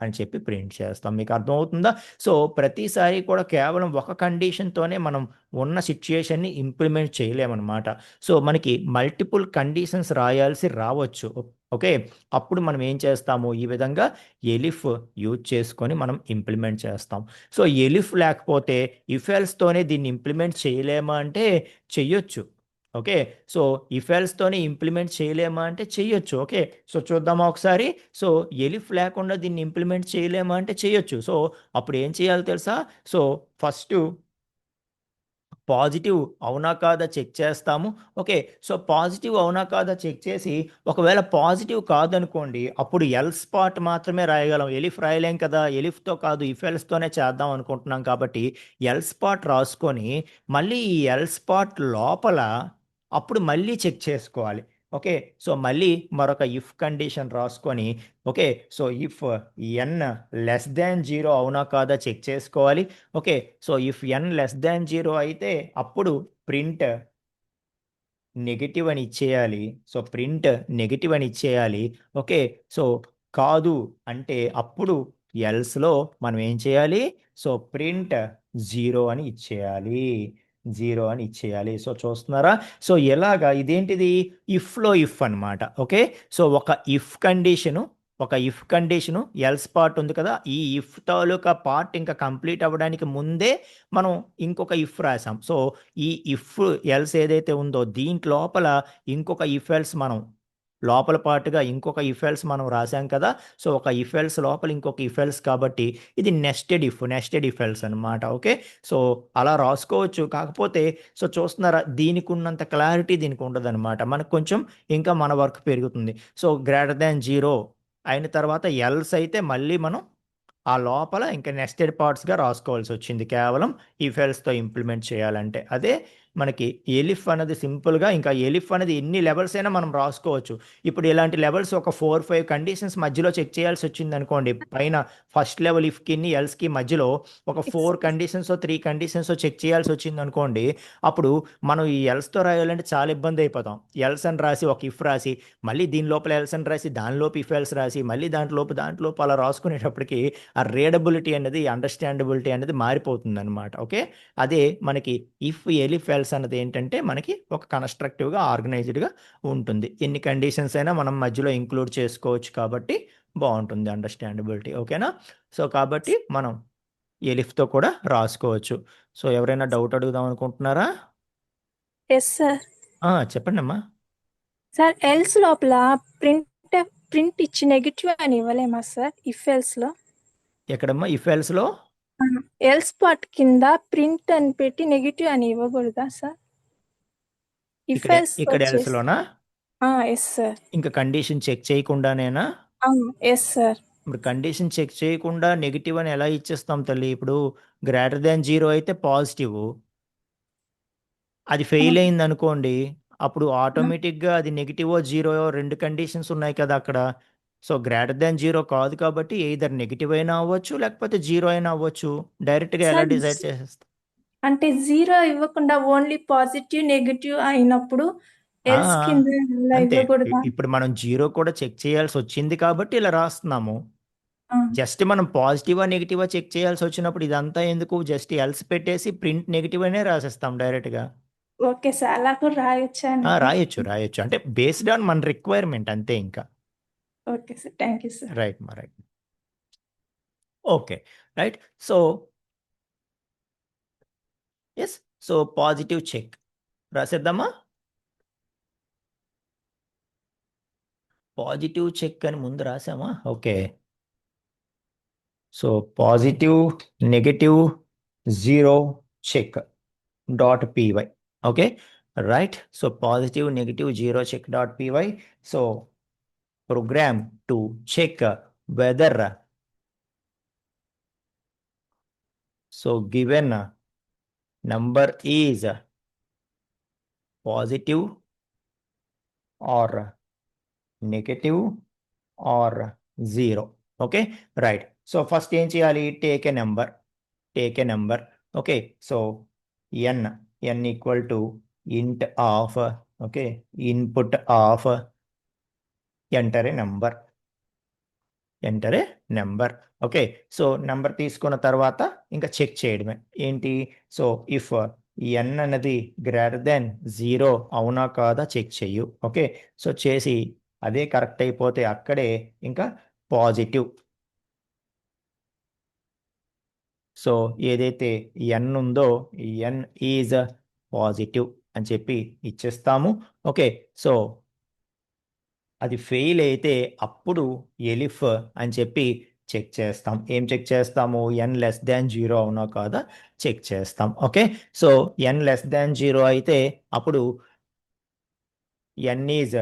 అని చెప్పి ప్రింట్ చేస్తాం. మీకు అర్థమవుతుందా? సో ప్రతిసారి కూడా కేవలం ఒక కండిషన్తోనే మనం ఉన్న సిచ్యుయేషన్ని ఇంప్లిమెంట్ చేయలేమన్నమాట. సో మనకి మల్టిపుల్ కండిషన్స్ రాయాల్సి రావచ్చు. ఓకే, అప్పుడు మనం ఏం చేస్తాము, ఈ విధంగా ఎలిఫ్ యూజ్ చేసుకొని మనం ఇంప్లిమెంట్ చేస్తాం. సో ఎలిఫ్ లేకపోతే ఇఫ్ ఎల్స్తోనే దీన్ని ఇంప్లిమెంట్ చేయలేమా అంటే చెయ్యొచ్చు. ఓకే, సో ఇఫ్ ఎల్స్తోనే ఇంప్లిమెంట్ చేయలేమా అంటే చెయ్యొచ్చు. ఓకే, సో చూద్దామా ఒకసారి. సో ఎలిఫ్ లేకుండా దీన్ని ఇంప్లిమెంట్ చేయలేమా అంటే చేయొచ్చు. సో అప్పుడు ఏం చేయాలో తెలుసా? సో ఫస్ట్ పాజిటివ్ అవునా కాదా చెక్ చేస్తాము. ఓకే, సో పాజిటివ్ అవునా కాదా చెక్ చేసి ఒకవేళ పాజిటివ్ కాదనుకోండి, అప్పుడు ఎల్స్ పార్ట్ మాత్రమే రాయగలం. ఎలిఫ్ రాయలేం కదా, ఎలిఫ్తో కాదు ఇఫ్ ఎల్స్తోనే చేద్దాం అనుకుంటున్నాం కాబట్టి ఎల్స్ పార్ట్ రాసుకొని మళ్ళీ ఈ ఎల్స్ పార్ట్ లోపల అప్పుడు మళ్ళీ చెక్ చేసుకోవాలి. ఓకే, సో మళ్ళీ మరొక ఇఫ్ కండిషన్ రాసుకొని okay, so if N less than zero అవునా కాదా చెక్ చేసుకోవాలి. Okay, so if N less than zero అయితే అప్పుడు ప్రింట్ నెగటివ్ అని ఇచ్చేయాలి. సో ప్రింట్ నెగటివ్ అని ఇచ్చేయాలి. ఓకే, సో కాదు అంటే అప్పుడు ఎల్స్లో మనం ఏం చేయాలి, సో ప్రింట్ జీరో అని ఇచ్చేయాలి. జీరో అని ఇచ్చేయాలి. సో చూస్తున్నారా? సో ఎలాగా ఇదేంటిది, ఇఫ్లో ఇఫ్ అన్నమాట. ఓకే, సో ఒక ఇఫ్ కండిషను ఎల్స్ పార్ట్ ఉంది కదా, ఈ ఇఫ్ తాలూకా పార్ట్ ఇంకా కంప్లీట్ అవ్వడానికి ముందే మనం ఇంకొక ఇఫ్ రాసాం. సో ఈ ఇఫ్ ఎల్స్ ఏదైతే ఉందో దీంట్ లోపల ఇంకొక ఇఫ్ ఎల్స్ మనం లోపల పాటుగా ఇంకొక ఇఫ్ ఎల్స్ మనం రాసాం కదా. సో ఒక ఇఫ్ ఎల్స్ లోపల ఇంకొక ఇఫ్ ఎల్స్ కాబట్టి ఇది నెస్టెడ్ ఇఫ్ ఎల్స్ అనమాట. ఓకే, సో అలా రాసుకోవచ్చు. కాకపోతే సో చూస్తున్నారా, దీనికి ఉన్నంత క్లారిటీ దీనికి ఉండదన్నమాట. మనకు కొంచెం ఇంకా మన వర్క్ పెరుగుతుంది. సో గ్రేటర్ దాన్ జీరో అయిన తర్వాత ఎల్స్ అయితే మళ్ళీ మనం ఆ లోపల ఇంకా నెస్టెడ్ పార్ట్స్గా రాసుకోవాల్సి వచ్చింది, కేవలం ఈ ఫెల్స్తో ఇంప్లిమెంట్ చేయాలంటే. అదే మనకి ఎలిఫ్ అనేది సింపుల్గా, ఇంకా ఎలిఫ్ అనేది ఎన్ని లెవెల్స్ అయినా మనం రాసుకోవచ్చు. ఇప్పుడు ఇలాంటి లెవెల్స్ ఒక 4-5 కండిషన్స్ మధ్యలో చెక్ చేయాల్సి వచ్చింది అనుకోండి, పైన ఫస్ట్ లెవెల్ ఇఫ్కి ఎల్స్కి మధ్యలో ఒక 4 కండిషన్స్ 3 కండిషన్స్ చెక్ చేయాల్సి వచ్చింది అనుకోండి, అప్పుడు మనం ఈ ఎల్స్తో రాయాలంటే చాలా ఇబ్బంది అయిపోతాం. ఎల్స్ అని రాసి ఒక ఇఫ్ రాసి మళ్ళీ దీని లోపల ఎల్స్ అని రాసి దానిలోపు ఇఫ్ ఎల్స్ రాసి మళ్ళీ దాంట్లోపు అలా రాసుకునేటప్పటికి ఆ రీడబిలిటీ అనేది, అండర్స్టాండబిలిటీ అనేది మారిపోతుంది అనమాట. ఓకే, అదే మనకి ఇఫ్ ఎలిఫ్ ఎల్స్ అన్నది ఏంటంటే మనకి ఒక కన్స్ట్రక్టివ్గా ఆర్గనైజ్డ్గా ఉంటుంది. ఎన్ని కండిషన్స్ అయినా మనం మధ్యలో ఇంక్లూడ్ చేసుకోవచ్చు కాబట్టి బాగుంటుంది అండర్స్టాండబిలిటీ. ఓకేనా? సో కాబట్టి మనం ఎలిఫ్తో కూడా రాసుకోవచ్చు. సో ఎవరైనా డౌట్ అడుగుదాం అనుకుంటున్నారా? Yes sir. చెప్పండి అమ్మా. సార్ ఎల్స్ లోపల ప్రింట్ ప్రింట్ ఇచ్చి నెగిటివ్ అని ఇవ్వలేమా సార్ ఇఫ్ ఎల్స్ లో? ఎక్కడమ్మా ఇఫ్ ఎల్స్లో? ఎల్స్ పార్ట్ కింద ప్రింట్ అని పెట్టి నెగిటివ్ అని ఇవ్వకూడదా సార్ ఇఫ్ ఇక్కడ ఎల్స్ ఇక్కడ వచ్చేసి? ఎల్స్లోనా? Yes sir. ఇంకా కండిషన్ చెక్ చేయకుండానేనా? Yes sir. ఇప్పుడు కండిషన్ చెక్ చేయకుండా నెగిటివ్ అని ఎలా ఇచ్చేస్తాం తల్లి? ఇప్పుడు గ్రేటర్ దాన్ జీరో అయితే పాజిటివ్, అది ఫెయిల్ అయింది అనుకోండి, అప్పుడు ఆటోమేటిక్గా అది నెగిటివో జీరో రెండు కండిషన్స్ ఉన్నాయి కదా అక్కడ. సో గ్రేటర్ దాన్ జీరో కాదు కాబట్టి ఎయిదర్ నెగిటివ్ అయినా అవ్వచ్చు లేకపోతే జీరో అయినా అవ్వచ్చు. డైరెక్ట్గా ఎలా సార్ డిసైడ్ చేసేస్తాం? అంటే జీరో ఇవ్వకుండా ఓన్లీ పాజిటివ్ నెగిటివ్ అయినప్పుడు ఆ, ఎల్స్ కింద ఇలా అంతే. ఇవ్వకూడదా? ఇప్పుడు మనం జీరో కూడా చెక్ చేయాల్సి వచ్చింది కాబట్టి ఇలా రాస్తున్నాము. జస్ట్ మనం పాజిటివా నెగిటివా చెక్ చేయాల్సి వచ్చినప్పుడు ఇదంతా ఎందుకు, జస్ట్ ఎల్స్ పెట్టేసి ప్రింట్ నెగిటివ్ అనే రాసేస్తాం డైరెక్ట్గా. ఓకే సార్, అలా కూడా రాయొచ్చా నేను? రాయొచ్చు అంటే బేస్డ్ ఆన్ మన రిక్వైర్మెంట్ అంతే ఇంకా. Okay sir, thank you sir. Right. Okay, right. So yes, so positive check రాసేద్దామా. పాజిటివ్ చెక్ అని ముందు రాసామా? Okay, so positive negative zero check dot py. Okay, right. So positive negative zero check dot py. So program to check whether so given number is positive or negative or zero. Okay, right. So first ఏం చేయాలి, take a number. Okay, so n equal to int of okay, input of enter a number. Enter a number. Okay, so number తీసుకున్న తర్వాత ఇంకా check చేయడమే ఏంటి. So if ఎన్ అనేది greater than 0 అవునా కాదా చెక్ చెయ్యు. ఓకే, సో చేసి అదే కరెక్ట్ అయిపోతే అక్కడే ఇంకా పాజిటివ్. సో ఏదైతే ఎన్ ఉందో ఎన్ ఈజ్ పాజిటివ్ అని చెప్పి ఇచ్చేస్తాము. ఓకే, సో అది ఫెయిల్ అయితే అప్పుడు ఎలిఫ్ అని చెప్పి చెక్ చేస్తాం. ఏం చెక్ చేస్తాము, ఎన్ లెస్ దాన్ 0 అవునా కాదా చెక్ చేస్తాం. ఓకే, సో ఎన్ లెస్ దాన్ 0 అయితే అప్పుడు ఎన్ ఈజ్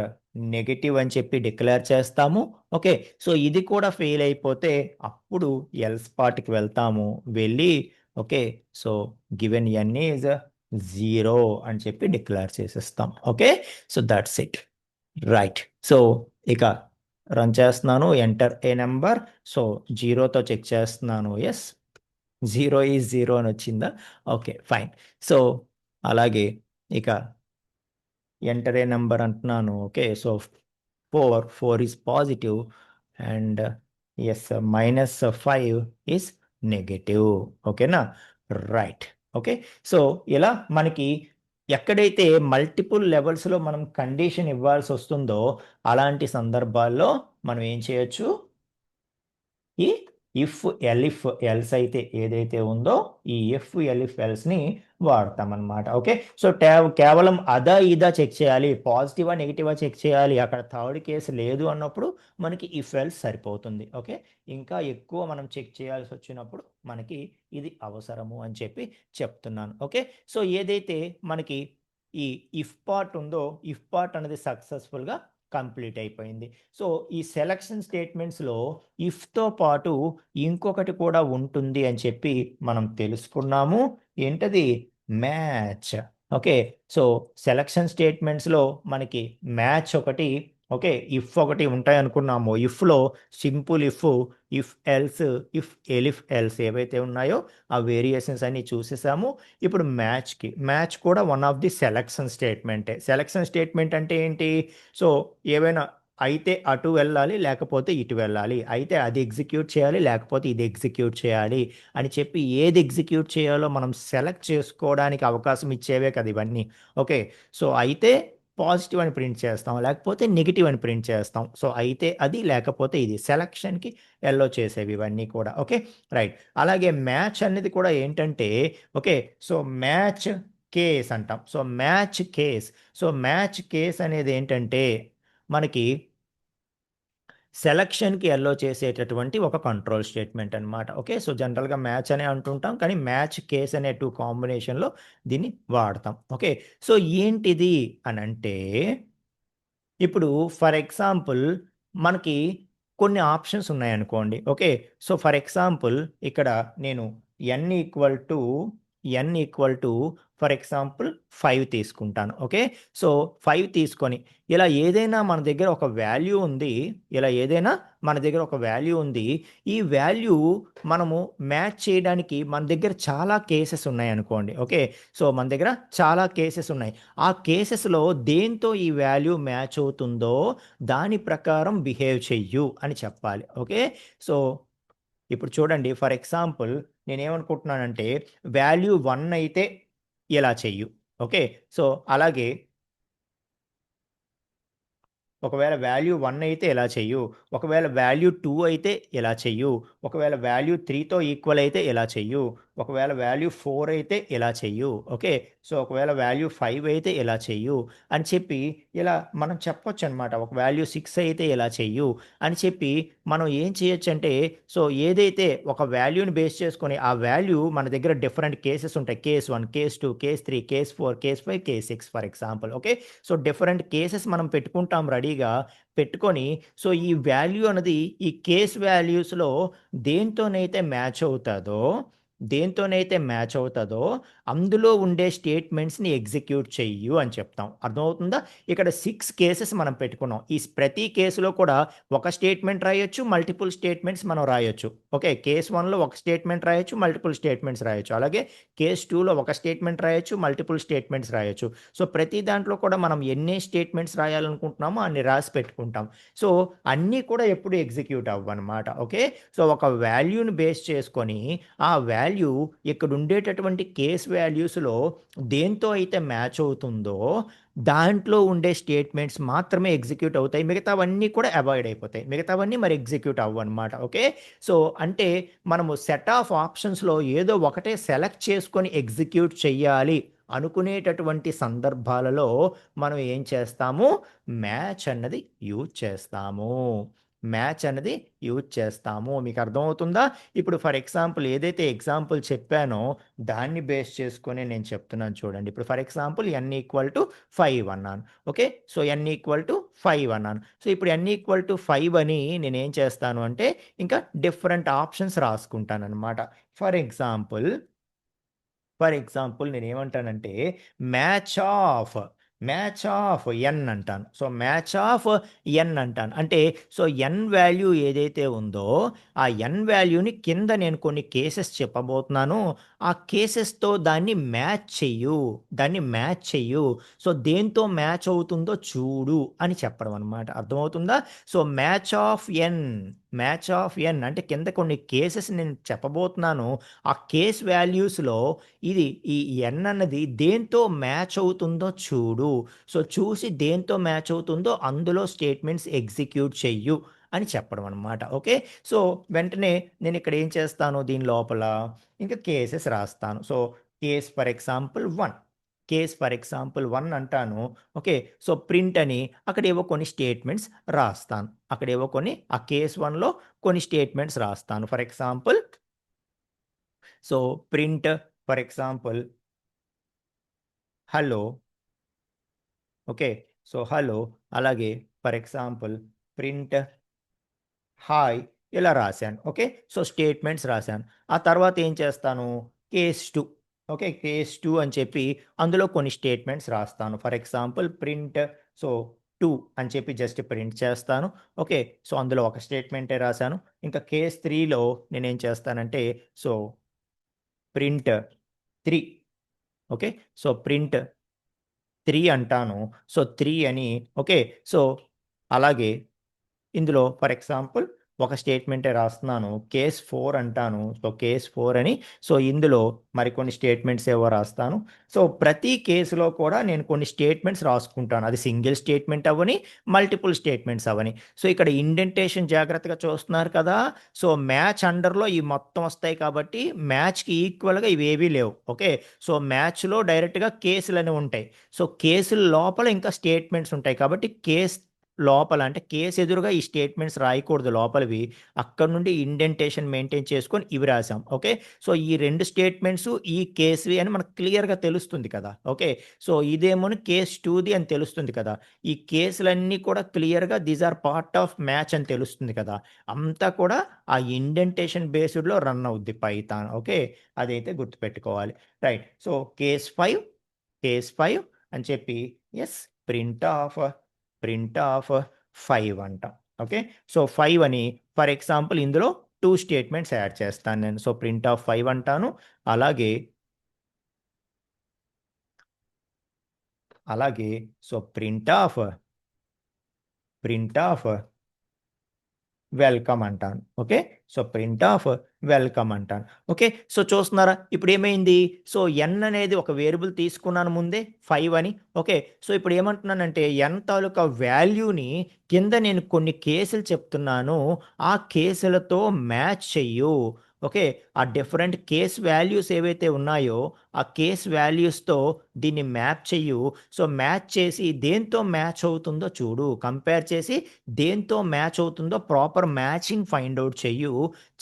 నెగటివ్ అని చెప్పి డిక్లేర్ చేస్తాము. ఓకే, సో ఇది కూడా ఫెయిల్ అయిపోతే అప్పుడు ఎల్స్ పార్ట్కి వెళ్తాము. వెళ్ళి okay, so given n is 0 అని చెప్పి డిక్లేర్ చేసేస్తాం. Okay, so that's it. Right, so ఇక రన్ చేస్తున్నాను. Enter a number. సో 0తో చెక్ చేస్తున్నాను. ఎస్, 0 ఈజ్ 0 అని వచ్చిందా. Okay, fine. సో అలాగే ఇక ఎంటర్ ఏ నెంబర్ అంటున్నాను. Okay, so 4 is positive and yes -5 is negative. ఓకేనా. రైట్. ఓకే, సో ఇలా మనకి ఎక్కడైతే మల్టిపుల్ లెవెల్స్లో మనం కండిషన్ ఇవ్వాల్సి వస్తుందో అలాంటి సందర్భాల్లో మనం ఏం చేయొచ్చు, ఈ ఇఫ్ ఎలిఫ్ ఎల్స్ అయితే ఏదైతే ఉందో ఈ ఇఫ్ ఎలిఫ్ ఎల్స్ని వాడతాం అనమాట. ఓకే, సో కేవలం అదా ఇదా చెక్ చేయాలి, పాజిటివా నెగిటివా చెక్ చేయాలి, అక్కడ థర్డ్ కేసు లేదు అన్నప్పుడు మనకి ఇఫ్ ఎల్స్ సరిపోతుంది. ఓకే, ఇంకా ఎక్కువ మనం చెక్ చేయాల్సి వచ్చినప్పుడు మనకి ఇది అవసరము అని చెప్పి చెప్తున్నాను. ఓకే, సో ఏదైతే మనకి ఈ ఇఫ్ పార్ట్ ఉందో ఇఫ్ పార్ట్ అనేది సక్సెస్ఫుల్గా కంప్లీట్ అయిపోయింది. సో ఈ సెలక్షన్ స్టేట్మెంట్స్లో ఇఫ్తో పాటు ఇంకొకటి కూడా ఉంటుంది అని చెప్పి మనం తెలుసుకున్నాము. ఏంటది, మ్యాచ్. ఓకే, సో సెలక్షన్ స్టేట్మెంట్స్లో మనకి మ్యాచ్ ఒకటి, ఓకే, ఇఫ్ ఒకటి ఉంటాయి అనుకున్నాము. ఇఫ్లో simple if else, if elif else ఏవైతే ఉన్నాయో ఆ వేరియేషన్స్ అన్ని చూసేసాము. ఇప్పుడు మ్యాచ్ కూడా వన్ ఆఫ్ ది సెలక్షన్ స్టేట్మెంటే. సెలక్షన్ స్టేట్మెంట్ అంటే ఏంటి, సో ఏవైనా అయితే అటు వెళ్ళాలి లేకపోతే ఇటు వెళ్ళాలి, అయితే అది ఎగ్జిక్యూట్ చేయాలి లేకపోతే ఇది ఎగ్జిక్యూట్ చేయాలి అని చెప్పి ఏది ఎగ్జిక్యూట్ చేయాలో మనం సెలెక్ట్ చేసుకోవడానికి అవకాశం ఇచ్చేవే కదా ఇవన్నీ. ఓకే, సో అయితే పాజిటివ్ అని ప్రింట్ చేస్తాం లేకపోతే నెగిటివ్ అని ప్రింట్ చేస్తాం. సో అయితే అది లేకపోతే ఇది సెలక్షన్కి ఎల్లో చేసేవి ఇవన్నీ కూడా. Okay, right. అలాగే మ్యాచ్ అనేది కూడా ఏంటంటే ఓకే, సో మ్యాచ్ కేస్ అంటాం. సో మ్యాచ్ కేస్ అనేది ఏంటంటే మనకి సెలక్షన్కి ఎల్లో చేసేటటువంటి ఒక కంట్రోల్ స్టేట్మెంట్ అనమాట. ఓకే, సో జనరల్గా మ్యాచ్ అనే అంటుంటాం కానీ మ్యాచ్ కేస్ అనే 2 కాంబినేషన్లో దీన్ని వాడతాం. ఓకే, సో ఏంటిది అని అంటే ఇప్పుడు ఫర్ ఎగ్జాంపుల్ మనకి కొన్ని ఆప్షన్స్ ఉన్నాయనుకోండి. ఓకే, సో ఫర్ ఎగ్జాంపుల్ ఇక్కడ నేను ఎన్ ఈక్వల్ టు ఫర్ ఎగ్జాంపుల్ 5 తీసుకుంటాను. ఓకే, సో 5 తీసుకొని ఇలా ఏదైనా మన దగ్గర ఒక వాల్యూ ఉంది, ఈ వాల్యూ మనము మ్యాచ్ చేయడానికి మన దగ్గర చాలా కేసెస్ ఉన్నాయనుకోండి. ఓకే, సో మన దగ్గర చాలా కేసెస్ ఉన్నాయి. ఆ కేసెస్లో దేంతో ఈ వాల్యూ మ్యాచ్ అవుతుందో దాని ప్రకారం బిహేవ్ చెయ్యు అని చెప్పాలి. ఓకే, సో ఇప్పుడు చూడండి ఫర్ ఎగ్జాంపుల్ నేనేమనుకుంటున్నానంటే వాల్యూ 1 అయితే ఇలా చెయ్యు. ఓకే, సో అలాగే ఒకవేళ వాల్యూ 1 అయితే ఇలా చెయ్యు, ఒకవేళ వాల్యూ 2 అయితే ఇలా చెయ్యు, ఒకవేళ వాల్యూ 3తో ఈక్వల్ అయితే ఇలా చెయ్యు, ఒకవేళ వాల్యూ 4 అయితే ఇలా చెయ్యు. ఓకే, సో ఒకవేళ వాల్యూ 5 అయితే ఇలా చెయ్యు అని చెప్పి ఇలా మనం చెప్పొచ్చు అనమాట. ఒక వాల్యూ 6 అయితే ఇలా చెయ్యు అని చెప్పి మనం ఏం చేయొచ్చు అంటే, సో ఏదైతే ఒక వాల్యూని బేస్ చేసుకొని ఆ వాల్యూ మన దగ్గర డిఫరెంట్ కేసెస్ ఉంటాయి. Case 1, case 2, case 3, case 4, case 5, case 6 for example. Okay, so different cases మనం పెట్టుకుంటాం రెడీగా పెట్టుకొని, సో ఈ వాల్యూ అనేది ఈ కేస్ వాల్యూస్లో దేంతోనైతే మ్యాచ్ అవుతుందో దేంతోనైతే మ్యాచ్ అవుతుందో అందులో ఉండే స్టేట్మెంట్స్ని ఎగ్జిక్యూట్ చెయ్యు అని చెప్తాం. అర్థమవుతుందా? ఇక్కడ 6 కేసెస్ మనం పెట్టుకున్నాం. ఈ ప్రతి కేసులో కూడా ఒక స్టేట్మెంట్ రాయొచ్చు, మల్టిపుల్ స్టేట్మెంట్స్ మనం రాయొచ్చు. ఓకే, కేస్ 1లో ఒక స్టేట్మెంట్ రాయొచ్చు, మల్టిపుల్ స్టేట్మెంట్స్ రాయొచ్చు. అలాగే కేస్ 2లో ఒక స్టేట్మెంట్ రాయొచ్చు, మల్టిపుల్ స్టేట్మెంట్స్ రాయొచ్చు. సో ప్రతి దాంట్లో కూడా మనం ఎన్ని స్టేట్మెంట్స్ రాయాలనుకుంటున్నామో అన్ని రాసి పెట్టుకుంటాం. సో అన్నీ కూడా ఎప్పుడు ఎగ్జిక్యూట్ అవ్వనమాట. ఓకే, సో ఒక వాల్యూని బేస్ చేసుకొని ఆ వాల్యూ ఇక్కడ ఉండేటటువంటి కేస్ వాల్యూస్లో దేంతో అయితే మ్యాచ్ అవుతుందో దాంట్లో ఉండే స్టేట్మెంట్స్ మాత్రమే ఎగ్జిక్యూట్ అవుతాయి. మిగతావన్నీ కూడా అవాయిడ్ అయిపోతాయి. మిగతావన్నీ మరి ఎగ్జిక్యూట్ అవ్వనమాట. ఓకే, సో అంటే మనము సెట్ ఆఫ్ ఆప్షన్స్లో ఏదో ఒకటే సెలెక్ట్ చేసుకొని ఎగ్జిక్యూట్ చెయ్యాలి అనుకునేటటువంటి సందర్భాలలో మనం ఏం చేస్తాము? మ్యాచ్ అన్నది యూజ్ చేస్తాము. మ్యాచ్ అన్నది యూజ్ చేస్తాము. మీకు అర్థమవుతుందా? ఇప్పుడు ఫర్ ఎగ్జాంపుల్ ఏదైతే ఎగ్జాంపుల్ చెప్పానో దాన్ని బేస్ చేసుకొని నేను చెప్తున్నాను చూడండి. ఇప్పుడు ఫర్ ఎగ్జాంపుల్ n=5 అన్నాను. ఓకే, సో n=5 అన్నాను. సో ఇప్పుడు n=5 అని నేనేం చేస్తాను అంటే ఇంకా డిఫరెంట్ ఆప్షన్స్ రాసుకుంటానన్నమాట. ఫర్ ఎగ్జాంపుల్ నేనేమంటానంటే మ్యాచ్ ఆఫ్ ఎన్ అంటాను. సో మ్యాచ్ ఆఫ్ ఎన్ అంటాను. అంటే సో ఎన్ వాల్యూ ఏదైతే ఉందో ఆ ఎన్ వాల్యూని కింద నేను కొన్ని కేసెస్ చెప్పబోతున్నాను. ఆ కేసెస్తో దాన్ని మ్యాచ్ చెయ్యు. సో దేంతో మ్యాచ్ అవుతుందో చూడు అని చెప్పడం అనమాట. అర్థమవుతుందా? సో మ్యాచ్ ఆఫ్ ఎన్ అంటే కింద కొన్ని కేసెస్ నేను చెప్పబోతున్నాను. ఆ కేస్ వాల్యూస్లో ఇది ఈ ఎన్ అన్నది దేంతో మ్యాచ్ అవుతుందో చూడు. సో చూసి దేంతో మ్యాచ్ అవుతుందో అందులో స్టేట్మెంట్స్ ఎగ్జిక్యూట్ చెయ్యు అని చెప్పడం అనమాట. ఓకే, సో వెంటనే నేను ఇక్కడ ఏం చేస్తాను? దీని లోపల ఇంకా కేసెస్ రాస్తాను. సో కేస్ ఫర్ ఎగ్జాంపుల్ 1 అంటాను. ఓకే, సో ప్రింట్ అని అక్కడ ఏవో కొన్ని స్టేట్మెంట్స్ రాస్తాను. ఆ కేస్ 1లో కొన్ని స్టేట్మెంట్స్ రాస్తాను. For example so print for example hello. Okay, so hello. అలాగే ఫర్ ఎగ్జాంపుల్ ప్రింట్ హాయ్ ఇలా రాశాను. ఓకే, సో స్టేట్మెంట్స్ రాశాను. ఆ తర్వాత ఏం చేస్తాను? కేస్ 2. ఓకే, కేస్ 2 అని చెప్పి అందులో కొన్ని స్టేట్మెంట్స్ రాస్తాను. ఫర్ ఎగ్జాంపుల్ ప్రింట్ సో 2 అని చెప్పి జస్ట్ ప్రింట్ చేస్తాను. ఓకే, సో అందులో ఒక స్టేట్మెంటే రాశాను. ఇంకా కేస్ 3లో నేనేం చేస్తానంటే so print 3. Okay, so print 3 అంటాను. సో 3 అని ఓకే, సో అలాగే ఇందులో ఫర్ ఎగ్జాంపుల్ ఒక స్టేట్మెంటే రాస్తున్నాను. కేస్ 4 అంటాను. సో కేస్ 4 అని సో ఇందులో మరికొన్ని స్టేట్మెంట్స్ ఏవో రాస్తాను. సో ప్రతి కేసులో కూడా నేను కొన్ని స్టేట్మెంట్స్ రాసుకుంటాను. అది సింగిల్ స్టేట్మెంట్ అవ్వని, మల్టిపుల్ స్టేట్మెంట్స్ అవ్వని. సో ఇక్కడ ఇండెంటేషన్ జాగ్రత్తగా చూస్తున్నారు కదా! సో మ్యాచ్ అండర్‌లో ఈ మొత్తం వస్తాయి కాబట్టి మ్యాచ్‌కి ఈక్వల్‌గా ఇవేవీ లేవు. ఓకే, సో మ్యాచ్‌లో డైరెక్ట్‌గా కేసులని ఉంటాయి. సో కేసుల లోపల ఇంకా స్టేట్మెంట్స్ ఉంటాయి కాబట్టి లోపల అంటే కేస్ ఎదురుగా ఈ స్టేట్మెంట్స్ రాయకూడదు లోపలివి. అక్కడ నుండి ఇండెంటేషన్ మెయింటైన్ చేసుకొని ఇవి రాసాం. ఓకే, సో ఈ 2 స్టేట్మెంట్స్ ఈ కేస్‌వి అని మనకు క్లియర్‌గా తెలుస్తుంది కదా! ఓకే, సో ఇదేమోని కేస్ 2ది అని తెలుస్తుంది కదా! ఈ కేసులన్నీ కూడా క్లియర్‌గా these are part of match అని తెలుస్తుంది కదా! అంతా కూడా ఆ ఇండెంటేషన్ బేస్డ్‌లో రన్ అవుద్ది పైథాన్. ఓకే, అదైతే గుర్తుపెట్టుకోవాలి. రైట్. సో కేస్ 5 అని చెప్పి యెస్ ప్రింట్ ఆఫ్ 5 అంటాం. ఓకే, సో 5 అని ఫర్ ఎగ్జాంపుల్ ఇందులో 2 స్టేట్మెంట్స్ యాడ్ చేస్తాను నేను. సో ప్రింట్ ఆఫ్ 5 అంటాను. అలాగే సో ప్రింట్ ఆఫ్ వెల్కమ్ అంటాను. Okay, so print of welcome అంటాను. ఓకే, సో చూస్తున్నారా? ఇప్పుడు ఏమైంది? సో ఎన్ అనేది ఒక వేరియబుల్ తీసుకున్నాను ముందే 5 అని. ఓకే, సో ఇప్పుడు ఏమంటున్నానంటే ఎన్ తాలూకా వాల్యూని కింద నేను కొన్ని కేసులు చెప్తున్నాను. ఆ కేసులతో మ్యాచ్ చెయ్యు. ఓకే, ఆ డిఫరెంట్ కేస్ వాల్యూస్ ఏవైతే ఉన్నాయో ఆ కేస్ వాల్యూస్తో దీన్ని మ్యాప్ చెయ్యు. సో మ్యాచ్ చేసి దేంతో మ్యాచ్ అవుతుందో చూడు, కంపేర్ చేసి దేంతో మ్యాచ్ అవుతుందో ప్రాపర్ మ్యాచింగ్ ఫైండ్ అవుట్ చెయ్యు,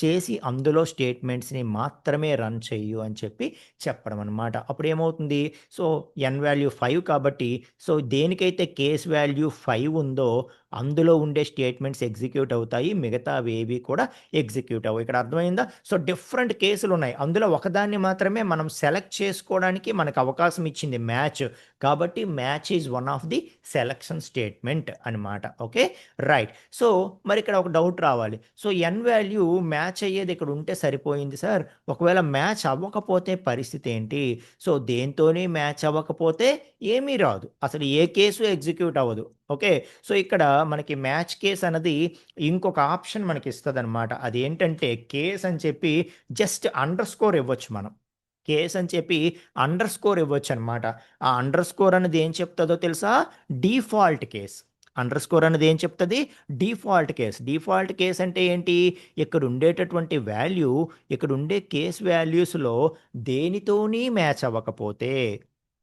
చేసి అందులో స్టేట్మెంట్స్ని మాత్రమే రన్ చెయ్యు అని చెప్పి చెప్పడం అనమాట. అప్పుడు ఏమవుతుంది, సో ఎన్ వాల్యూ 5 కాబట్టి సో దేనికైతే కేస్ వాల్యూ 5 ఉందో అందులో ఉండే స్టేట్మెంట్స్ ఎగ్జిక్యూట్ అవుతాయి, మిగతావి ఏవి కూడా ఎగ్జిక్యూట్ అవ్వవు. ఇక్కడ అర్థమైందా? సో డిఫరెంట్ కేసులు ఉన్నాయి, అందులో ఒకదాన్ని మాత్రమే మనం సెలెక్ట్ చేసుకోవడానికి మనకు అవకాశం ఇచ్చింది మ్యాచ్, కాబట్టి match is one of the selection statement అనమాట. Okay right. సో మరి ఇక్కడ ఒక డౌట్ రావాలి, సో ఎన్ వాల్యూ మ్యాచ్ అయ్యేది ఇక్కడ ఉంటే సరిపోయింది సార్, ఒకవేళ మ్యాచ్ అవ్వకపోతే పరిస్థితి ఏంటి? సో దేంతోని మ్యాచ్ అవ్వకపోతే ఏమీ రాదు, అసలు ఏ కేసు ఎగ్జిక్యూట్ అవ్వదు. ఓకే, సో ఇక్కడ మనకి మ్యాచ్ కేస్ అన్నది ఇంకొక ఆప్షన్ మనకి ఇస్తుంది అనమాట. అదేంటంటే కేస్ అని చెప్పి జస్ట్ అండర్ స్కోర్ ఇవ్వచ్చు మనం, కేస్ అని చెప్పి అండర్ స్కోర్ ఇవ్వచ్చు అనమాట. ఆ అండర్ స్కోర్ అనేది ఏం చెప్తుందో తెలుసా? Default case. అండర్ స్కోర్ అనేది ఏం చెప్తుంది? Default case. డిఫాల్ట్ కేస్ అంటే ఏంటి? ఇక్కడ ఉండేటటువంటి వాల్యూ, ఇక్కడ ఉండే కేస్ వాల్యూస్లో దేనితోని మ్యాచ్ అవ్వకపోతే,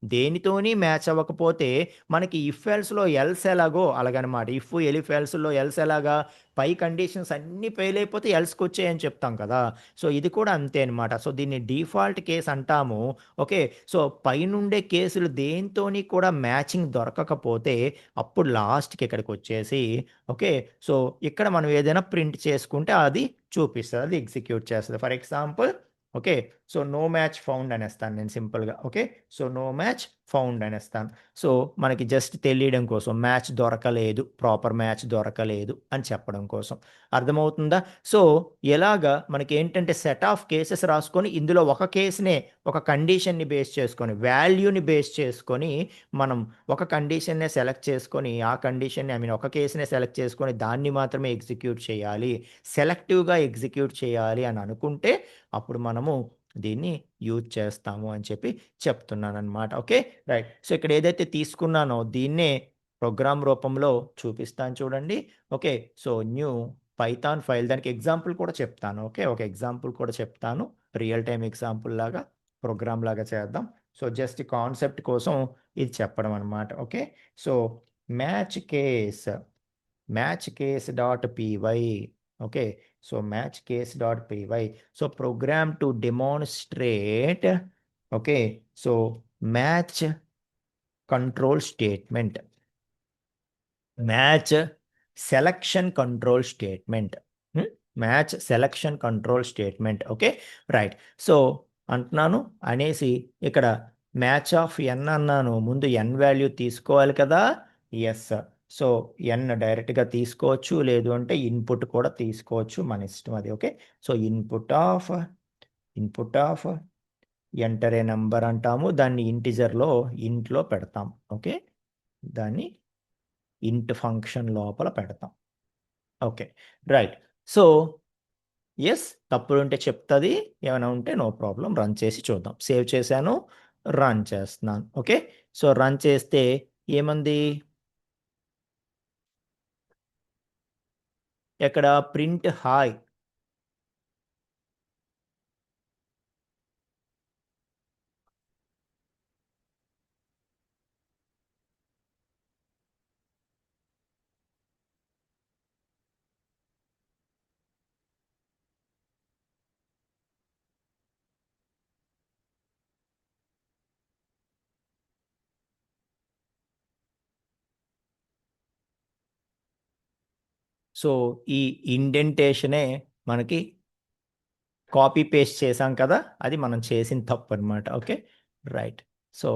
దేనితోని మ్యాచ్ అవ్వకపోతే మనకి ఇఫ్ ఎల్స్లో ఎల్స్ ఎలాగో అలాగనమాట. ఇఫ్ ఎలిఫ్ ఎల్స్లో ఎల్స్ ఎలాగా, పై కండిషన్స్ అన్నీ ఫెయిల్ అయిపోతే ఎల్స్కి వచ్చాయని చెప్తాం కదా, సో ఇది కూడా అంతే అనమాట. సో దీన్ని డిఫాల్ట్ కేస్ అంటాము. ఓకే, సో పైనుండే కేసులు దేంతోని కూడా మ్యాచింగ్ దొరకకపోతే అప్పుడు లాస్ట్కి ఇక్కడికి వచ్చేసి ఓకే, సో ఇక్కడ మనం ఏదైనా ప్రింట్ చేసుకుంటే అది చూపిస్తుంది, అది ఎగ్జిక్యూట్ చేస్తుంది. For example okay, so no match found అనేస్తాను నేను సింపుల్గా. Okay, so no match found అనేస్తాను. సో మనకి జస్ట్ తెలియడం కోసం, మ్యాచ్ దొరకలేదు, ప్రాపర్ మ్యాచ్ దొరకలేదు అని చెప్పడం కోసం. అర్థమవుతుందా? సో ఎలాగా మనకి ఏంటంటే సెట్ ఆఫ్ కేసెస్ రాసుకొని ఇందులో ఒక కేసునే, ఒక కండిషన్ని బేస్ చేసుకొని, వాల్యూని బేస్ చేసుకొని మనం ఒక కండిషన్నే సెలెక్ట్ చేసుకొని, ఆ కండిషన్ని ఒక కేసునే సెలెక్ట్ చేసుకొని దాన్ని మాత్రమే ఎగ్జిక్యూట్ చేయాలి, సెలెక్టివ్గా ఎగ్జిక్యూట్ చేయాలి అని అనుకుంటే అప్పుడు మనము దీన్ని యూజ్ చేస్తాము అని చెప్పి చెప్తున్నాను అనమాట. Okay right. సో ఇక్కడ ఏదైతే తీసుకున్నానో దీన్నే ప్రోగ్రామ్ రూపంలో చూపిస్తాను చూడండి. Okay, so new Python file, దానికి ఎగ్జాంపుల్ కూడా చెప్తాను. ఓకే, ఒక ఎగ్జాంపుల్ కూడా చెప్తాను, రియల్ టైం ఎగ్జాంపుల్ లాగా, ప్రోగ్రామ్ లాగా చేద్దాం. సో జస్ట్ కాన్సెప్ట్ కోసం ఇది చెప్పడం అనమాట. Okay, so match case, match case dot py. Okay, so match case dot py, so program to demonstrate okay, so match control statement, match selection control statement, match selection control statement. Okay right. So అంటున్నాను అనేసి ఇక్కడ match of ఎన్ అన్నాను, ముందు ఎన్ value తీసుకోవాలి కదా. Yes, so ఎన్ డైరెక్ట్గా తీసుకోవచ్చు, లేదు అంటే ఇన్పుట్ కూడా తీసుకోవచ్చు, మన ఇష్టం అది. Okay, so input of enter a number అంటాము, దాన్ని ఇంటిజర్లో ఇంట్లో పెడతాం. ఓకే, దాన్ని ఇంట్ ఫంక్షన్ లోపల పెడతాం. Okay right. సో ఎస్, తప్పులు ఉంటే చెప్తుంది, ఏమైనా ఉంటే నో ప్రాబ్లం, రన్ చేసి చూద్దాం. సేవ్ చేశాను, రన్ చేస్తున్నాను. ఓకే, సో రన్ చేస్తే ఏమంది, ఎక్కడ ప్రింట్ హాయ్. సో ఈ ఇండెంటేషనే మనకి కాపీ పేస్ట్ చేసాం కదా, అది మనం చేసిన తప్పు అనమాట. Okay right. So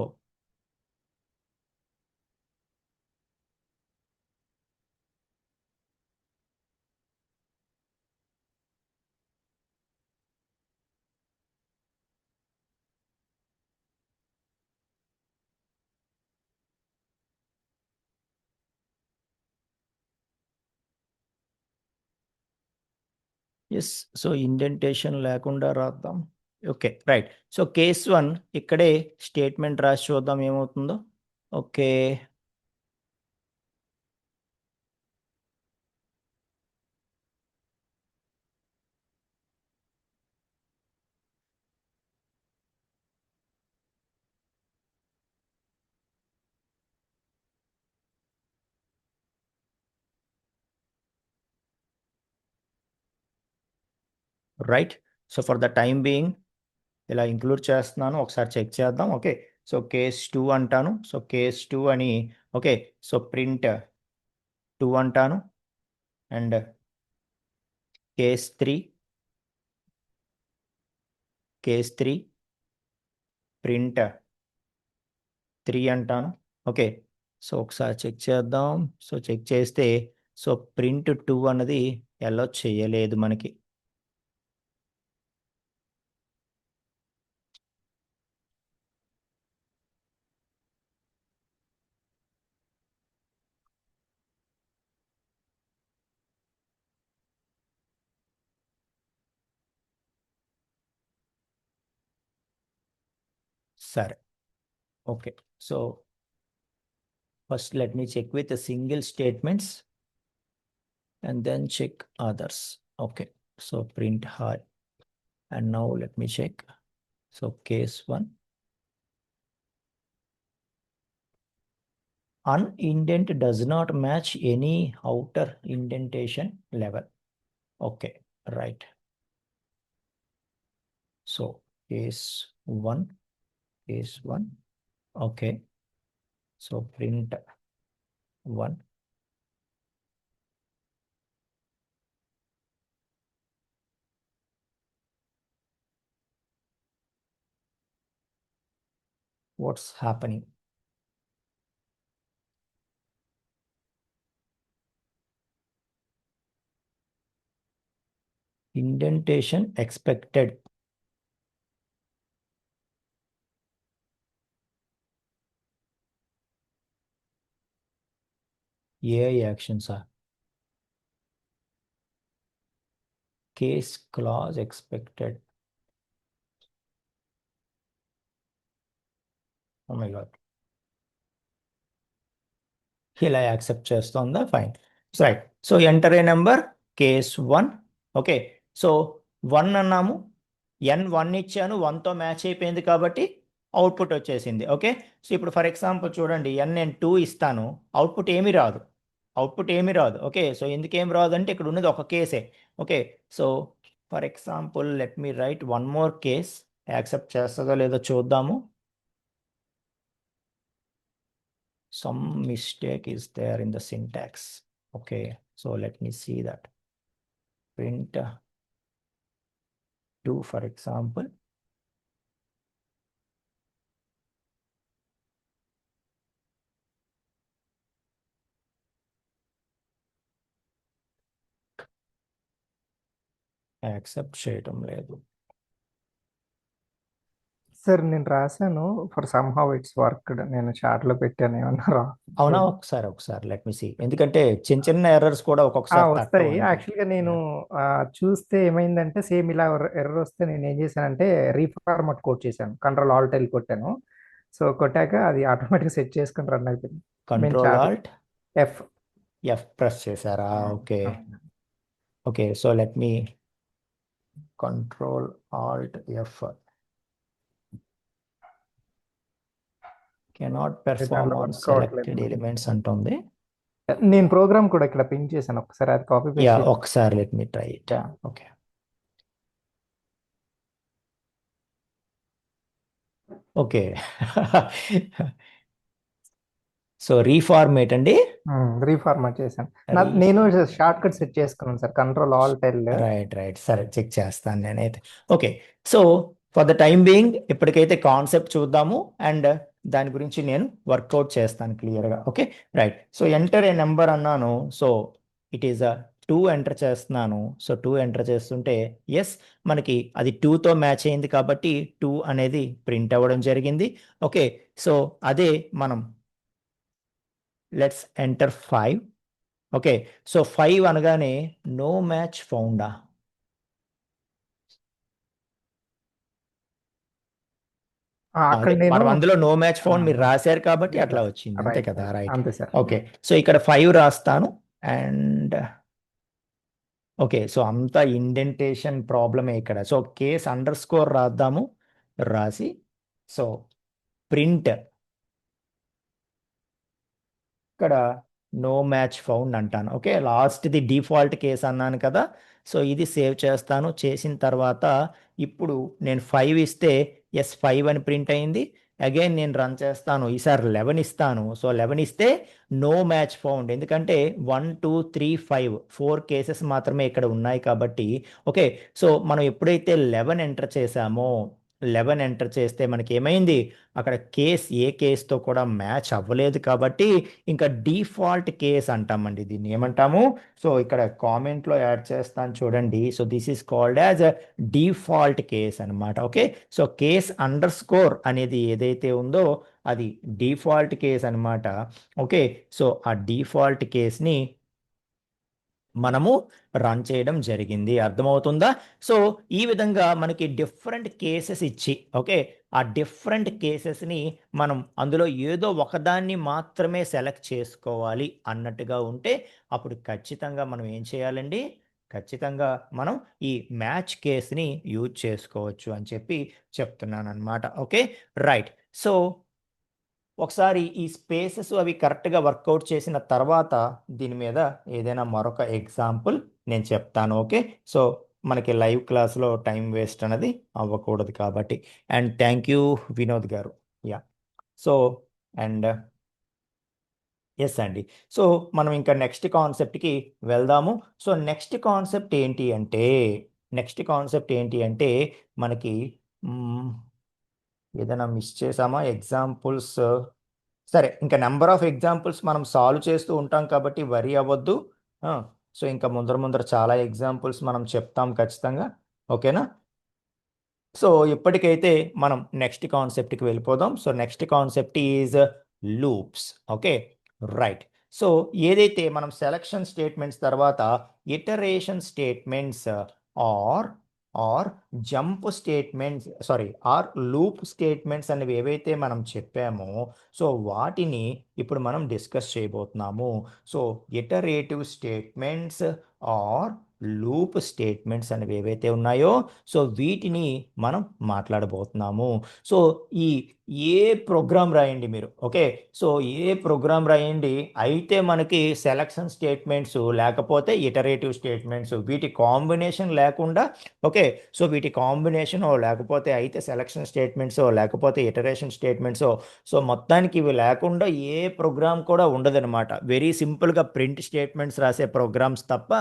yes, so indentation లేకుండా రాద్దాం. Okay right. సో కేస్ 1 ఇక్కడే స్టేట్మెంట్ రాసి చూద్దాం ఏమవుతుందో. Okay, right. So for the time being ఇలా ఇంక్లూడ్ చేస్తున్నాను, ఒకసారి చెక్ చేద్దాం. ఓకే, సో కేస్ 2 అంటాను. సో కేస్ 2 అని, ఓకే, సో ప్రింట్ 2 అంటాను. అండ్ కేస్ 3 ప్రింట్ 3 అంటాను. ఓకే, సో ఒకసారి చెక్ చేద్దాం. సో చెక్ చేస్తే సో ప్రింట్ 2 అన్నది ఎలా చేయలేదు మనకి. సరే, okay. So first let me check with the single statements and then check others. Okay, so print high. And now let me check. So case 1, unindent does not match any outer indentation level. Okay, right. So case 1, okay, so print 1. What's happening? Indentation expected. AI actions are case clause expected. Oh my God. ఇలా accept చేస్తుందా? Fine, right. So enter a number case 1. Okay, so 1 అన్నాము, n1 ఇచ్చాను, 1తో match అయిపోయింది కాబట్టి output వచ్చేసింది. Okay, so ఇప్పుడు for example చూడండి, నేను 2 ఇస్తాను, అవుట్పుట్ ఏమీ రాదు. ఓకే, సో ఎందుకేం రాదు అంటే ఇక్కడ ఉన్నది ఒక కేసే. Okay, so for example let me right one more case. Accept చేస్తుందో లేదో చూద్దాము. Some mistake is there in the syntax. Okay, so let me see that. Print 2, for example. Accept చేయటం లేదు. సార్ నేను రాశాను for some how it's worked, నేను chat లో పెట్టాను ఏమన్నా అవునా? ఒకసారి లెట్ మీ సీ. ఎందుకంటే చిన్న చిన్న ఎర్రర్స్ కూడా ఒక్కొక్కసారి వస్తాయి. తక్కువ ఉంటాయి. యాక్చువల్గా నేను చూస్తే ఏమైందంటే సేమ్ ఇలా ఎర్రర్ వస్తే నేను ఏం చేశానంటే రీఫార్మట్ కోడ్ చేశాను, కంట్రోల్ ఆల్ట్ ఎల్ కొట్టాను. సో కొట్టాక అది ఆటోమేటిక్ సెట్ చేసుకుని రన్ అయిపోయింది. కంట్రోల్ ఆల్ట్ ఎఫ్ ప్రెస్ చేశారా? Okay, okay, so let me control alt F. Cannot perform on selected elements అంటుంది. నేను ప్రోగ్రామ్ కూడా ఇక్కడ పింక్ చేశాను, ఒకసారి అది కాపీ పేస్ట్. ఒకసారి let me try it. Okay, okay. So reformat అండి. రీఫార్మాట్ చేశాను. నేను షార్ట్ కట్ సెట్ చేసుకున్నాను sir, control alt L. Right, సరే చెక్ చేస్తాను నేనైతే. Okay, so for the time being ఇప్పటికైతే కాన్సెప్ట్ చూద్దాము అండ్ దాని గురించి నేను వర్కౌట్ చేస్తాను క్లియర్గా. Okay, right. So enter a number అన్నాను. సో ఇట్ ఈస్ 2 ఎంటర్ చేస్తున్నాను. సో 2 ఎంటర్ చేస్తుంటే ఎస్, మనకి అది 2తో మ్యాచ్ అయింది కాబట్టి 2 అనేది ప్రింట్ అవ్వడం జరిగింది. ఓకే, సో అదే మనం లెట్స్ ఎంటర్ 5. ఓకే, సో 5 అనగానే నో మ్యాచ్ ఫౌండా. మనం అందులో నో మ్యాచ్ ఫౌండ్ మీరు రాశారు కాబట్టి అట్లా వచ్చింది, అంతే కదా? రైట్, అంతే సార్. ఓకే, సో ఇక్కడ 5 రాస్తాను అండ్ ఓకే, సో అంతా ఇండెంటేషన్ ప్రాబ్లమే ఇక్కడ. సో కేస్ అండర్ స్కోర్ రాద్దాము, రాసి సో ప్రింట్ ఇక్కడ నో మ్యాచ్ ఫౌండ్ అంటాను. ఓకే, లాస్ట్ది డిఫాల్ట్ కేస్ అన్నాను కదా. సో ఇది సేవ్ చేస్తాను. చేసిన తర్వాత ఇప్పుడు నేను 5 ఇస్తే ఎస్ 5 అని ప్రింట్ అయింది. అగైన్ నేను రన్ చేస్తాను, ఈసారి 11 ఇస్తాను. సో 11 ఇస్తే నో మ్యాచ్ ఫౌండ్, ఎందుకంటే 1 2 3 5 4 కేసెస్ మాత్రమే ఇక్కడ ఉన్నాయి కాబట్టి. ఓకే, సో మనం ఎప్పుడైతే 11 ఎంటర్ చేసామో 11 ఎంటర్ చేస్తే మనకి ఏమైంది, అక్కడ ఏ కేసుతో కూడా మ్యాచ్ అవ్వలేదు కాబట్టి ఇంకా డిఫాల్ట్ కేస్ అంటామండి. దీన్ని ఏమంటాము, సో ఇక్కడ కామెంట్లో యాడ్ చేస్తాను చూడండి. So this is called as default case అనమాట. Okay, so case underscore అనేది ఏదైతే ఉందో అది డిఫాల్ట్ కేస్ అనమాట. ఓకే, సో ఆ డిఫాల్ట్ కేస్ని మనము రన్ చేయడం జరిగింది. అర్థమవుతుందా? సో ఈ విధంగా మనకి డిఫరెంట్ కేసెస్ ఇచ్చి, ఓకే, ఆ డిఫరెంట్ కేసెస్ని మనం అందులో ఏదో ఒకదాన్ని మాత్రమే సెలెక్ట్ చేసుకోవాలి అన్నట్టుగా ఉంటే అప్పుడు ఖచ్చితంగా మనం ఏం చేయాలండి, ఖచ్చితంగా మనం ఈ మ్యాచ్ కేస్ని యూజ్ చేసుకోవచ్చు అని చెప్పి చెప్తున్నాను అనమాట. Okay, right. సో ఒకసారి ఈ స్పేసెస్ అవి కరెక్ట్గా వర్కౌట్ చేసిన తర్వాత దీని మీద ఏదైనా మరొక ఎగ్జాంపుల్ నేను చెప్తాను. ఓకే, సో మనకి లైవ్ క్లాస్లో టైం వేస్ట్ అనేది అవ్వకూడదు కాబట్టి. అండ్ థ్యాంక్ యూ వినోద్ గారు. యా, సో అండ్ ఎస్ అండి. సో మనం ఇంకా నెక్స్ట్ కాన్సెప్ట్కి వెళ్దాము. సో నెక్స్ట్ కాన్సెప్ట్ ఏంటి అంటే మనకి ఏదైనా మిస్ చేసామా ఎగ్జాంపుల్స్? సరే, ఇంకా నెంబర్ ఆఫ్ ఎగ్జాంపుల్స్ మనం సాల్వ్ చేస్తూ ఉంటాం కాబట్టి వరీ అవ్వద్దు. సో ఇంకా ముందర చాలా ఎగ్జాంపుల్స్ మనం చెప్తాం ఖచ్చితంగా. ఓకేనా? సో ఇప్పటికైతే మనం నెక్స్ట్ కాన్సెప్ట్కి వెళ్ళిపోదాం. So next concept is loops. Okay, right. So ఏదైతే మనం సెలక్షన్ స్టేట్మెంట్స్ తర్వాత iteration statements or jump statements or loop statements అనేవి ఏవైతే మనం చెప్పామో సో వాటిని ఇప్పుడు మనం డిస్కస్ చేయబోతున్నాము. So iterative statements or loop statements అనేవి ఏవైతే ఉన్నాయో సో వీటిని మనం మాట్లాడబోతున్నాము. సో ఏ ప్రోగ్రామ్ రాయండి మీరు, ఓకే, సో ఏ ప్రోగ్రామ్ రాయండి అయితే మనకి సెలక్షన్ స్టేట్మెంట్స్ లేకపోతే ఇటరేటివ్ స్టేట్మెంట్స్ వీటి కాంబినేషన్ లేకుండా, ఓకే, సో వీటి కాంబినేషన్ లేకపోతే అయితే సెలక్షన్ స్టేట్మెంట్స్ లేకపోతే ఇటరేషన్ స్టేట్మెంట్స్, సో మొత్తానికి ఇవి లేకుండా ఏ ప్రోగ్రామ్ కూడా ఉండదన్నమాట. వెరీ సింపుల్గా ప్రింట్ స్టేట్మెంట్స్ రాసే ప్రోగ్రామ్స్ తప్ప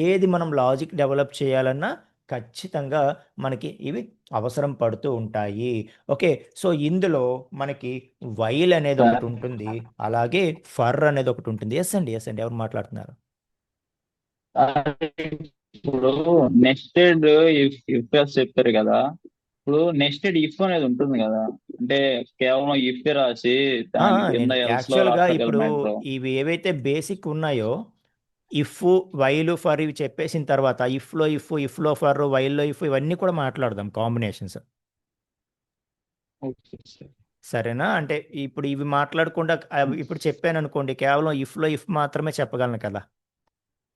ఏది మనం లాజిక్ డెవలప్ చేయాలన్నా ఖచ్చితంగా మనకి ఇవి అవసరం పడుతూ ఉంటాయి. ఓకే, సో ఇందులో మనకి వైల్ అనేది ఒకటి ఉంటుంది, అలాగే ఫర్ అనేది ఒకటి ఉంటుంది. ఎస్ అండి ఎవరు మాట్లాడుతున్నారు? ఇప్పుడు నెస్టెడ్ ఇఫ్ చెప్పారు కదా, ఇప్పుడు నెస్టెడ్ ఇఫ్ అనేది ఉంటుంది కదా, అంటే కేవలం ఇఫ్ రాసి దాని కింద నేను else లో యాక్చువల్గా ఇప్పుడు రాసుకోగలమా? ఇవి ఏవైతే బేసిక్ ఉన్నాయో ఇఫ్ వైల్ ఫర్ ఇవి చెప్పేసిన తర్వాత ఇఫ్లో ఫర్ వైల్లో ఇఫ్ ఇవన్నీ కూడా మాట్లాడదాం కాంబినేషన్స్. Okay sir. సరేనా? అంటే ఇప్పుడు ఇవి మాట్లాడకుండా ఇప్పుడు చెప్పాను అనుకోండి, కేవలం ఇఫ్లో ఇఫ్ మాత్రమే చెప్పగలను కదా,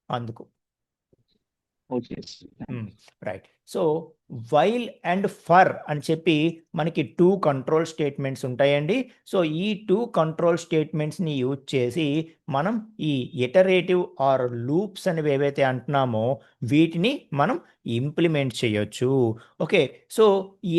అందుకు. Okay sir. Right. So while and for అని చెప్పి మనకి 2 కంట్రోల్ స్టేట్మెంట్స్ ఉంటాయండి. సో ఈ 2 కంట్రోల్ స్టేట్మెంట్స్ని యూజ్ చేసి మనం ఈ ఇటరేటివ్ ఆర్ లూప్స్ అనేవి ఏవైతే అంటున్నామో వీటిని మనం ఇంప్లిమెంట్ చేయొచ్చు. ఓకే, సో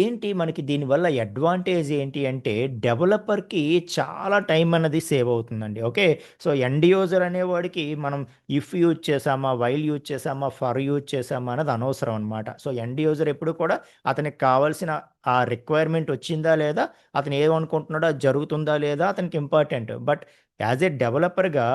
ఏంటి మనకి దీనివల్ల అడ్వాంటేజ్ ఏంటి అంటే డెవలపర్కి చాలా టైం అన్నది సేవ్ అవుతుందండి. ఓకే, సో ఎండ్ యూజర్ అనేవాడికి మనం ఇఫ్ యూజ్ చేసామా, వైల్ యూజ్ చేసామా, ఫర్ యూజ్ చేసామా అన్నది అనవసరం అనమాట. సో ఎండ్ యూజర్ ఎప్పుడు కూడా అతనికి కావాల్సిన ఆ రిక్వైర్మెంట్ వచ్చిందా లేదా, అతను ఏమనుకుంటున్నాడో అది జరుగుతుందా లేదా అతనికి ఇంపార్టెంట్. బట్ యాజ్ ఏ డెవలపర్గా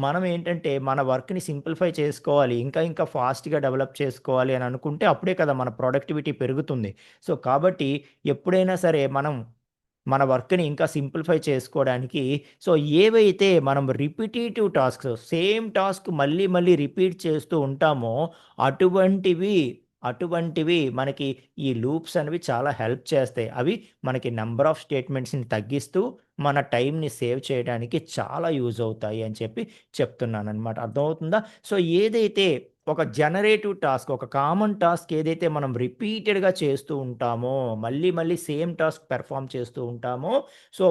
మనం ఏంటంటే మన వర్క్ని సింప్లిఫై చేసుకోవాలి, ఇంకా ఫాస్ట్గా డెవలప్ చేసుకోవాలి అని అనుకుంటే అప్పుడే కదా మన ప్రొడక్టివిటీ పెరుగుతుంది. సో కాబట్టి ఎప్పుడైనా సరే మనం మన వర్క్ని ఇంకా సింప్లిఫై చేసుకోవడానికి సో ఏవైతే మనం రిపిటేటివ్ టాస్క్స్ సేమ్ టాస్క్ మళ్ళీ రిపీట్ చేస్తూ ఉంటామో అటువంటివి మనకి ఈ లూప్స్ అనేవి చాలా హెల్ప్ చేస్తాయి. అవి మనకి నెంబర్ ఆఫ్ స్టేట్మెంట్స్ని తగ్గిస్తూ మన టైంని సేవ్ చేయడానికి చాలా యూజ్ అవుతాయి అని చెప్పి చెప్తున్నాను అనమాట. అర్థమవుతుందా? సో ఏదైతే ఒక జనరేటివ్ టాస్క్, ఒక కామన్ టాస్క్ ఏదైతే మనం రిపీటెడ్గా చేస్తూ ఉంటామో, మళ్ళీ మళ్ళీ సేమ్ టాస్క్ పెర్ఫామ్ చేస్తూ ఉంటామో, సో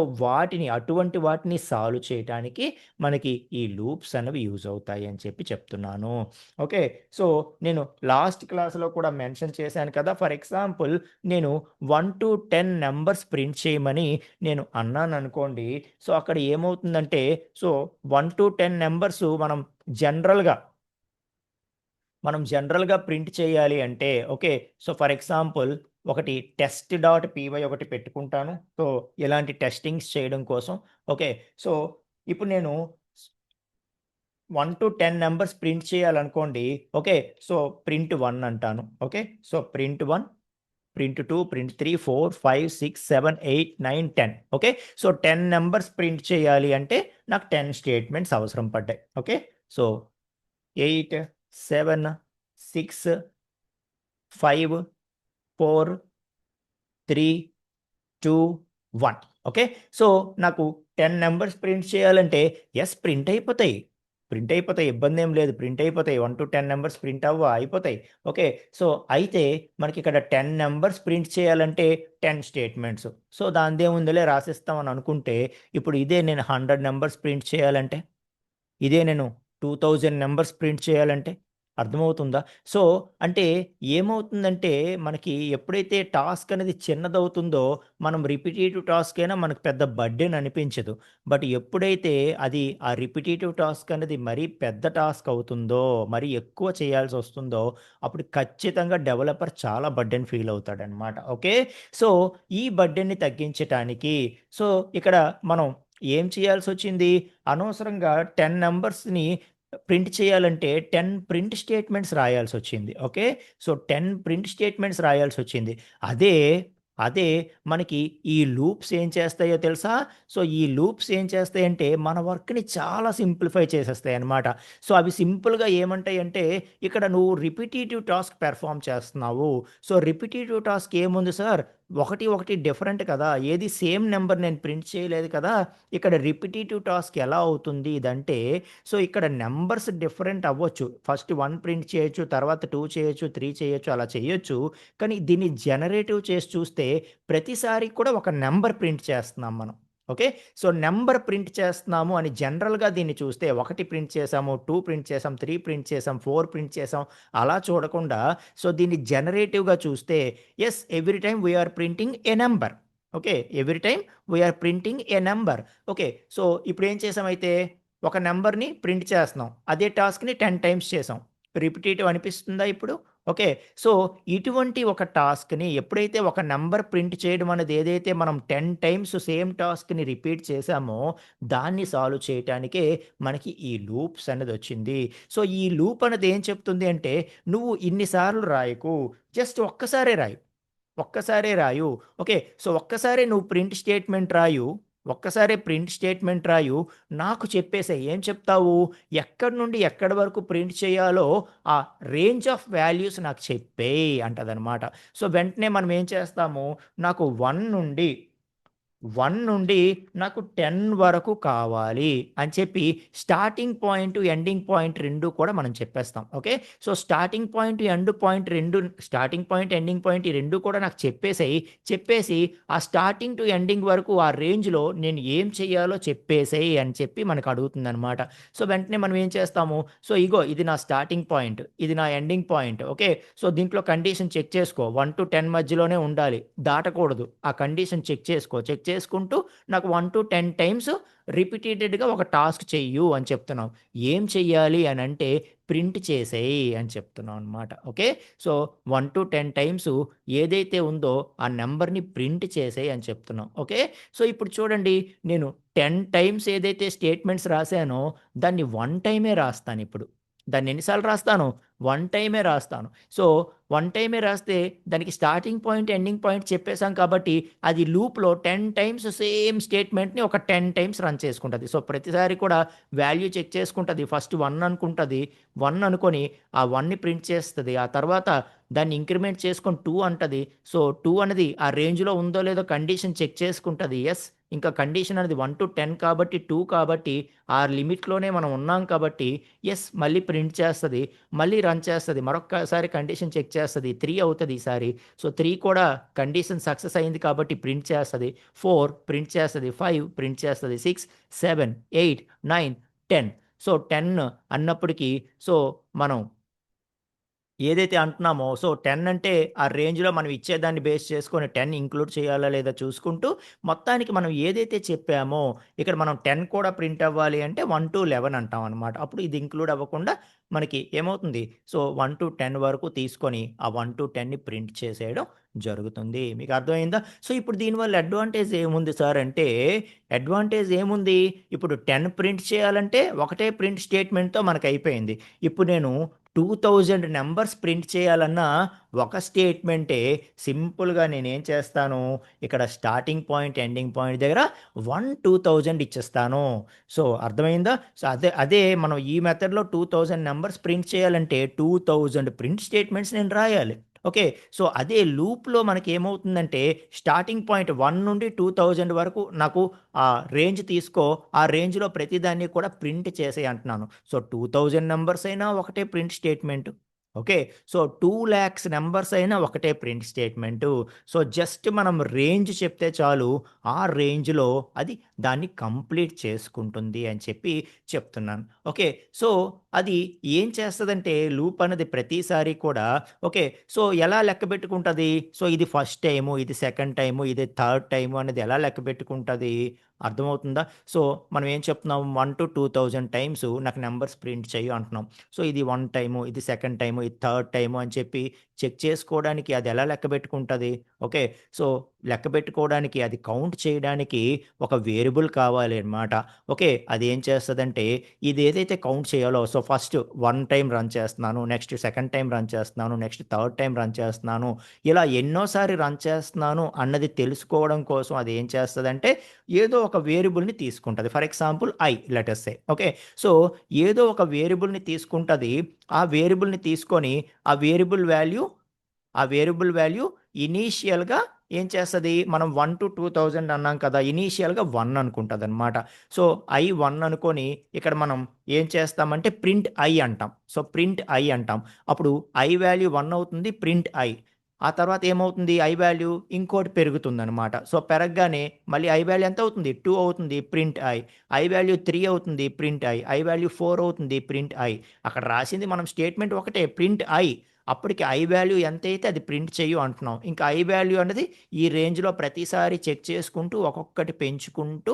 అటువంటి వాటిని సాల్వ్ చేయడానికి మనకి ఈ లూప్స్ అనేవి యూజ్ అవుతాయి అని చెప్పి చెప్తున్నాను. ఓకే. సో నేను లాస్ట్ క్లాస్లో కూడా మెన్షన్ చేశాను కదా, ఫర్ ఎగ్జాంపుల్ నేను 1 to 10 నెంబర్స్ ప్రింట్ చేయమని నేను అన్నాను అనుకోండి. సో అక్కడ ఏమవుతుందంటే, సో 1 to 10 నెంబర్స్ జనరల్గా ప్రింట్ చేయాలి అంటే, ఓకే. సో ఫర్ ఎగ్జాంపుల్ ఒకటి test.py ఒకటి పెట్టుకుంటాను. సో ఇలాంటి టెస్టింగ్స్ చేయడం కోసం. ఓకే. సో ఇప్పుడు నేను 1 to 10 నెంబర్స్ ప్రింట్ చేయాలనుకోండి. ఓకే. సో ప్రింట్ 1 అంటాను. Okay. So print 1, print 2, print 3, 4, 5, 6, 7, 8, 9, 10. Okay. So 10 numbers print చేయాలి అంటే నాకు 10 స్టేట్మెంట్స్ అవసరం పడ్డాయి. ఓకే. సో 8, 7, 6, 5, 4, 3, 2, 1. ఓకే. సో నాకు 10 నెంబర్స్ ప్రింట్ చేయాలంటే ప్రింట్ అయిపోతాయి. ఇబ్బందేం లేదు. ప్రింట్ అయిపోతాయి. 1 to 10 నెంబర్స్ ప్రింట్ అయిపోతాయి. ఓకే. సో అయితే మనకిక్కడ 10 నెంబర్స్ ప్రింట్ చేయాలంటే 10 స్టేట్మెంట్స్. సో దానిదేముందిలే రాసేస్తామని అనుకుంటే, ఇప్పుడు ఇదే నేను 100 నెంబర్స్ ప్రింట్ చేయాలంటే, ఇదే నేను 2000 నెంబర్స్ ప్రింట్ చేయాలంటే అర్థమవుతుందా? సో అంటే ఏమవుతుందంటే, మనకి ఎప్పుడైతే టాస్క్ అనేది చిన్నదవుతుందో, మనం రిపిటేటివ్ టాస్క్ అయినా మనకు పెద్ద బర్డెన్ అనిపించదు. బట్ ఎప్పుడైతే ఆ రిపిటేటివ్ టాస్క్ అనేది మరీ పెద్ద టాస్క్ అవుతుందో, మరీ ఎక్కువ చేయాల్సి వస్తుందో, అప్పుడు ఖచ్చితంగా డెవలపర్ చాలా బర్డెన్ ఫీల్ అవుతాడనమాట. ఓకే. సో ఈ బర్డెన్ని తగ్గించటానికి, సో ఇక్కడ మనం ఏం చేయాల్సొచ్చింది, అనవసరంగా 10 నంబర్స్‌ని ప్రింట్ చేయాలంటే 10 ప్రింట్ స్టేట్మెంట్స్ రాయాల్సొచ్చింది. ఓకే. సో 10 ప్రింట్ స్టేట్మెంట్స్ రాయాల్సొచ్చింది. అదే మనకి ఈ లూప్స్ ఏం చేస్తాయో తెలుసా? సో ఈ లూప్స్ ఏం చేస్తాయంటే, మన వర్క్‌ని చాలా సింప్లిఫై చేసేస్తాయన్నమాట. సో అవి సింపుల్‌గా ఏమంటాయంటే, ఇక్కడ నువ్వు రిపిటీటివ్ టాస్క్ పెర్ఫార్మ్ చేస్తున్నావు. సో రిపిటీటివ్ టాస్క్ ఏముంది సార్, ఒకటి డిఫరెంట్ కదా! ఏది సేమ్ నంబర్ నేను ప్రింట్ చేయలేదు కదా! ఇక్కడ రిపిటీటివ్ టాస్క్ ఎలా అవుతుంది ఇదంటే, సో ఇక్కడ నంబర్స్ డిఫరెంట్ అవ్వచ్చు. ఫస్ట్ 1 ప్రింట్ చేయొచ్చు, తర్వాత 2 చేయొచ్చు, 3 చేయొచ్చు, అలా చేయొచ్చు. కానీ దీన్ని జనరేటివ్ చేసి చూస్తే ప్రతిసారి కూడా ఒక నంబర్ ప్రింట్ చేస్తున్నాం మనం. ఓకే. సో నంబర్ ప్రింట్ చేస్తున్నాము అని జనరల్‌గా దీన్ని చూస్తే 1 ప్రింట్ చేసాము, 2 ప్రింట్ చేసాం, 3 ప్రింట్ చేసాం, 4 ప్రింట్ చేసాం, అలా చూడకుండా సో దీన్ని జనరేటివ్‌గా చూస్తే every time we are printing a number. Okay. Every time we are printing a number. Okay. So ఇప్పుడు ఏం చేసామైతే, ఒక నంబర్‌ని ప్రింట్ చేస్తున్నాం. అదే టాస్క్‌ని 10 టైమ్స్ చేసాం. రిపిటీటివ్ అనిపిస్తుందా ఇప్పుడు? ఓకే. సో ఇటువంటి ఒక టాస్క్‌ని ఎప్పుడైతే ఒక నంబర్ ప్రింట్ చేయడం అనేది ఏదైతే మనం 10 టైమ్స్ సేమ్ టాస్క్‌ని రిపీట్ చేసామో, దాన్ని సాల్వ్ చేయటానికే మనకి ఈ లూప్స్ అనేదొచ్చింది. సో ఈ లూప్ అనేది ఏం చెప్తుంది అంటే, నువ్వు ఇన్ని సార్లు రాయకు. జస్ట్ ఒక్కసారే రాయి. ఓకే. సో ఒక్కసారే నువ్వు ప్రింట్ స్టేట్మెంట్ రాయు. ఒక్కసారే ప్రింట్ స్టేట్మెంట్ రాయు. నాకు చెప్పేసేయి. ఏం చెప్తావు? ఎక్కడి నుండి ఎక్కడి వరకు ప్రింట్ చేయాలో ఆ రేంజ్ ఆఫ్ వాల్యూస్ నాకు చెప్పేయి అంటదనమాట. సో వెంటనే మనం ఏం చేస్తాము, నాకు 1 నుండి నాకు 10 వరకు కావాలి అని చెప్పి స్టార్టింగ్ పాయింట్, ఎండింగ్ పాయింట్ 2 కూడా మనం చెప్పేస్తాం. Okay. So starting point, starting point, ending point ఈ 2 కూడా నాకు చెప్పేసి ఆ స్టార్టింగ్ టు ఎండింగ్ వరకు ఆ రేంజ్‌లో నేను ఏం చేయాలో చెప్పేసేయి అని చెప్పి మనకు అడుగుతుందనమాట. సో వెంటనే మనం ఏం చేస్తాము, సో ఇగో ఇది నా స్టార్టింగ్ పాయింట్, ఇది నా ఎండింగ్ పాయింట్. ఓకే. సో దీంట్లో కండిషన్ చెక్ చేసుకో. 1 to 10 మధ్యలోనే ఉండాలి. దాటకూడదు. ఆ కండిషన్ చెక్ చేసుకుంటూ నాకు 1 to 10 టైమ్స్ రిపీటెడ్‌గా ఒక టాస్క్ చెయ్యు అని చెప్తున్నాం. ఏం చెయ్యాలి అనంటే, ప్రింట్ చేసేయి అని చెప్తున్నాం అనమాట. ఓకే. సో 1 to 10 టైమ్స్ ఏదైతే ఉందో ఆ నంబర్‌ని ప్రింట్ చేసేయి అని చెప్తున్నాం. ఓకే. సో ఇప్పుడు చూడండి, నేను 10 టైమ్స్ ఏదైతే స్టేట్మెంట్స్ రాసానో దాన్ని 1 టైమే రాస్తానిప్పుడు. దాన్ని ఎన్ని సార్లు రాస్తాను? 1 టైమే రాస్తాను. సో 1 టైమే రాస్తే దానికి స్టార్టింగ్ పాయింట్, ఎండింగ్ పాయింట్ చెప్పేసాం కాబట్టి అది లూప్‌లో 10 టైమ్స్ సేమ్ స్టేట్మెంట్‌ని ఒక 10 టైమ్స్ రన్ చేసుకుంటది. సో ప్రతిసారి కూడా వాల్యూ చెక్ చేసుకుంటది. ఫస్ట్ 1 అనుకుంటది. 1 అనుకోని ఆ 1ని ప్రింట్ చేస్తది. ఆ తర్వాత దాన్ని ఇంక్రిమెంట్ చేసుకొని 2 అంటది. సో 2 అనేది ఆ రేంజ్లో ఉందో లేదో కండిషన్ చెక్ చేసుకుంటుంది. ఎస్, ఇంకా కండిషన్ అనేది 1 to 10 కాబట్టి 2 కాబట్టి ఆ లిమిట్లోనే మనం ఉన్నాం కాబట్టి ఎస్, మళ్ళీ ప్రింట్ చేస్తుంది, మళ్ళీ రన్ చేస్తుంది, మరొక్కసారి కండిషన్ చెక్ చేస్తుంది, 3 అవుతుంది ఈసారి. సో 3 కూడా కండిషన్ సక్సెస్ అయింది కాబట్టి ప్రింట్ చేస్తుంది, 4 ప్రింట్ చేస్తుంది, 5 ప్రింట్ చేస్తుంది, 6, 7, 8, 9, 10. సో 10 అన్నప్పటికీ సో మనం ఏదైతే అంటున్నామో సో 10 అంటే ఆ రేంజ్లో మనం ఇచ్చేదాన్ని బేస్ చేసుకొని 10 ఇంక్లూడ్ చేయాలా లేదా చూసుకుంటూ మొత్తానికి మనం ఏదైతే చెప్పామో ఇక్కడ మనం 10 కూడా ప్రింట్ అవ్వాలి అంటే 1 to 11 అంటాం అనమాట. అప్పుడు ఇది ఇంక్లూడ్ అవ్వకుండా మనకి ఏమవుతుంది, సో 1 to 10 వరకు తీసుకొని ఆ 1 to 10ని ప్రింట్ చేసేయడం జరుగుతుంది. మీకు అర్థమైందా? సో ఇప్పుడు దీనివల్ల అడ్వాంటేజ్ ఏముంది సార్ అంటే, అడ్వాంటేజ్ ఏముంది, ఇప్పుడు 10 ప్రింట్ చేయాలంటే ఒకటే ప్రింట్ స్టేట్మెంట్తో మనకు అయిపోయింది. ఇప్పుడు నేను 2000 నెంబర్స్ ప్రింట్ చేయాలన్నా ఒక స్టేట్మెంటే సింపుల్గా నేనేం చేస్తాను, ఇక్కడ స్టార్టింగ్ పాయింట్ ఎండింగ్ పాయింట్ దగ్గర 2000 ఇచ్చేస్తాను. సో అర్థమైందా? సో అదే మనం ఈ మెథడ్లో 2000 నెంబర్స్ ప్రింట్ చేయాలంటే 2000 ప్రింట్ స్టేట్మెంట్స్ నేను రాయాలి. ఓకే, సో అదే లూప్లో మనకి ఏమవుతుందంటే స్టార్టింగ్ పాయింట్ 1 నుండి 2000 వరకు నాకు ఆ రేంజ్ తీసుకో, ఆ రేంజ్లో ప్రతిదాన్ని కూడా ప్రింట్ చేసే అంటున్నాను. సో 2000 నెంబర్స్ అయినా ఒకటే print statement. Okay, so 2 lakhs numbers అయినా ఒకటే ప్రింట్ స్టేట్మెంటు. సో జస్ట్ మనం రేంజ్ చెప్తే చాలు, ఆ రేంజ్లో అది దాన్ని కంప్లీట్ చేసుకుంటుంది అని చెప్పి చెప్తున్నాను. ఓకే, సో అది ఏం చేస్తుందంటే లూప్ అనేది ప్రతిసారి కూడా ఓకే, సో ఎలా లెక్క పెట్టుకుంటుంది, సో ఇది ఫస్ట్ టైము, ఇది సెకండ్ టైము, ఇది థర్డ్ టైము అనేది ఎలా లెక్క పెట్టుకుంటుంది, అర్థమవుతుందా? సో మనం ఏం చెప్తున్నాం, 1 to 2000 టైమ్స్ నాకు నెంబర్స్ ప్రింట్ చేయు అంటున్నాం. సో ఇది 1 టైము, ఇది సెకండ్ టైము, ఇది థర్డ్ టైము అని చెప్పి చెక్ చేసుకోవడానికి అది ఎలా లెక్క పెట్టుకుంటుంది. ఓకే, సో లెక్క పెట్టుకోవడానికి అది కౌంట్ చేయడానికి ఒక వేరియబుల్ కావాలి అనమాట. ఓకే, అది ఏం చేస్తుందంటే ఇది ఏదైతే కౌంట్ చేయాలో, సో ఫస్ట్ 1 టైం రన్ చేస్తున్నాను, నెక్స్ట్ సెకండ్ టైం రన్ చేస్తున్నాను, నెక్స్ట్ థర్డ్ టైం రన్ చేస్తున్నాను, ఇలా ఎన్నోసారి రన్ చేస్తున్నాను అన్నది తెలుసుకోవడం కోసం అది ఏం చేస్తుందంటే ఏదో ఒక వేరియబుల్ని తీసుకుంటుంది. For example let us say. Okay, so ఏదో ఒక వేరియబుల్ని తీసుకుంటుంది. ఆ వేరియబుల్ని తీసుకొని ఆ వేరియబుల్ వాల్యూ ఇనీషియల్గా ఏం చేస్తుంది, మనం 1 to 2000 అన్నాం కదా, ఇనీషియల్గా 1 అనుకుంటుంది అనమాట. సో 1 అనుకొని ఇక్కడ మనం ఏం చేస్తామంటే ప్రింట్ అంటాం. సో ప్రింట్ అంటాం, అప్పుడు వాల్యూ 1 అవుతుంది, ప్రింట్ ఆ తర్వాత ఏమవుతుంది, వాల్యూ ఇంకోటి పెరుగుతుంది అనమాట. సో పెరగగానే మళ్ళీ వాల్యూ ఎంత అవుతుంది, 2 అవుతుంది, ప్రింట్ వాల్యూ 3 అవుతుంది, ప్రింట్ వాల్యూ 4 అవుతుంది, ప్రింట్ అక్కడ రాసింది మనం స్టేట్మెంట్ ఒకటే, ప్రింట్ అప్పటికి వాల్యూ ఎంత అయితే అది ప్రింట్ చేయు అంటున్నాం. ఇంకా వాల్యూ అనేది ఈ రేంజ్లో ప్రతిసారి చెక్ చేసుకుంటూ ఒక్కొక్కటి పెంచుకుంటూ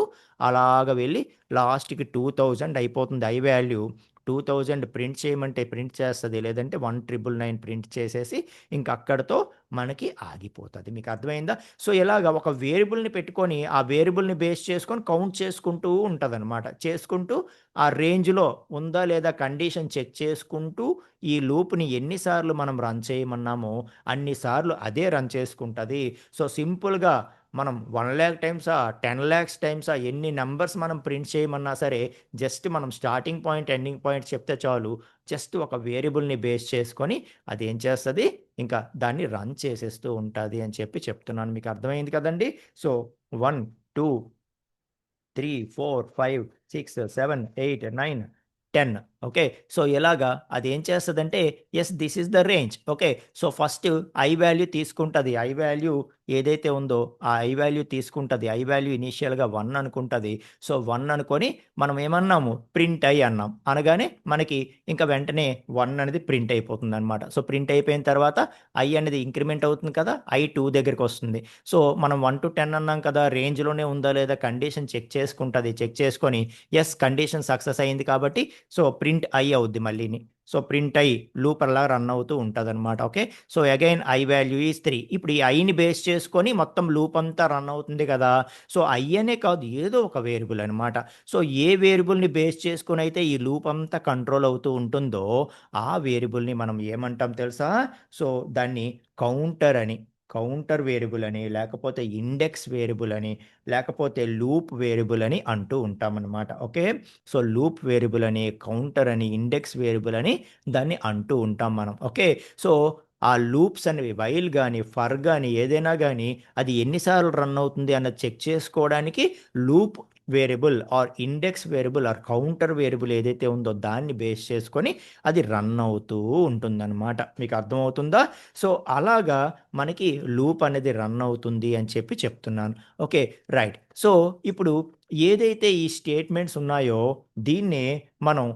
అలాగ వెళ్ళి లాస్ట్కి 2000 అయిపోతుంది. వాల్యూ 2000 ప్రింట్ చేయమంటే ప్రింట్ చేస్తుంది, లేదంటే 1999 ప్రింట్ చేసేసి ఇంక అక్కడితో మనకి ఆగిపోతుంది. మీకు అర్థమైందా? సో ఇలాగ ఒక వేరియబుల్ని పెట్టుకొని ఆ వేరియబుల్ని బేస్ చేసుకొని కౌంట్ చేసుకుంటూ ఉంటుంది అనమాట. చేసుకుంటూ ఆ రేంజ్లో ఉందా లేదా కండిషన్ చెక్ చేసుకుంటూ ఈ లూప్ని ఎన్నిసార్లు మనం రన్ చేయమన్నామో అన్నిసార్లు అదే రన్ చేసుకుంటుంది. సో సింపుల్గా మనం 1 lakh టైమ్సా, 10 lakhs టైమ్సా, ఎన్ని నెంబర్స్ మనం ప్రింట్ చేయమన్నా సరే జస్ట్ మనం స్టార్టింగ్ పాయింట్ ఎండింగ్ పాయింట్ చెప్తే చాలు, జస్ట్ ఒక వేరియబుల్ని బేస్ చేసుకొని అది ఏం చేస్తుంది, ఇంకా దాన్ని రన్ చేసేస్తూ ఉంటుంది అని చెప్పి చెప్తున్నాను. మీకు అర్థమైంది కదండి? సో 1, 2, 3, 4, 5, 6, 7, 8, 9, 10. ఓకే, సో ఇలాగా అది ఏం చేస్తుందంటే yes this is the range. Okay, so first value తీసుకుంటుంది, వాల్యూ ఏదైతే ఉందో ఆ వాల్యూ తీసుకుంటుంది, వాల్యూ ఇనీషియల్గా 1 అనుకుంటుంది. సో 1 అనుకొని మనం ఏమన్నాము, ప్రింట్ అన్నాం, అనగానే మనకి ఇంకా వెంటనే 1 అనేది ప్రింట్ అయిపోతుంది అనమాట. సో ప్రింట్ అయిపోయిన తర్వాత అనేది ఇంక్రిమెంట్ అవుతుంది కదా, 2 దగ్గరికి వస్తుంది. సో మనం 1 to 10 అన్నాం కదా, రేంజ్లోనే ఉందా లేదా కండిషన్ చెక్ చేసుకుంటుంది, చెక్ చేసుకొని ఎస్ కండిషన్ సక్సెస్ అయింది కాబట్టి సో ప్రింట్ అవుద్ది మళ్ళీని. సో ప్రింట్ లూప్ అలా రన్ అవుతూ ఉంటుంది అనమాట. Okay, so again value is 3. ఇప్పుడు ఈ ఐని బేస్ చేసుకొని మొత్తం లూప్ అంతా రన్ అవుతుంది కదా. సో అనే కాదు, ఏదో ఒక వేరియబుల్ అనమాట. సో ఏ వేరియబుల్ని బేస్ చేసుకొని అయితే ఈ లూప్ అంతా కంట్రోల్ అవుతూ ఉంటుందో ఆ వేరియబుల్ని మనం ఏమంటాం తెలుసా, సో దాన్ని కౌంటర్ వేరియబుల్ అని, లేకపోతే ఇండెక్స్ వేరియబుల్ అని, లేకపోతే లూప్ వేరియబుల్ అని అంటూ ఉంటామన్నమాట. ఓకే, సో లూప్ వేరియబుల్ అని, కౌంటర్ అని, ఇండెక్స్ వేరియబుల్ అని దాన్ని అంటూ ఉంటాం మనం. ఓకే, సో ఆ లూప్స్ అనేవి వైల్ కానీ ఫర్ కానీ ఏదైనా కానీ అది ఎన్నిసార్లు రన్ అవుతుంది అన్నది చెక్ చేసుకోవడానికి loop variable or index variable or counter variable ఏదైతే ఉందో దాన్ని బేస్ చేసుకొని అది రన్ అవుతూ ఉంటుందన్నమాట. మీకు అర్థమవుతుందా? సో అలాగా మనకి లూప్ అనేది రన్ అవుతుంది అని చెప్పి చెప్తున్నాను. Okay, right. సో ఇప్పుడు ఏదైతే ఈ స్టేట్మెంట్స్ ఉన్నాయో దీన్నే మనం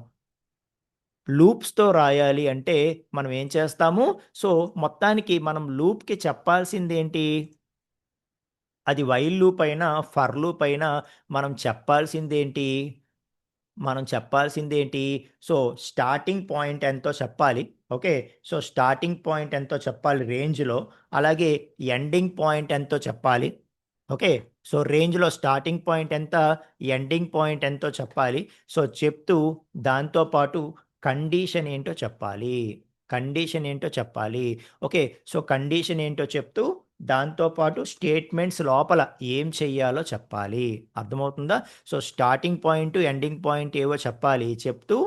లూప్స్తో రాయాలి అంటే మనం ఏం చేస్తాము? సో మొత్తానికి మనం లూప్కి చెప్పాల్సింది ఏంటి? అది వైల్ లూప్ అయినా ఫర్ లూప్ అయినా మనం చెప్పాల్సిందేంటి? మనం చెప్పాల్సిందేంటి? సో స్టార్టింగ్ పాయింట్ ఎంతో చెప్పాలి. ఓకే, సో స్టార్టింగ్ పాయింట్ ఎంతో చెప్పాలి రేంజ్లో, అలాగే ఎండింగ్ పాయింట్ ఎంతో చెప్పాలి. ఓకే, సో రేంజ్లో స్టార్టింగ్ పాయింట్ ఎంత, ఎండింగ్ పాయింట్ ఎంతో చెప్పాలి. సో చెప్తూ దాంతోపాటు కండిషన్ ఏంటో చెప్పాలి. కండిషన్ ఏంటో చెప్పాలి. ఓకే, సో కండిషన్ ఏంటో చెప్తూ దాంతోపాటు స్టేట్మెంట్స్ లోపల ఏం చెయ్యాలో చెప్పాలి. అర్థమవుతుందా? So starting point ending point ఏవో చెప్పాలి, చెప్తూ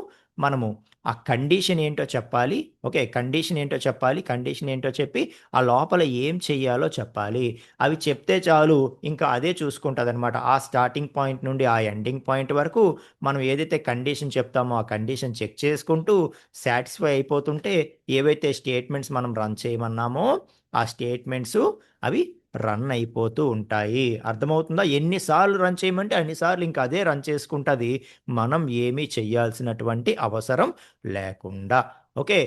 మనము ఆ కండిషన్ ఏంటో చెప్పాలి. ఓకే, కండిషన్ ఏంటో చెప్పాలి, కండిషన్ ఏంటో చెప్పి ఆ లోపల ఏం చెయ్యాలో చెప్పాలి. అవి చెప్తే చాలు, ఇంకా అదే చూసుకుంటుందన్నమాట. ఆ స్టార్టింగ్ పాయింట్ నుండి ఆ ఎండింగ్ పాయింట్ వరకు మనం ఏదైతే కండిషన్ చెప్తామో ఆ కండిషన్ చెక్ చేసుకుంటూ సాటిస్ఫై అయిపోతుంటే ఏవైతే స్టేట్మెంట్స్ మనం రన్ చేయమన్నామో ఆ స్టేట్మెంట్స్ అవి రన్ అయిపోతూ ఉంటాయి. అర్థమవుతుందా? ఎన్నిసార్లు రన్ చేయమంటే అన్నిసార్లు ఇంకా అదే రన్ చేసుకుంటుంది, మనం ఏమీ చెయ్యాల్సినటువంటి అవసరం లేకుండా. Okay,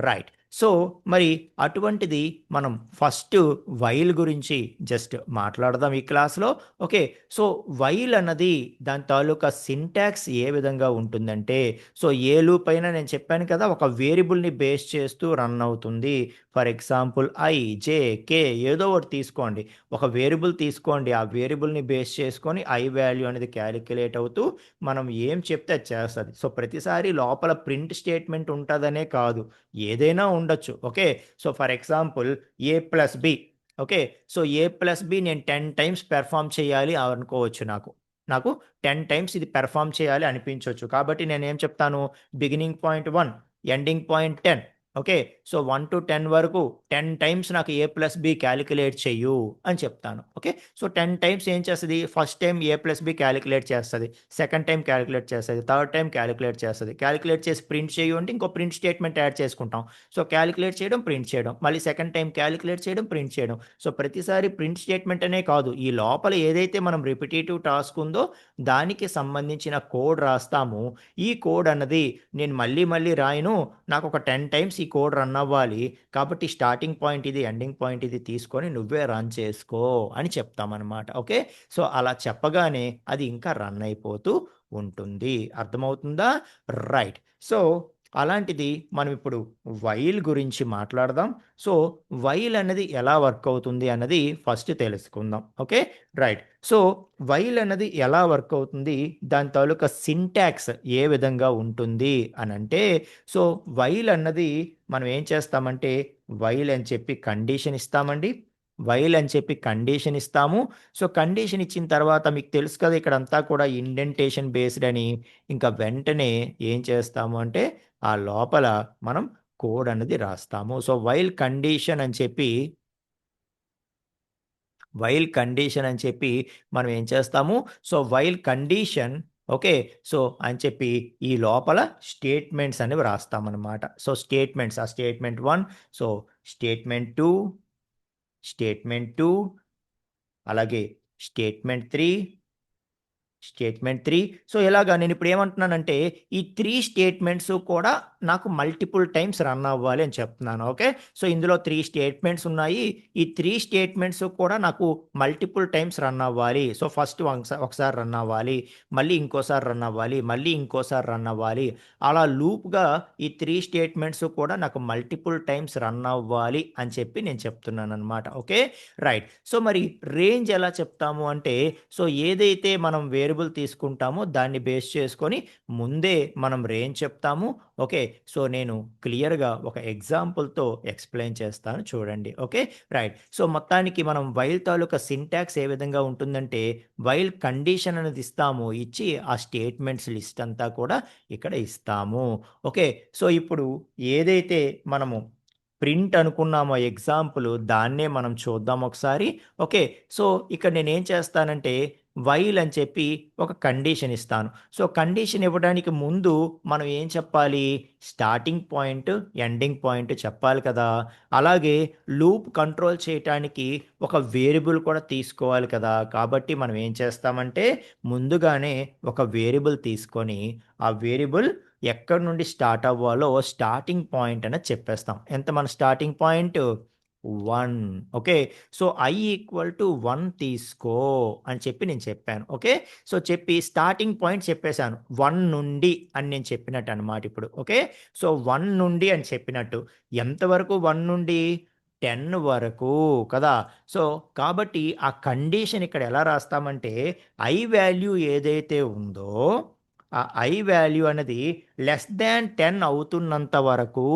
right. సో మరి అటువంటిది మనం ఫస్ట్ వైల్ గురించి జస్ట్ మాట్లాడదాం ఈ క్లాస్లో. ఓకే, సో వైల్ అన్నది దాని తాలూకా సింటాక్స్ ఏ విధంగా ఉంటుందంటే, సో ఏ లూప్ అయినా నేను చెప్పాను కదా ఒక వేరియబుల్ని బేస్ చేస్తూ రన్ అవుతుంది. ఫర్ ఎగ్జాంపుల్ ఐ, జే, కే ఏదో ఒకటి తీసుకోండి, ఒక వేరియబుల్ తీసుకోండి, ఆ వేరియబుల్ని బేస్ చేసుకొని ఐ వాల్యూ అనేది క్యాలిక్యులేట్ అవుతూ మనం ఏం చెప్తే అది చేస్తుంది. సో ప్రతిసారి లోపల ప్రింట్ స్టేట్మెంట్ ఉంటుందనే కాదు, ఏదైనా ఉండొచ్చు. Okay, so for example A plus B. Okay, so A plus B నేను 10 టైమ్స్ పెర్ఫామ్ చేయాలి అనుకోవచ్చు. నాకు నాకు 10 టైమ్స్ ఇది పెర్ఫామ్ చేయాలి అనిపించవచ్చు. కాబట్టి నేను ఏం చెప్తాను? Beginning point 1, ending point 10. Okay, so 1 to 10 వరకు 10 టైమ్స్ నాకు ఏ ప్లస్ బి క్యాలిక్యులేట్ చెయ్యు అని చెప్తాను. ఓకే, సో 10 టైమ్స్ ఏం చేస్తుంది? ఫస్ట్ టైం ఏ ప్లస్ బి క్యాలిక్యులేట్ చేస్తుంది, సెకండ్ టైం క్యాలిక్యులేట్ చేస్తుంది, థర్డ్ టైం క్యాలిక్యులేట్ చేస్తుంది. క్యాలిక్యులేట్ చేసి ప్రింట్ చేయు అంటే ఇంకో ప్రింట్ స్టేట్మెంట్ యాడ్ చేసుకుంటాం. సో క్యాలిక్యులేట్ చేయడం, ప్రింట్ చేయడం, మళ్ళీ సెకండ్ టైం క్యాలిక్యులేట్ చేయడం, ప్రింట్ చేయడం. సో ప్రతిసారి ప్రింట్ స్టేట్మెంట్ అనే కాదు, ఈ లోపల ఏదైతే మనం రిపిటేటివ్ టాస్క్ ఉందో దానికి సంబంధించిన కోడ్ రాస్తాము. ఈ కోడ్ అన్నది నేను మళ్ళీ మళ్ళీ రాయను, నాకు ఒక 10 టైమ్స్ ఈ కోడ్ రన్ అవ్వాలి, కాబట్టి స్టార్టింగ్ పాయింట్ ఇది, ఎండింగ్ పాయింట్ ఇది తీసుకొని నువ్వే రన్ చేసుకో అని చెప్తామన్నమాట. ఓకే, సో అలా చెప్పగానే అది ఇంకా రన్ అయిపోతూ ఉంటుంది. అర్థమవుతుందా? రైట్. సో అలాంటిది మనం ఇప్పుడు వైల్ గురించి మాట్లాడదాం. సో వైల్ అనేది ఎలా వర్క్ అవుతుంది అన్నది ఫస్ట్ తెలుసుకుందాం. Okay, right. సో వైల్ అన్నది ఎలా వర్క్ అవుతుంది, దాని తాలూకా సింటాక్స్ ఏ విధంగా ఉంటుంది అని అంటే, సో వైల్ అన్నది మనం ఏం చేస్తామంటే వైల్ అని చెప్పి కండిషన్ ఇస్తామండి. వైల్ అని చెప్పి కండిషన్ ఇస్తాము. సో కండిషన్ ఇచ్చిన తర్వాత మీకు తెలుసు కదా ఇక్కడంతా కూడా ఇండెంటేషన్ బేస్డ్ అని, ఇంకా వెంటనే ఏం చేస్తాము అంటే ఆ లోపల మనం కోడ్ అనేది రాస్తాము. సో వైల్ కండిషన్ అని చెప్పి మనం ఏం చేస్తాము? So while condition, okay, so అని చెప్పి ఈ లోపల స్టేట్మెంట్స్ అనేవి రాస్తామన్నమాట. సో స్టేట్మెంట్స్, ఆ స్టేట్మెంట్ 1, సో స్టేట్మెంట్ 2, స్టేట్మెంట్ 2, అలాగే స్టేట్మెంట్ 3, స్టేట్మెంట్ 3. సో ఇలాగా నేను ఇప్పుడు ఏమంటున్నానంటే ఈ 3 స్టేట్మెంట్స్ కూడా నాకు మల్టిపుల్ టైమ్స్ రన్ అవ్వాలి అని చెప్తున్నాను. ఓకే, సో ఇందులో 3 స్టేట్మెంట్స్ ఉన్నాయి, ఈ 3 స్టేట్మెంట్స్ కూడా నాకు మల్టిపుల్ టైమ్స్ రన్ అవ్వాలి. సో ఫస్ట్ ఒకసారి రన్ అవ్వాలి, మళ్ళీ ఇంకోసారి రన్ అవ్వాలి, మళ్ళీ ఇంకోసారి రన్ అవ్వాలి, అలా లూప్గా ఈ 3 స్టేట్మెంట్స్ కూడా నాకు మల్టిపుల్ టైమ్స్ రన్ అవ్వాలి అని చెప్పి నేను చెప్తున్నాను అనమాట. Okay, right. సో మరి రేంజ్ ఎలా చెప్తాము అంటే, సో ఏదైతే మనం వేరియబుల్ తీసుకుంటామో దాన్ని బేస్ చేసుకొని ముందే మనం రేంజ్ చెప్తాము. ఓకే, సో నేను క్లియర్గా ఒక ఎగ్జాంపుల్తో ఎక్స్ప్లెయిన్ చేస్తాను చూడండి. Okay, right. సో మొత్తానికి మనం వైల్ తాలూకా సింటాక్స్ ఏ విధంగా ఉంటుందంటే వైల్ కండిషన్ అనేది ఇస్తాము, ఇచ్చి ఆ స్టేట్మెంట్స్ లిస్ట్ అంతా కూడా ఇక్కడ ఇస్తాము. ఓకే, సో ఇప్పుడు ఏదైతే మనము ప్రింట్ అనుకున్నామో ఎగ్జాంపుల్, దాన్నే మనం చూద్దాం ఒకసారి. ఓకే, సో ఇక్కడ నేనేం చేస్తానంటే వైల్ అని చెప్పి ఒక కండిషన్ ఇస్తాను. సో కండిషన్ ఇవ్వడానికి ముందు మనం ఏం చెప్పాలి? స్టార్టింగ్ పాయింట్, ఎండింగ్ పాయింట్ చెప్పాలి కదా. అలాగే లూప్ కంట్రోల్ చేయటానికి ఒక వేరియబుల్ కూడా తీసుకోవాలి కదా. కాబట్టి మనం ఏం చేస్తామంటే ముందుగానే ఒక వేరియబుల్ తీసుకొని ఆ వేరియబుల్ ఎక్కడి నుండి స్టార్ట్ అవ్వాలో స్టార్టింగ్ పాయింట్ అనేది చెప్పేస్తాం. ఎంత మన starting point? 1. Okay, so i = 1 తీసుకో అని చెప్పి నేను చెప్పాను. ఓకే, సో చెప్పి స్టార్టింగ్ పాయింట్ చెప్పేశాను. 1 నుండి అని నేను చెప్పినట్టు అనమాట ఇప్పుడు. ఓకే, సో 1 నుండి అని చెప్పినట్టు ఎంతవరకు? 1 నుండి 10 వరకు కదా. సో కాబట్టి ఆ కండిషన్ ఇక్కడ ఎలా రాస్తామంటే i వాల్యూ ఏదైతే ఉందో ఆ i వాల్యూ అనేది <10 అవుతున్నంత వరకు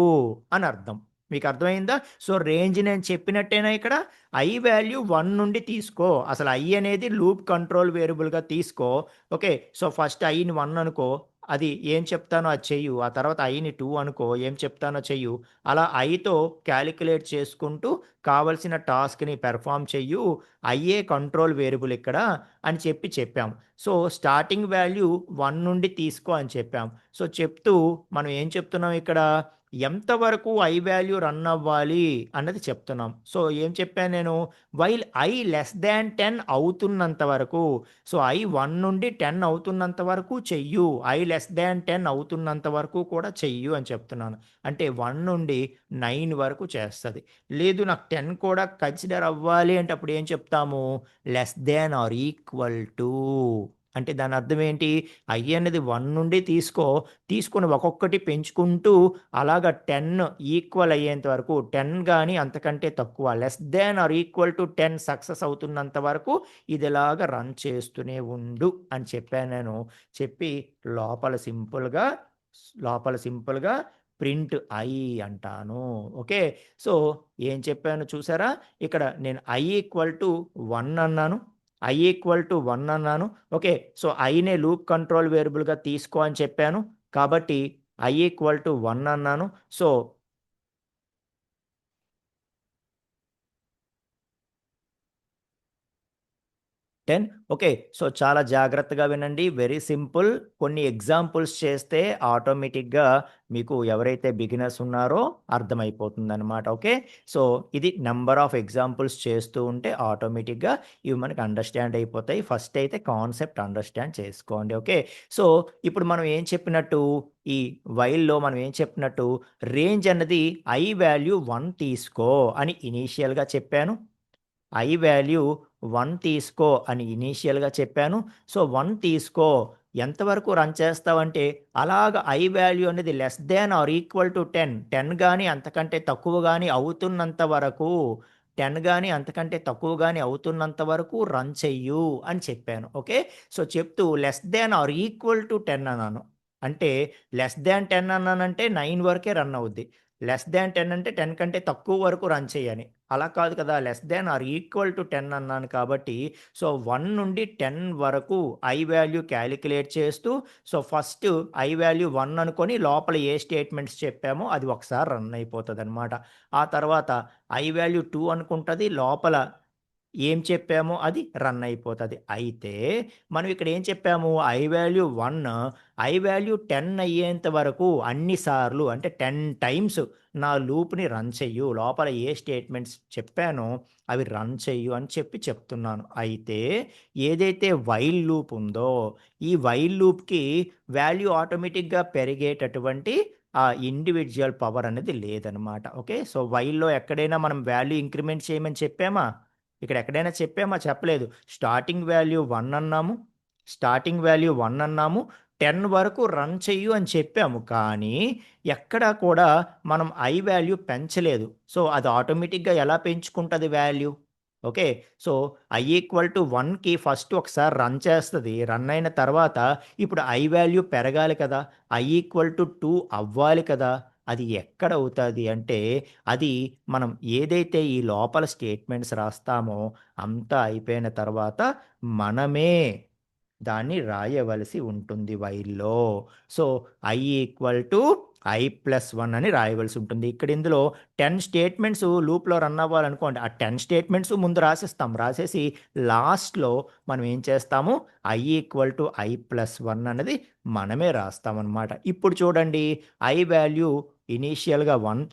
అని అర్థం. మీకు అర్థమైందా? సో రేంజ్ నేను చెప్పినట్టేనా ఇక్కడ? i వాల్యూ 1 నుండి తీసుకో. అసలు i అనేది లూప్ కంట్రోల్ వేరియబుల్గా తీసుకో. ఓకే, సో ఫస్ట్ iని 1 అనుకో, అది ఏం చెప్తానో అది చెయ్యు. ఆ తర్వాత iని 2 అనుకో, ఏం చెప్తానో చెయ్యు. అలా iతో క్యాలిక్యులేట్ చేసుకుంటూ కావలసిన టాస్క్ని పెర్ఫామ్ చెయ్యు. ఐఏ కంట్రోల్ వేరియబుల్ ఇక్కడ అని చెప్పాం. సో స్టార్టింగ్ వాల్యూ 1 నుండి తీసుకో అని చెప్పాం. సో చెప్తూ మనం ఏం చెప్తున్నాం ఇక్కడ? ఎంతవరకు i వాల్యూ రన్ అవ్వాలి అన్నది చెప్తున్నాం. సో ఏం చెప్పాను నేను? వైల్ i <10 అవుతున్నంత వరకు. సో i 1 నుండి 10 అవుతున్నంత వరకు చెయ్యు, i <10 అవుతున్నంత వరకు కూడా చెయ్యు అని చెప్తున్నాను. అంటే 1 నుండి 9 వరకు చేస్తుంది. లేదు నాకు 10 కూడా కన్సిడర్ అవ్వాలి అంటే అప్పుడు ఏం చెప్తాము? < అంటే దాని అర్థం ఏంటి? i అనేది 1 నుండి తీసుకొని ఒక్కొక్కటి పెంచుకుంటూ అలాగా 10 ఈక్వల్ అయ్యేంత వరకు, 10 కానీ అంతకంటే తక్కువ <10 సక్సెస్ అవుతున్నంత వరకు ఇది ఇలాగా రన్ చేస్తూనే ఉండు అని చెప్పాను నేను. చెప్పి లోపల సింపుల్గా ప్రింట్ i అంటాను. ఓకే, సో ఏం చెప్పాను చూసారా? ఇక్కడ నేను i = 1 అన్నాను. ఓకే, సో iనే లూప్ కంట్రోల్ వేరియబుల్గా తీసుకో అని చెప్పాను. కాబట్టి i = 1 అన్నాను. సో ఓకే, సో చాలా జాగ్రత్తగా వినండి. Very simple. కొన్ని ఎగ్జాంపుల్స్ చేస్తే ఆటోమేటిక్గా మీకు ఎవరైతే బిగినర్స్ ఉన్నారో అర్థమైపోతుందన్నమాట. ఓకే, సో ఇది నెంబర్ ఆఫ్ ఎగ్జాంపుల్స్ చేస్తూ ఉంటే ఆటోమేటిక్గా ఇవి మనకి అండర్స్టాండ్ అయిపోతాయి. ఫస్ట్ అయితే కాన్సెప్ట్ అండర్స్టాండ్ చేసుకోండి. ఓకే, సో ఇప్పుడు మనం ఏం చెప్పినట్టు, ఈ వైల్లో మనం ఏం చెప్పినట్టు రేంజ్ అన్నది i వాల్యూ 1 తీసుకో అని ఇనీషియల్గా చెప్పాను. i వాల్యూ 1 తీసుకో అని ఇనీషియల్గా చెప్పాను. సో 1 తీసుకో, ఎంతవరకు రన్ చేస్తావంటే అలాగ i వాల్యూ అనేది <10 కానీ అంతకంటే తక్కువ కానీ అవుతున్నంత వరకు 10 కానీ అంతకంటే తక్కువ కానీ అవుతున్నంత వరకు రన్ చెయ్యు అని చెప్పాను. ఓకే, సో చెప్తూ <10 అన్నాను. అంటే <10 అన్నానంటే 9 వరకే రన్ అవుద్ది. <10 అంటే 10 కంటే తక్కువ వరకు రన్ చేయని. అలా కాదు కదా, <10 అన్నాను కాబట్టి సో 1 నుండి 10 వరకు i వాల్యూ క్యాలిక్యులేట్ చేస్తూ, సో ఫస్ట్ i వాల్యూ 1 అనుకొని లోపల ఏ స్టేట్మెంట్స్ చెప్పామో అది ఒకసారి రన్ అయిపోతుందన్నమాట. ఆ తర్వాత i వాల్యూ 2 అనుకుంటుంది, లోపల ఏం చెప్పామో అది రన్ అయిపోతుంది. అయితే మనం ఇక్కడ ఏం చెప్పాము? i వాల్యూ 1 i వాల్యూ 10 అయ్యేంత వరకు అన్నిసార్లు అంటే 10 టైమ్స్ నా లూప్ని రన్ చెయ్యు, లోపల ఏ స్టేట్మెంట్స్ చెప్పానో అవి రన్ చెయ్యు అని చెప్తున్నాను. అయితే ఏదైతే వైల్ లూప్ ఉందో ఈ వైల్ లూప్కి వాల్యూ ఆటోమేటిక్గా పెరిగేటటువంటి ఆ ఇండివిజువల్ పవర్ అనేది లేదనమాట. ఓకే, సో వైల్లో ఎక్కడైనా మనం వాల్యూ ఇంక్రిమెంట్ చేయమని చెప్పామా? ఇక్కడ ఎక్కడైనా చెప్పామా? చెప్పలేదు. స్టార్టింగ్ వాల్యూ 1 అన్నాము. 10 వరకు రన్ చెయ్యు అని చెప్పాము. కానీ ఎక్కడా కూడా మనం i వాల్యూ పెంచలేదు. సో అది ఆటోమేటిక్గా ఎలా పెంచుకుంటుంది వాల్యూ? ఓకే, సో i = 1కి ఫస్ట్ ఒకసారి రన్ చేస్తుంది. రన్ అయిన తర్వాత ఇప్పుడు i వాల్యూ పెరగాలి కదా, i = 2 అవ్వాలి కదా. అది ఎక్కడ అవుతుంది అంటే అది మనం ఏదైతే ఈ లోపల స్టేట్మెంట్స్ రాస్తామో అంతా అయిపోయిన తర్వాత మనమే దాన్ని రాయవలసి ఉంటుంది వైల్లో. సో i = i+1 అని రాయవలసి ఉంటుంది. ఇక్కడ ఇందులో 10 స్టేట్మెంట్స్ లూప్లో రన్ అవ్వాలనుకోండి, ఆ 10 స్టేట్మెంట్స్ ముందు రాసేస్తాం. రాసేసి లాస్ట్లో మనం ఏం చేస్తాము, i+1 అనేది మనమే రాస్తామన్నమాట. ఇప్పుడు చూడండి, i వాల్యూ ఇనీషియల్గా 1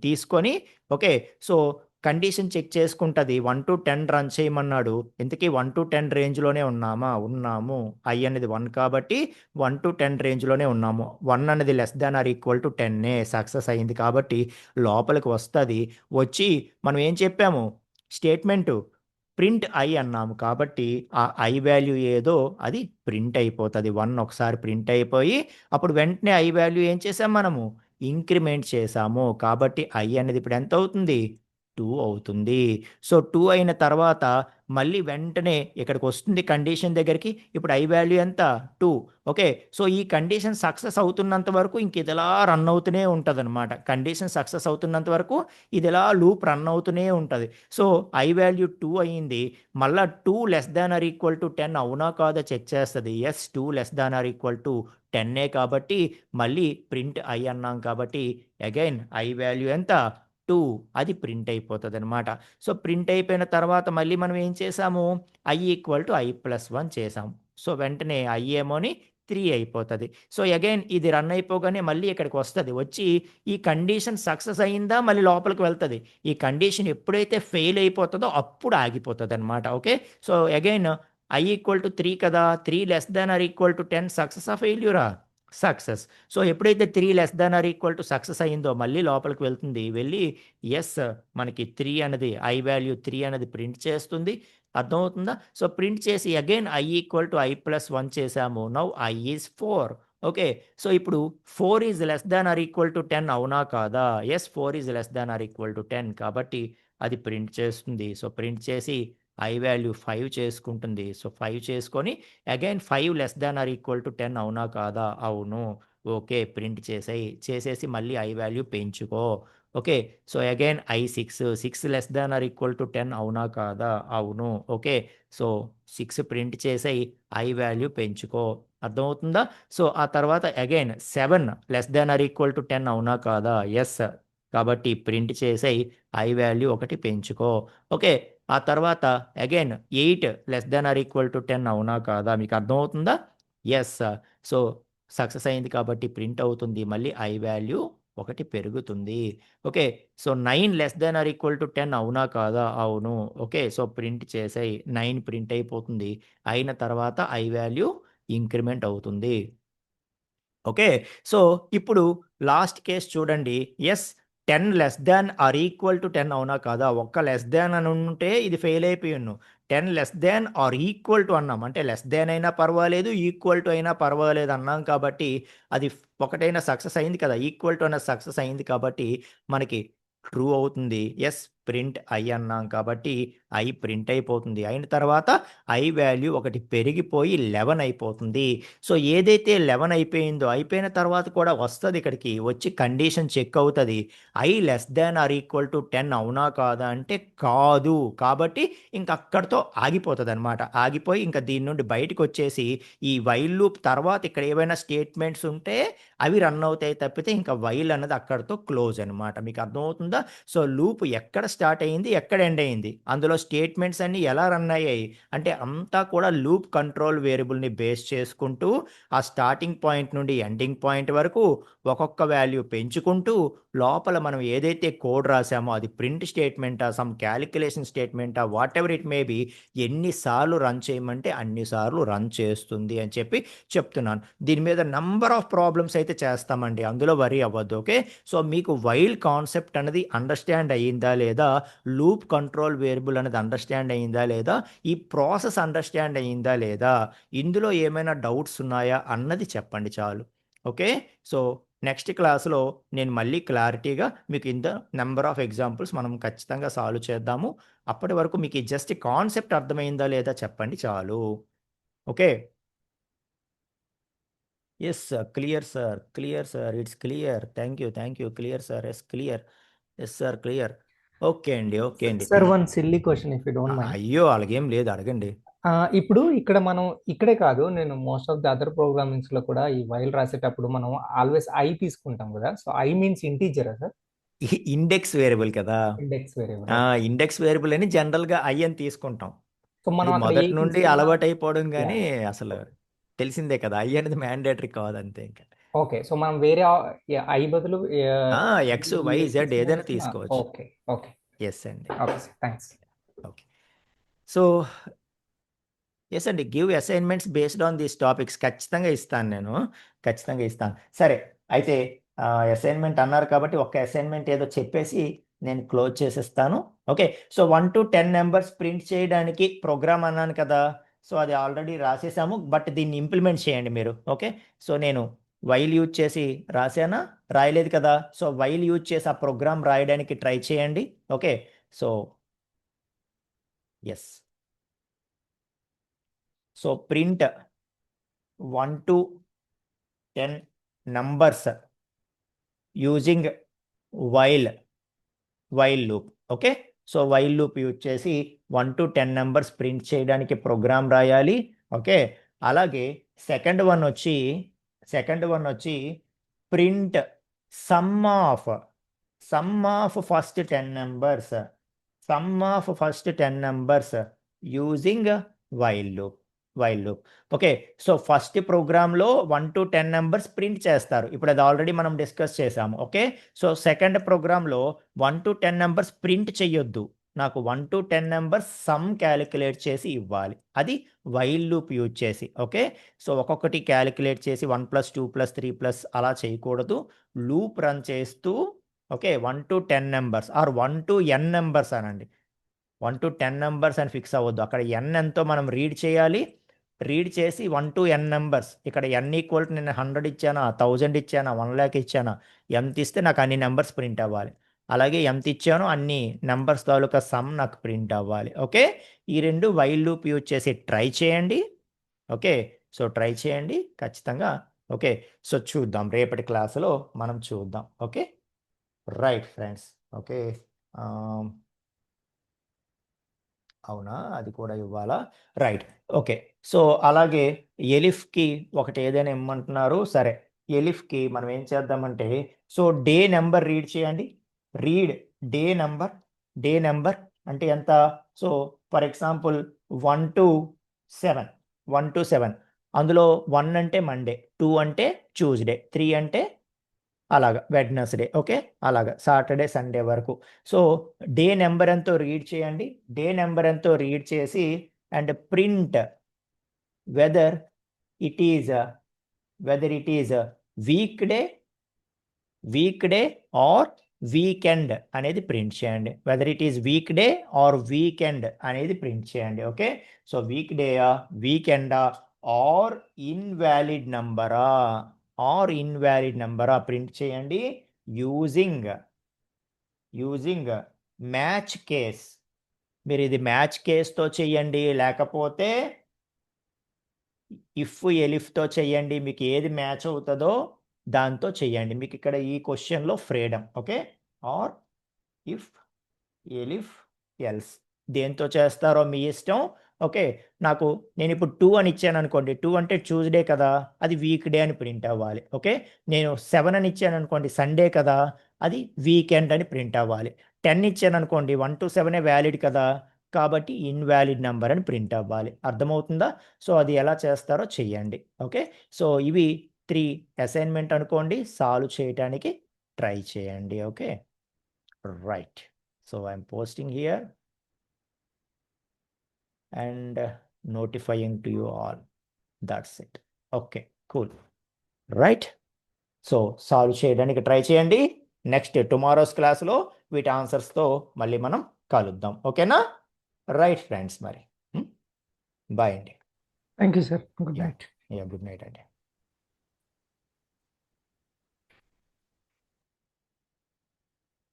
తీసుకొని ఓకే, సో కండిషన్ చెక్ చేసుకుంటుంది. 1 to 10 రన్ చేయమన్నాడు. ఇంతకీ 1 to 10 రేంజ్లోనే ఉన్నాము. i అనేది 1 కాబట్టి 1 to 10 రేంజ్లోనే ఉన్నాము. 1 అనేది <10 సక్సెస్ అయింది కాబట్టి లోపలికి వస్తుంది. వచ్చి మనం ఏం చెప్పాము, స్టేట్మెంటు ప్రింట్ i అన్నాము కాబట్టి ఆ i వాల్యూ ఏదో అది ప్రింట్ అయిపోతుంది. 1 ఒకసారి ప్రింట్ అయిపోయి అప్పుడు వెంటనే i వాల్యూ ఏం చేసాం, మనము ఇంక్రిమెంట్ చేసాము కాబట్టి i అనేది ఇప్పుడు ఎంత అవుతుంది, 2 అవుతుంది. సో 2 అయిన తర్వాత మళ్ళీ వెంటనే ఇక్కడికి వస్తుంది కండిషన్ దగ్గరికి. ఇప్పుడు i వాల్యూ ఎంత, 2. ఓకే, సో ఈ కండిషన్ సక్సెస్ అవుతున్నంత వరకు ఇంక ఇది ఇలా రన్ అవుతూనే ఉంటుంది అనమాట. కండిషన్ సక్సెస్ అవుతున్నంత వరకు ఇది ఇలా లూప్ రన్ అవుతూనే ఉంటుంది. సో i వాల్యూ 2 అయ్యింది. మళ్ళీ 2 < 10 అవునా కాదా చెక్ చేస్తుంది. ఎస్, 2 < 10 కాబట్టి మళ్ళీ ప్రింట్ i అన్నాం కాబట్టి అగైన్ i వాల్యూ ఎంత, 2 అది ప్రింట్ అయిపోతుంది అనమాట. సో ప్రింట్ అయిపోయిన తర్వాత మళ్ళీ మనం ఏం చేసాము, i+1 చేసాము. సో వెంటనే i ఏమోని 3 అయిపోతుంది. సో అగైన్ ఇది రన్ అయిపోగానే మళ్ళీ ఇక్కడికి వస్తుంది. వచ్చి ఈ కండిషన్ సక్సెస్ అయిందా మళ్ళీ లోపలికి వెళ్తుంది. ఈ కండిషన్ ఎప్పుడైతే ఫెయిల్ అయిపోతుందో అప్పుడు ఆగిపోతుంది అనమాట. ఓకే, సో అగైన్ i=3 కదా, 3 < 10 సక్సెస్ ఆ ఫెయిల్యూరా, సక్సెస్. సో ఎప్పుడైతే 3 < సక్సెస్ అయిందో మళ్ళీ లోపలికి వెళ్తుంది. వెళ్ళి ఎస్, మనకి 3 అనేది i వాల్యూ 3 అనేది ప్రింట్ చేస్తుంది. అర్థమవుతుందా? సో ప్రింట్ చేసి అగైన్ i+1 చేసాము. Now i is 4. Okay, so ఇప్పుడు 4 ఈజ్ < 10 అవునా కాదా, ఎస్ 4 ఈజ్ < 10 కాబట్టి అది ప్రింట్ చేస్తుంది. సో ప్రింట్ చేసి i వాల్యూ 5 చేసుకుంటుంది. సో 5 చేసుకొని అగైన్ 5 < 10 అవునా కాదా, అవును. ఓకే, ప్రింట్ చేసేసి మళ్ళీ i వాల్యూ పెంచుకో. ఓకే, సో అగైన్ i6 < 10 అవునా కాదా, అవును. ఓకే, సో 6 ప్రింట్ చేసేయి, i వాల్యూ పెంచుకో. అర్థమవుతుందా? సో ఆ తర్వాత అగైన్ 7 < 10 అవునా కాదా, ఎస్ కాబట్టి ప్రింట్ చేసేయి, i వాల్యూ 1 పెంచుకో. ఓకే, ఆ తర్వాత అగైన్ 8 < 10 అవునా కాదా, మీకు అర్థమవుతుందా? ఎస్, సో సక్సెస్ అయింది కాబట్టి ప్రింట్ అవుతుంది. మళ్ళీ i వాల్యూ 1 పెరుగుతుంది. ఓకే, సో 9 < 10 అవునా కాదా, అవును. ఓకే, సో ప్రింట్ చేసేయి, 9 ప్రింట్ అయిపోతుంది. అయిన తర్వాత i వాల్యూ ఇంక్రిమెంట్ అవుతుంది. ఓకే, సో ఇప్పుడు లాస్ట్ కేస్ చూడండి. ఎస్, 10 < 10 అవునా కాదా, ఒక్క లెస్ దాన్ అని ఉంటే ఇది ఫెయిల్ అయిపోయాను. 10 < అన్నాం అంటే లెస్ దాన్ అయినా పర్వాలేదు, ఈక్వల్ టు అయినా పర్వాలేదు అన్నాం కాబట్టి అది ఒకటైనా సక్సెస్ అయింది కదా, ఈక్వల్ టు అన్న సక్సెస్ అయింది కాబట్టి మనకి ట్రూ అవుతుంది. ఎస్, ప్రింట్ i అన్నాం కాబట్టి i ప్రింట్ అయిపోతుంది. అయిన తర్వాత i వాల్యూ 1 పెరిగిపోయి 11 అయిపోతుంది. సో ఏదైతే 11 అయిపోయిందో అయిపోయిన తర్వాత కూడా వస్తుంది, ఇక్కడికి వచ్చి కండిషన్ చెక్ అవుతుంది. i < 10 అవునా కాదా అంటే కాదు కాబట్టి ఇంక అక్కడితో ఆగిపోతుంది అనమాట. ఆగిపోయి ఇంకా దీని నుండి బయటకు వచ్చేసి ఈ వైల్ లూప్ తర్వాత ఇక్కడ ఏవైనా స్టేట్మెంట్స్ ఉంటే అవి రన్ అవుతాయి తప్పితే ఇంకా వైల్ అన్నది అక్కడితో క్లోజ్ అనమాట. మీకు అర్థమవుతుందా? సో లూప్ ఎక్కడ స్టార్ట్ అయింది, ఎక్కడ ఎండ్ అయింది, అందులో స్టేట్మెంట్స్ అన్ని ఎలా రన్ అయ్యాయి అంటే అంతా కూడా లూప్ కంట్రోల్ వేరియబుల్ని బేస్ చేసుకుంటూ ఆ స్టార్టింగ్ పాయింట్ నుండి ఎండింగ్ పాయింట్ వరకు ఒక్కొక్క వాల్యూ పెంచుకుంటూ లోపల మనం ఏదైతే కోడ్ రాసామో అది ప్రింట్ స్టేట్మెంటా, సమ్ క్యాలిక్యులేషన్ స్టేట్మెంటా, whatever it may be, ఎన్నిసార్లు రన్ చేయమంటే అన్నిసార్లు రన్ చేస్తుంది అని చెప్పి చెప్తున్నాను. దీని మీద నంబర్ ఆఫ్ ప్రాబ్లమ్స్ అయితే చేస్తామండి, అందులో వరీ అవ్వద్దు. ఓకే, సో మీకు వైల్ కాన్సెప్ట్ అనేది అండర్స్టాండ్ అయ్యిందా లేదా, లూప్ కంట్రోల్ వేరియబుల్ అనేది అండర్స్టాండ్ అయ్యిందా లేదా, ఈ ప్రాసెస్ అండర్స్టాండ్ అయ్యిందా లేదా, ఇందులో ఏమైనా డౌట్స్ ఉన్నాయా అన్నది చెప్పండి చాలు. ఓకే, సో నెక్స్ట్ క్లాస్లో నేను మళ్ళీ క్లారిటీగా మీకు ఇంత నెంబర్ ఆఫ్ ఎగ్జాంపుల్స్ మనం ఖచ్చితంగా సాల్వ్ చేద్దాము. అప్పటి వరకు మీకు జస్ట్ కాన్సెప్ట్ అర్థమైందా లేదా చెప్పండి చాలు. Okay, yes clear sir, clear sir, it's clear. Thank you, clear sir, yes clear, yes sir clear. Okay అండి, ఓకే అండి. Sir one silly question if you don't mind. అయ్యో అలాగేం లేదు, అడగండి. ఇప్పుడు ఇక్కడ మనం ఇక్కడే కాదు, నేను most of the other programmings లో కూడా ఈ వైల్ రాసేటప్పుడు మనం ఆల్వేస్ ఐ తీసుకుంటాం కదా. సో ఐ మీన్స్ ఇంటీజరా సార్? ఇండెక్స్ వేరియబుల్ కదా. Index variable. ఇండెక్స్ వేరియబుల్ అని జనరల్గా ఐ అని తీసుకుంటాం. సో మనం ఇది అక్కడ ఏ మొదటి నుండి తీసుకున్నా అలవాటు అయిపోవడం కానీ Yeah. అసలు తెలిసిందే కదా, ఐ అనేది మ్యాండేటరీ కాదు అంతే ఇంకా. ఓకే. సో మనం వేరే ఐ బదులు ఎక్స్ వై జెడ్ ఏదైనా తీసుకోవచ్చు. తీసుకోవచ్చు. ఓకే ఓకే ఎస్ అండి. Okay sir, thanks. Okay. So yes అండి, give assignments based on these topics. ఖచ్చితంగా ఇస్తాను, నేను ఖచ్చితంగా ఇస్తాను. సరే, అయితే అసైన్మెంట్ అన్నారు కాబట్టి ఒక్క అసైన్మెంట్ ఏదో చెప్పేసి నేను క్లోజ్ చేసేస్తాను. Okay. So 1 to 10 numbers print చేయడానికి ప్రోగ్రామ్ అన్నాను కదా. సో అది ఆల్రెడీ రాసేసాము, బట్ దీన్ని ఇంప్లిమెంట్ చేయండి మీరు. ఓకే. సో నేను వైల్ యూజ్ చేసి రాసానా, రాయలేదు కదా. సో వైల్ యూజ్ చేసి ఆ ప్రోగ్రామ్ రాయడానికి ట్రై చేయండి. Okay. So yes, so print 1 to 10 numbers using while loop. Okay. So while loop use చేసి 1 to 10 నెంబర్స్ ప్రింట్ చేయడానికి ప్రోగ్రామ్ రాయాలి. ఓకే. అలాగే సెకండ్ వన్ వచ్చి print sum of first 10 numbers using while loop. Okay. So first ప్రోగ్రామ్లో 1 to 10 numbers print చేస్తారు. ఇప్పుడు అది already మనం డిస్కస్ చేసాము. ఓకే. సో సెకండ్ ప్రోగ్రామ్లో 1 to 10 నెంబర్స్ ప్రింట్ చేయొద్దు, నాకు 1 to 10 నెంబర్స్ సమ్ క్యాలిక్యులేట్ చేసి ఇవ్వాలి. అది వైల్ లూప్ యూజ్ చేసి. ఓకే. సో ఒక్కొక్కటి క్యాలిక్యులేట్ చేసి 1 + 2 + 3 అలా చేయకూడదు. లూప్ రన్ చేస్తూ okay 1 to 10 numbers or 1 to n numbers అనండి. 1 to 10 నెంబర్స్ అని ఫిక్స్ అవ్వద్దు. అక్కడ n ఎంతో మనం రీడ్ చేయాలి. రీడ్ చేసి 1 to n నెంబర్స్, ఇక్కడ n = నేను 100 ఇచ్చానా, 1000 ఇచ్చానా, 1 lakh ఇచ్చానా, ఎంత ఇస్తే నాకు అన్ని నెంబర్స్ ప్రింట్ అవ్వాలి. అలాగే ఎంత ఇచ్చానో అన్ని నెంబర్స్ తాలూకా సమ్ నాకు ప్రింట్ అవ్వాలి. ఓకే. ఈ రెండు వైల్ లూప్ యూజ్ చేసి ట్రై చేయండి. ఓకే. సో ట్రై చేయండి ఖచ్చితంగా. ఓకే. సో చూద్దాం, రేపటి క్లాసులో మనం చూద్దాం. ఓకే. Right friends. ఓకే. అవునా, అది కూడా ఇవ్వాలా? రైట్. ఓకే. సో అలాగే ఎలిఫ్కి ఒకటి ఏదైనా ఇమ్మంటున్నారు. సరే, ఎలిఫ్కి మనం ఏం చేద్దామంటే, సో డే నెంబర్ రీడ్ చేయండి. రీడ్ డే నెంబర్ అంటే ఎంత? సో ఫర్ ఎగ్జాంపుల్ 1 to 7 అందులో 1 అంటే మండే, 2 అంటే ట్యూస్డే, 3 అంటే అలాగా వెడ్నెస్డే. ఓకే. అలాగా సాటర్డే సండే వరకు. సో డే నెంబర్ ఎంతో రీడ్ చేయండి. డే నెంబర్ ఎంతో రీడ్ చేసి and print whether it is weekday or weekend అనేది ప్రింట్ చేయండి. Whether it is weekday or weekend అనేది ప్రింట్ చేయండి. ఓకే. సో వీక్ డేయా, వీకెండా, ఆర్ ఇన్వాలిడ్ నంబరా ప్రింట్ చేయండి యూజింగ్ మ్యాచ్ కేస్. మీరు ఇది మ్యాచ్ కేస్తో చేయండి, లేకపోతే ఇఫ్ ఎలిఫ్తో చేయండి. మీకు ఏది మ్యాచ్ అవుతుందో దాంతో చేయండి. మీకు ఇక్కడ ఈ క్వశ్చన్లో freedom. Okay. Or if elif else దేంతో చేస్తారో మీ ఇష్టం. ఓకే. నేను ఇప్పుడు 2 అని ఇచ్చాను అనుకోండి, 2 అంటే ట్యూస్డే కదా, అది వీక్ డే అని ప్రింట్ అవ్వాలి. ఓకే. నేను 7 అని ఇచ్చాను అనుకోండి, సండే కదా, అది వీకెండ్ అని ప్రింట్ అవ్వాలి. 10 ఇచ్చాను అనుకోండి, 1 to 7 వ్యాలిడ్ కదా, కాబట్టి ఇన్వాలిడ్ నెంబర్ అని ప్రింట్ అవ్వాలి. అర్థమవుతుందా? సో అది ఎలా చేస్తారో చెయ్యండి. ఓకే. సో ఇవి 3 అసైన్మెంట్ అనుకోండి, సాల్వ్ చేయడానికి ట్రై చేయండి. Okay. Right. So I'm posting here and notifying to you all. That's it. Okay, cool. Right. So solve చేయడానికి ట్రై చేయండి. నెక్స్ట్ టుమారోస్ క్లాస్లో వీటి ఆన్సర్స్తో మళ్ళీ మనం కలుద్దాం. ఓకేనా? రైట్ ఫ్రెండ్స్, మరి బాయ్ అండి. Thank you sir. Good night. Good night అండి.